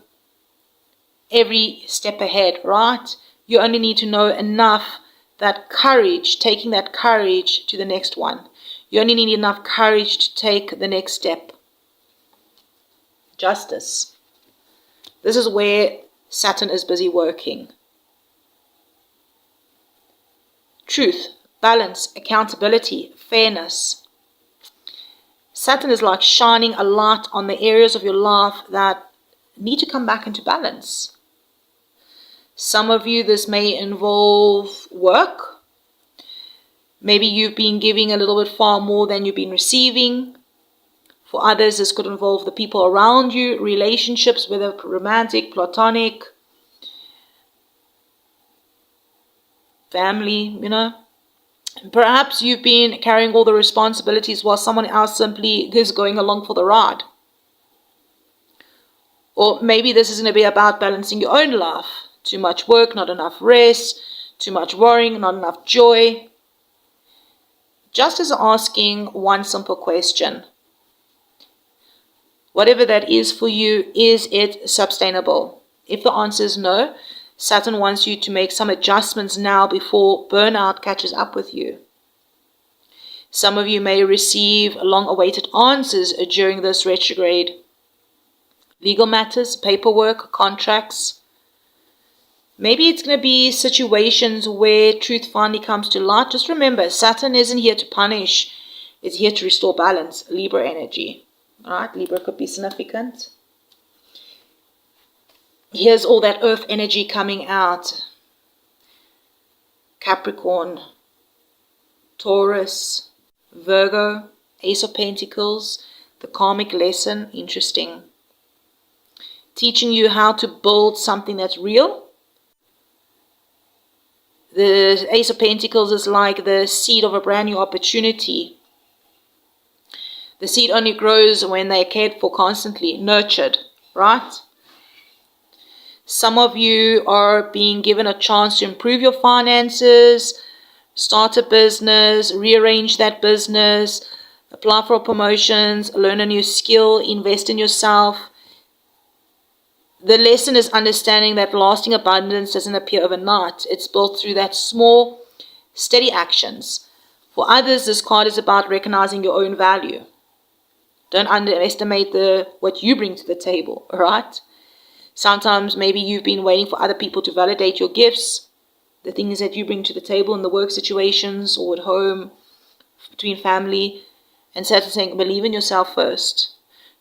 every step ahead, right? You only need to know enough, that courage, taking that courage to the next one. You only need enough courage to take the next step. Justice. This is where Saturn is busy working. Truth, balance, accountability, fairness. Saturn is like shining a light on the areas of your life that need to come back into balance. Some of you, this may involve work. Maybe you've been giving a little bit far more than you've been receiving. For others, this could involve the people around you, relationships, whether romantic, platonic, family, Perhaps you've been carrying all the responsibilities while someone else simply is going along for the ride. Or maybe this is going to be about balancing your own life. Too much work, not enough rest, too much worrying, not enough joy. Just as asking one simple question. Whatever that is for you, is it sustainable? If the answer is no, Saturn wants you to make some adjustments now before burnout catches up with you. Some of you may receive long-awaited answers during this retrograde. Legal matters, paperwork, contracts. Maybe it's going to be situations where truth finally comes to light. Just remember, Saturn isn't here to punish. It's here to restore balance. Libra energy. Alright, Libra could be significant. Here's all that earth energy coming out. Capricorn, Taurus, Virgo, Ace of Pentacles, the karmic lesson, interesting. Teaching you how to build something that's real. The Ace of Pentacles is like the seed of a brand new opportunity. The seed only grows when they're cared for constantly, nurtured, right? Some of you are being given a chance to improve your finances, start a business, rearrange that business, apply for promotions, learn a new skill, invest in yourself. The lesson is understanding that lasting abundance doesn't appear overnight. It's built through that small, steady actions. For others, this card is about recognizing your own value. Don't underestimate what you bring to the table, all right? Sometimes maybe you've been waiting for other people to validate your gifts, the things that you bring to the table in the work situations or at home, between family, and Saturn saying, believe in yourself first.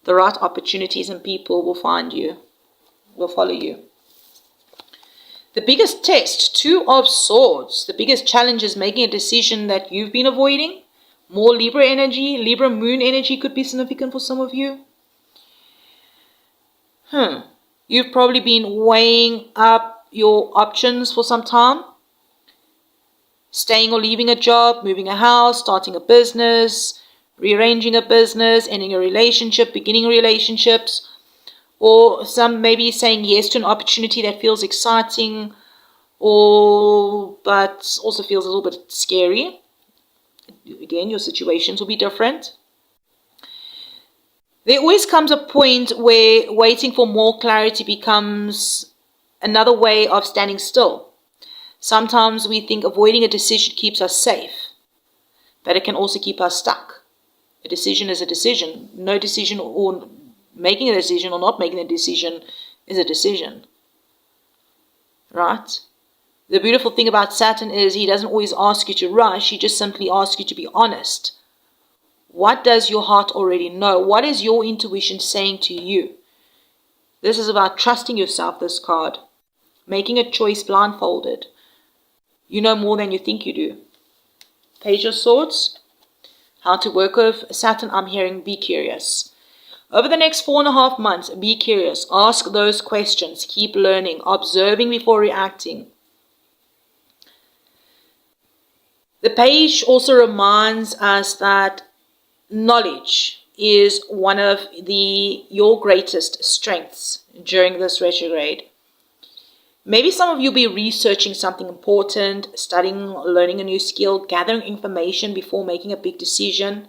The right opportunities and people will find you, will follow you. The biggest test, Two of Swords. The biggest challenge is making a decision that you've been avoiding. More Libra energy. Libra moon energy could be significant for some of you. You've probably been weighing up your options for some time. Staying or leaving a job, moving a house, starting a business, rearranging a business, ending a relationship, beginning relationships. Or some maybe saying yes to an opportunity that feels exciting, but also feels a little bit scary. Again, your situations will be different. There always comes a point where waiting for more clarity becomes another way of standing still. Sometimes we think avoiding a decision keeps us safe, but it can also keep us stuck. A decision is a decision. No decision, or making a decision or not making a decision, is a decision. Right? The beautiful thing about Saturn is he doesn't always ask you to rush. He just simply asks you to be honest. What does your heart already know? What is your intuition saying to you? This is about trusting yourself, this card. Making a choice blindfolded. You know more than you think you do. Page of Swords. How to work with Saturn, I'm hearing be curious. Over the next 4.5 months, be curious. Ask those questions. Keep learning. Observing before reacting. The page also reminds us that knowledge is one of your greatest strengths during this retrograde. Maybe some of you will be researching something important, studying, learning a new skill, gathering information before making a big decision.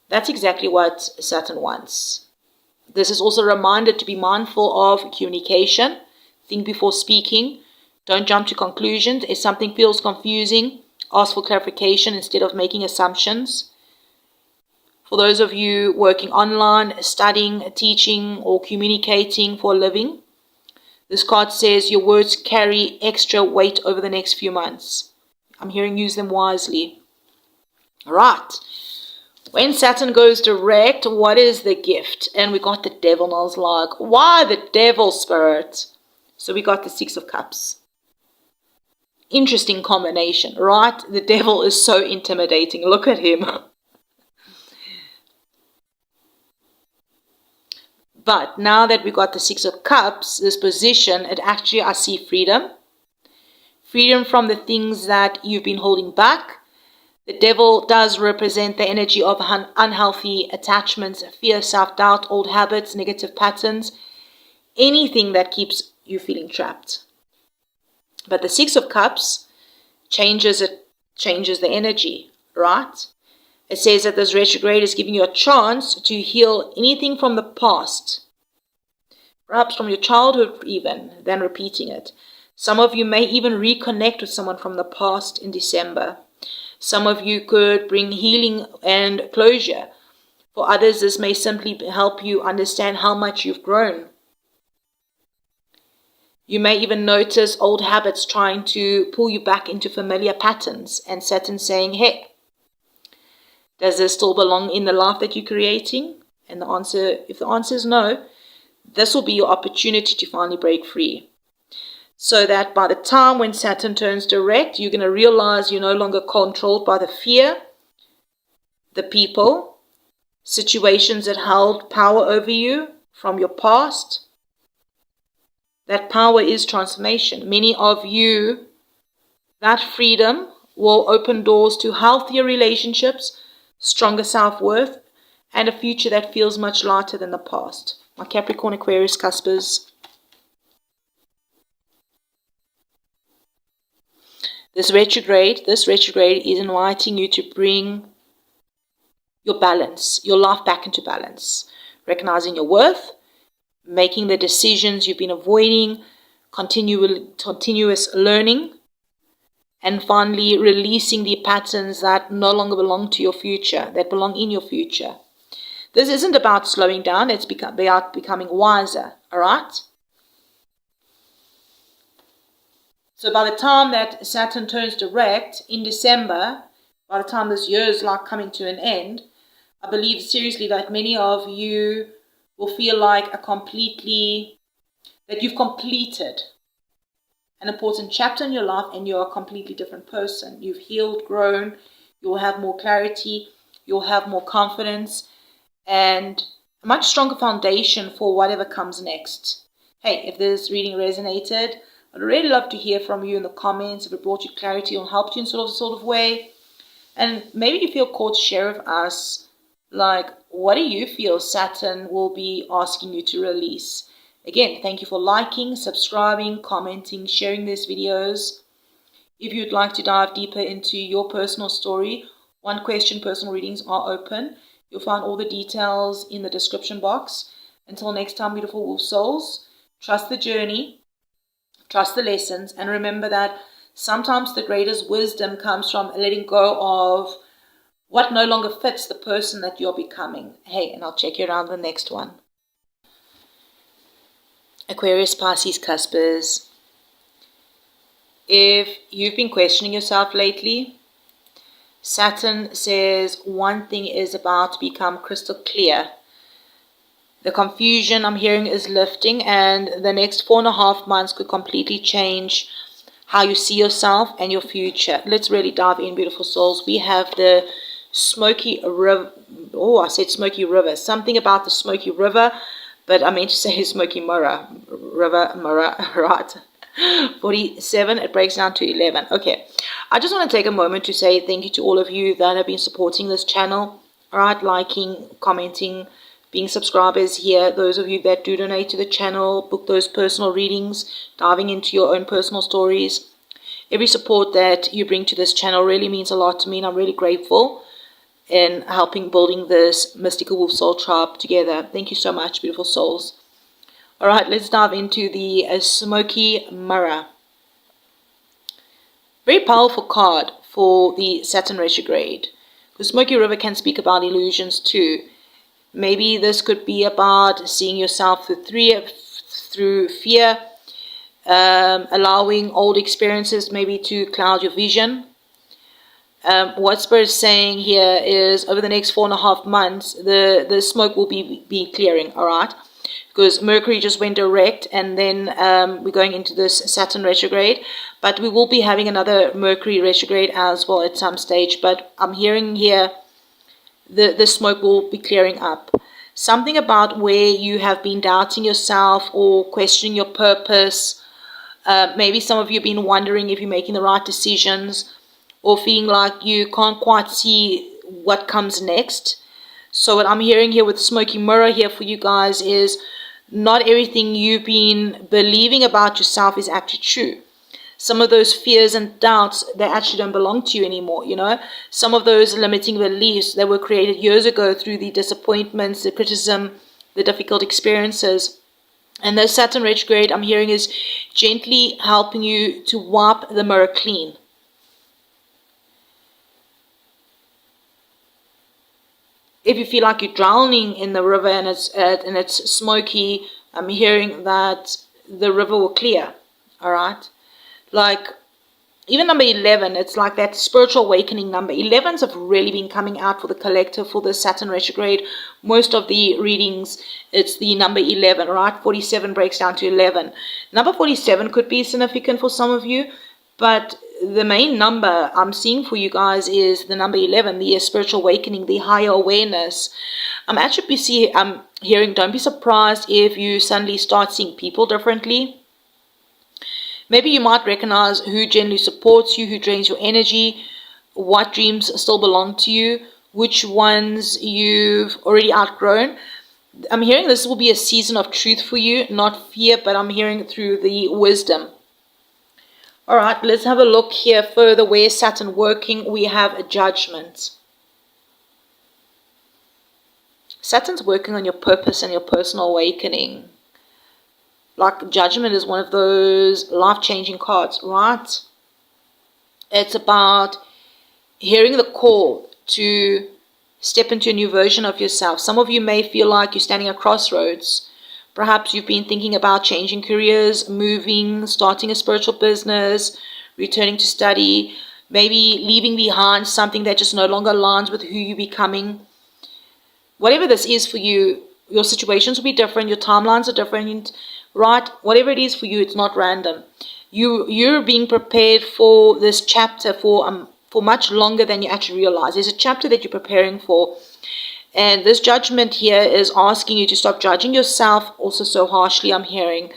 That's exactly what Saturn wants. This is also a reminder to be mindful of communication. Think before speaking. Don't jump to conclusions. If something feels confusing, ask for clarification instead of making assumptions. For those of you working online, studying, teaching, or communicating for a living, this card says your words carry extra weight over the next few months. I'm hearing use them wisely. All right. When Saturn goes direct, what is the gift? And we got the devil, and I was like, why the devil, Spirit? So we got the Six of Cups. Interesting combination, right? The devil is so intimidating. Look at him. But now that we got the Six of Cups, this position, I see freedom. Freedom from the things that you've been holding back. The devil does represent the energy of unhealthy attachments, fear, self-doubt, old habits, negative patterns, anything that keeps you feeling trapped. But the Six of Cups changes the energy, right? It says that this retrograde is giving you a chance to heal anything from the past, perhaps from your childhood even, than repeating it. Some of you may even reconnect with someone from the past in December. Some of you could bring healing and closure. For others, this may simply help you understand how much you've grown. You may even notice old habits trying to pull you back into familiar patterns, and Saturn saying, hey, does this still belong in the life that you're creating? And if the answer is no, this will be your opportunity to finally break free. So that by the time when Saturn turns direct, you're going to realize you're no longer controlled by the fear, the people, situations that held power over you from your past. That power is transformation. Many of you, that freedom will open doors to healthier relationships, stronger self-worth, and a future that feels much lighter than the past. My Capricorn, Aquarius, Cuspers. This retrograde is inviting you to bring your balance, your life back into balance. Recognizing your worth, making the decisions you've been avoiding, continuous learning, and finally releasing the patterns that no longer belong to your future, that belong in your future. This isn't about slowing down, it's about becoming wiser, all right? So by the time that Saturn turns direct in December, by the time this year is like coming to an end, I believe seriously that many of you will feel like that you've completed an important chapter in your life and you're a completely different person. You've healed, grown, you'll have more clarity, you'll have more confidence, and a much stronger foundation for whatever comes next. Hey, if this reading resonated, I'd really love to hear from you in the comments, if it brought you clarity or helped you in sort of way. And maybe you feel called to share with us, like, what do you feel Saturn will be asking you to release? Again, thank you for liking, subscribing, commenting, sharing these videos. If you'd like to dive deeper into your personal story, one question personal readings are open. You'll find all the details in the description box. Until next time, beautiful wolf souls, trust the journey, trust the lessons, and remember that sometimes the greatest wisdom comes from letting go of what no longer fits the person that you're becoming. Hey, and I'll check you around the next one. Aquarius, Pisces, Cuspers. If you've been questioning yourself lately, Saturn says one thing is about to become crystal clear. The confusion I'm hearing is lifting, and the next 4.5 months could completely change how you see yourself and your future. Let's really dive in, beautiful souls. We have the Smoky River. Oh, I said Smoky River. Something about the Smoky River, but I meant to say Smoky Mirror. River, mirror, right? 47, it breaks down to 11. Okay, I just want to take a moment to say thank you to all of you that have been supporting this channel. All right, liking, commenting, being subscribers here. Those of you that do donate to the channel, book those personal readings, diving into your own personal stories. Every support that you bring to this channel really means a lot to me, and I'm really grateful in helping building this mystical wolf soul tribe together. Thank you so much, beautiful souls. All right, let's dive into the Smoky Mirror. Very powerful card for the Saturn retrograde. The Smoky River can speak about illusions too. Maybe this could be about seeing yourself through fear, allowing old experiences maybe to cloud your vision. What Spirit is saying here is over the next 4.5 months, the smoke will be clearing, all right? Because Mercury just went direct, and then we're going into this Saturn retrograde, but we will be having another Mercury retrograde as well at some stage. But I'm hearing here the smoke will be clearing up. Something about where you have been doubting yourself or questioning your purpose. Maybe some of you have been wondering if you're making the right decisions, or feeling like you can't quite see what comes next. So what I'm hearing here with Smoky Mirror here for you guys is not everything you've been believing about yourself is actually true. Some of those fears and doubts, they actually don't belong to you anymore, you know. Some of those limiting beliefs that were created years ago through the disappointments, the criticism, the difficult experiences. And the Saturn retrograde, I'm hearing, is gently helping you to wipe the mirror clean. If you feel like you're drowning in the river and it's smoky, I'm hearing that the river will clear, all right? Like, even number 11, it's like that spiritual awakening number. 11s have really been coming out for the collective for the Saturn retrograde. Most of the readings, it's the number 11, right? 47 breaks down to 11. Number 47 could be significant for some of you, but the main number I'm seeing for you guys is the number 11, the spiritual awakening, the higher awareness. I'm hearing, don't be surprised if you suddenly start seeing people differently. Maybe you might recognize who genuinely supports you, who drains your energy, what dreams still belong to you, which ones you've already outgrown. I'm hearing this will be a season of truth for you, not fear, but I'm hearing through the wisdom. All right, let's have a look here further. Where is Saturn working? We have a judgment. Saturn's working on your purpose and your personal awakening. Like, judgment is one of those life-changing cards, right? It's about hearing the call to step into a new version of yourself. Some of you may feel like you're standing at crossroads. Perhaps you've been thinking about changing careers, moving, starting a spiritual business, returning to study, maybe leaving behind something that just no longer aligns with who you're becoming. whatever this is for you, your situations will be different, your timelines are different, right? Whatever it is for you, it's not random. You're being prepared for this chapter for much longer than you actually realize. There's a chapter that you're preparing for. And this judgment here is asking you to stop judging yourself also so harshly, I'm hearing.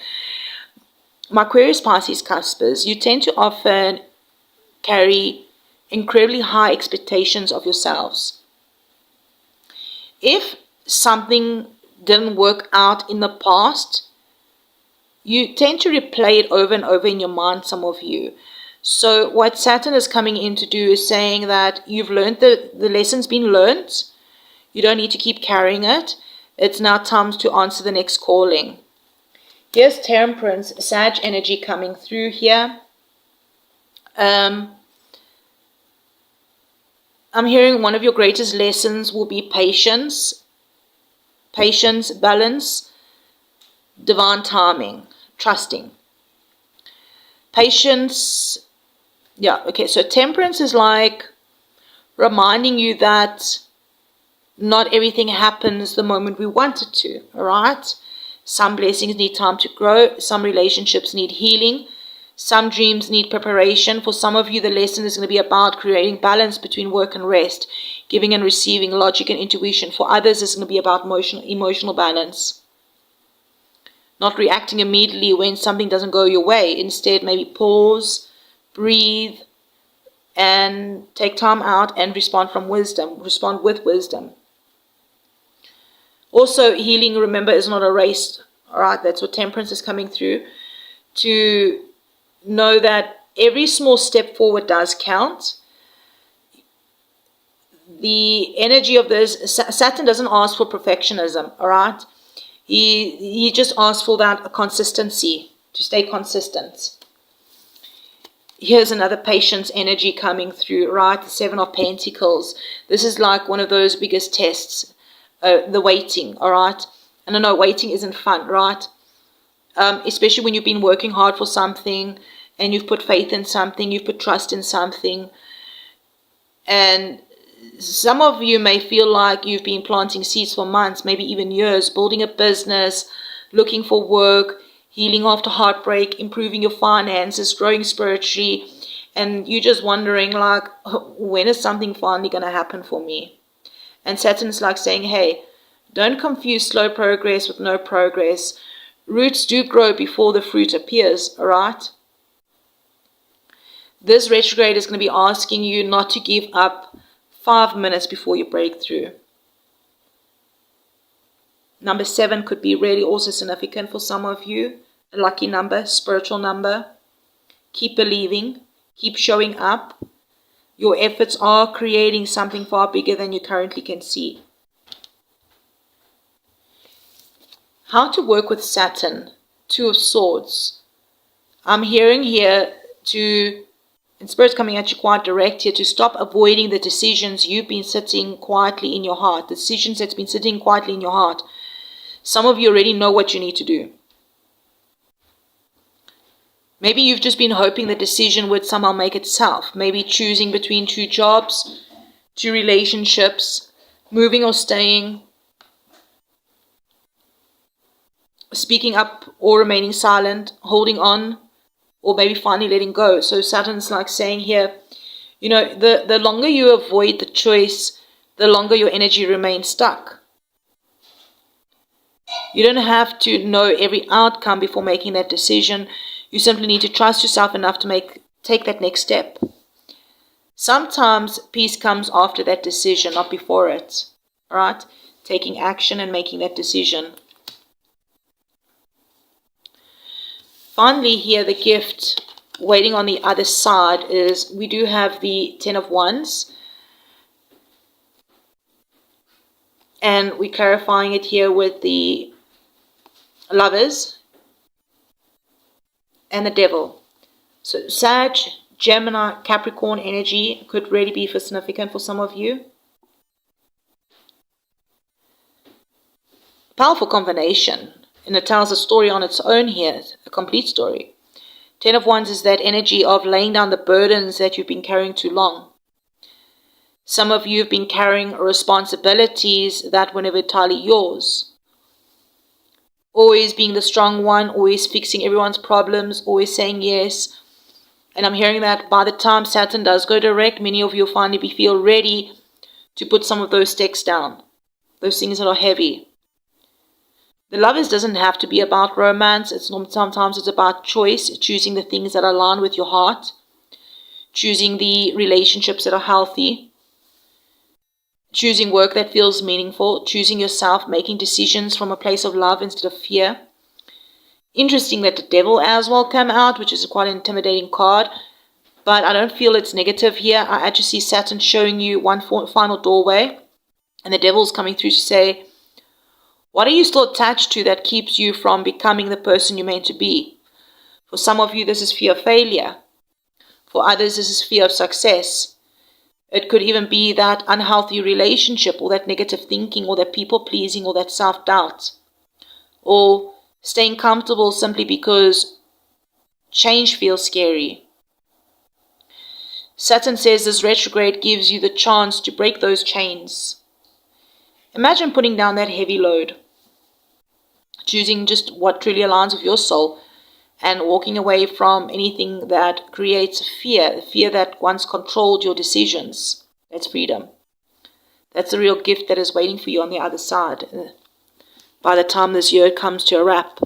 My Aquarius, Pisces, Cuspers, you tend to often carry incredibly high expectations of yourselves. If something didn't work out in the past, you tend to replay it over and over in your mind, some of you. So what Saturn is coming in to do is saying that you've learned the lesson's been learned. You don't need to keep carrying it. It's now time to answer the next calling. Here's Temperance, Sag energy coming through here. I'm hearing one of your greatest lessons will be patience. Patience, balance, divine timing, trusting. Patience, yeah, okay, so Temperance is like reminding you that not everything happens the moment we want it to, all right? Some blessings need time to grow. Some relationships need healing. Some dreams need preparation. For some of you, the lesson is going to be about creating balance between work and rest, giving and receiving, logic and intuition. For others, it's going to be about emotional balance. Not reacting immediately when something doesn't go your way. Instead, maybe pause, breathe, and take time out and respond from wisdom. Respond with wisdom. Also, healing, remember, is not a race. All right, that's what Temperance is coming through. To know that every small step forward does count. The energy of this, Saturn doesn't ask for perfectionism, all right? He just asks for that consistency, to stay consistent. Here's another patience energy coming through, right? The Seven of Pentacles. This is like one of those biggest tests. The waiting, all right? And I know waiting isn't fun, right? Especially when you've been working hard for something and you've put faith in something, you've put trust in something. And some of you may feel like you've been planting seeds for months, maybe even years, building a business, looking for work, healing after heartbreak, improving your finances, growing spiritually. And you're just wondering, like, when is something finally going to happen for me? And Saturn's like saying, hey, don't confuse slow progress with no progress. Roots do grow before the fruit appears, all right? This retrograde is going to be asking you not to give up 5 minutes before you break through. Number 7 could be really also significant for some of you. A lucky number, spiritual number. Keep believing. Keep showing up. Your efforts are creating something far bigger than you currently can see. How to work with Saturn. Two of Swords. I'm hearing here and Spirit's coming at you quite direct here, to stop avoiding the decisions you've been sitting quietly in your heart. The decisions that's been sitting quietly in your heart. Some of you already know what you need to do. Maybe you've just been hoping the decision would somehow make itself. Maybe choosing between 2 jobs, 2 relationships, moving or staying, speaking up or remaining silent, holding on, or maybe finally letting go. So Saturn's like saying here, you know, the longer you avoid the choice, the longer your energy remains stuck. You don't have to know every outcome before making that decision. You simply need to trust yourself enough to take that next step. Sometimes peace comes after that decision, not before it. All right? Taking action and making that decision. Finally, here the gift waiting on the other side is we do have the 10 of Wands. And we're clarifying it here with the Lovers and the Devil. So Sag, Gemini, Capricorn energy could really be significant for some of you. Powerful combination. And it tells a story on its own here, a complete story. 10 of Wands is that energy of laying down the burdens that you've been carrying too long. Some of you have been carrying responsibilities that were never entirely yours. Always being the strong one, always fixing everyone's problems, always saying yes. And I'm hearing that by the time Saturn does go direct, many of you will finally feel ready to put some of those sticks down. Those things that are heavy. The lovers doesn't have to be about romance. Sometimes it's about choice, choosing the things that align with your heart, choosing the relationships that are healthy, choosing work that feels meaningful, choosing yourself, making decisions from a place of love instead of fear. Interesting that the devil as well came out, which is quite an intimidating card, but I don't feel it's negative here. I actually see Saturn showing you one final doorway, and the devil's coming through to say, what are you still attached to that keeps you from becoming the person you're meant to be? For some of you, this is fear of failure. For others, this is fear of success. It could even be that unhealthy relationship, or that negative thinking, or that people-pleasing, or that self-doubt. Or staying comfortable simply because change feels scary. Saturn says this retrograde gives you the chance to break those chains. Imagine putting down that heavy load, choosing just what truly aligns with your soul, and walking away from anything that creates fear, the fear that once controlled your decisions. That's freedom. That's the real gift that is waiting for you on the other side by the time this year comes to a wrap.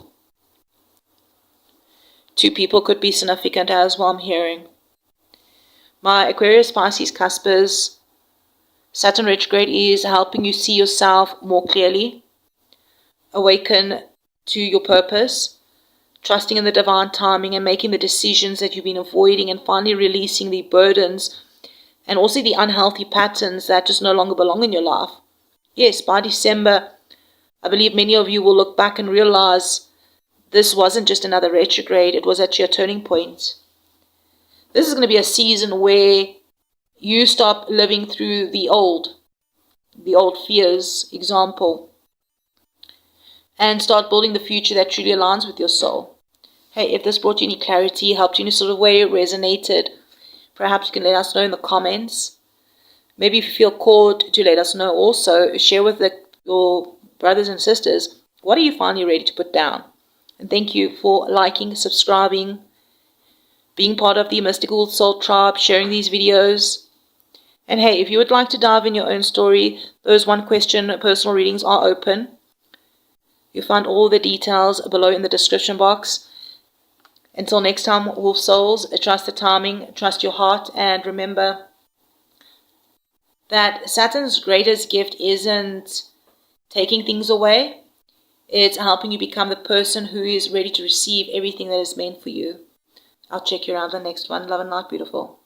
2 people could be significant as well, I'm hearing. My Aquarius Pisces Cuspers, Saturn retrograde is helping you see yourself more clearly, awaken to your purpose, trusting in the divine timing and making the decisions that you've been avoiding, and finally releasing the burdens and also the unhealthy patterns that just no longer belong in your life. Yes, by December, I believe many of you will look back and realize this wasn't just another retrograde, it was actually a turning point. This is going to be a season where you stop living through the old fears, example, and start building the future that truly aligns with your soul. Hey, if this brought you any clarity, helped you in any sort of way, resonated, perhaps you can let us know in the comments. Maybe if you feel called to let us know also, share with your brothers and sisters, what are you finally ready to put down? And thank you for liking, subscribing, being part of the Mystical Soul Tribe, sharing these videos. And hey, if you would like to dive in your own story, those one question personal readings are open. You'll find all the details below in the description box. Until next time, Wolf Souls, trust the timing, trust your heart, and remember that Saturn's greatest gift isn't taking things away. It's helping you become the person who is ready to receive everything that is meant for you. I'll check you around the next one. Love and light, beautiful.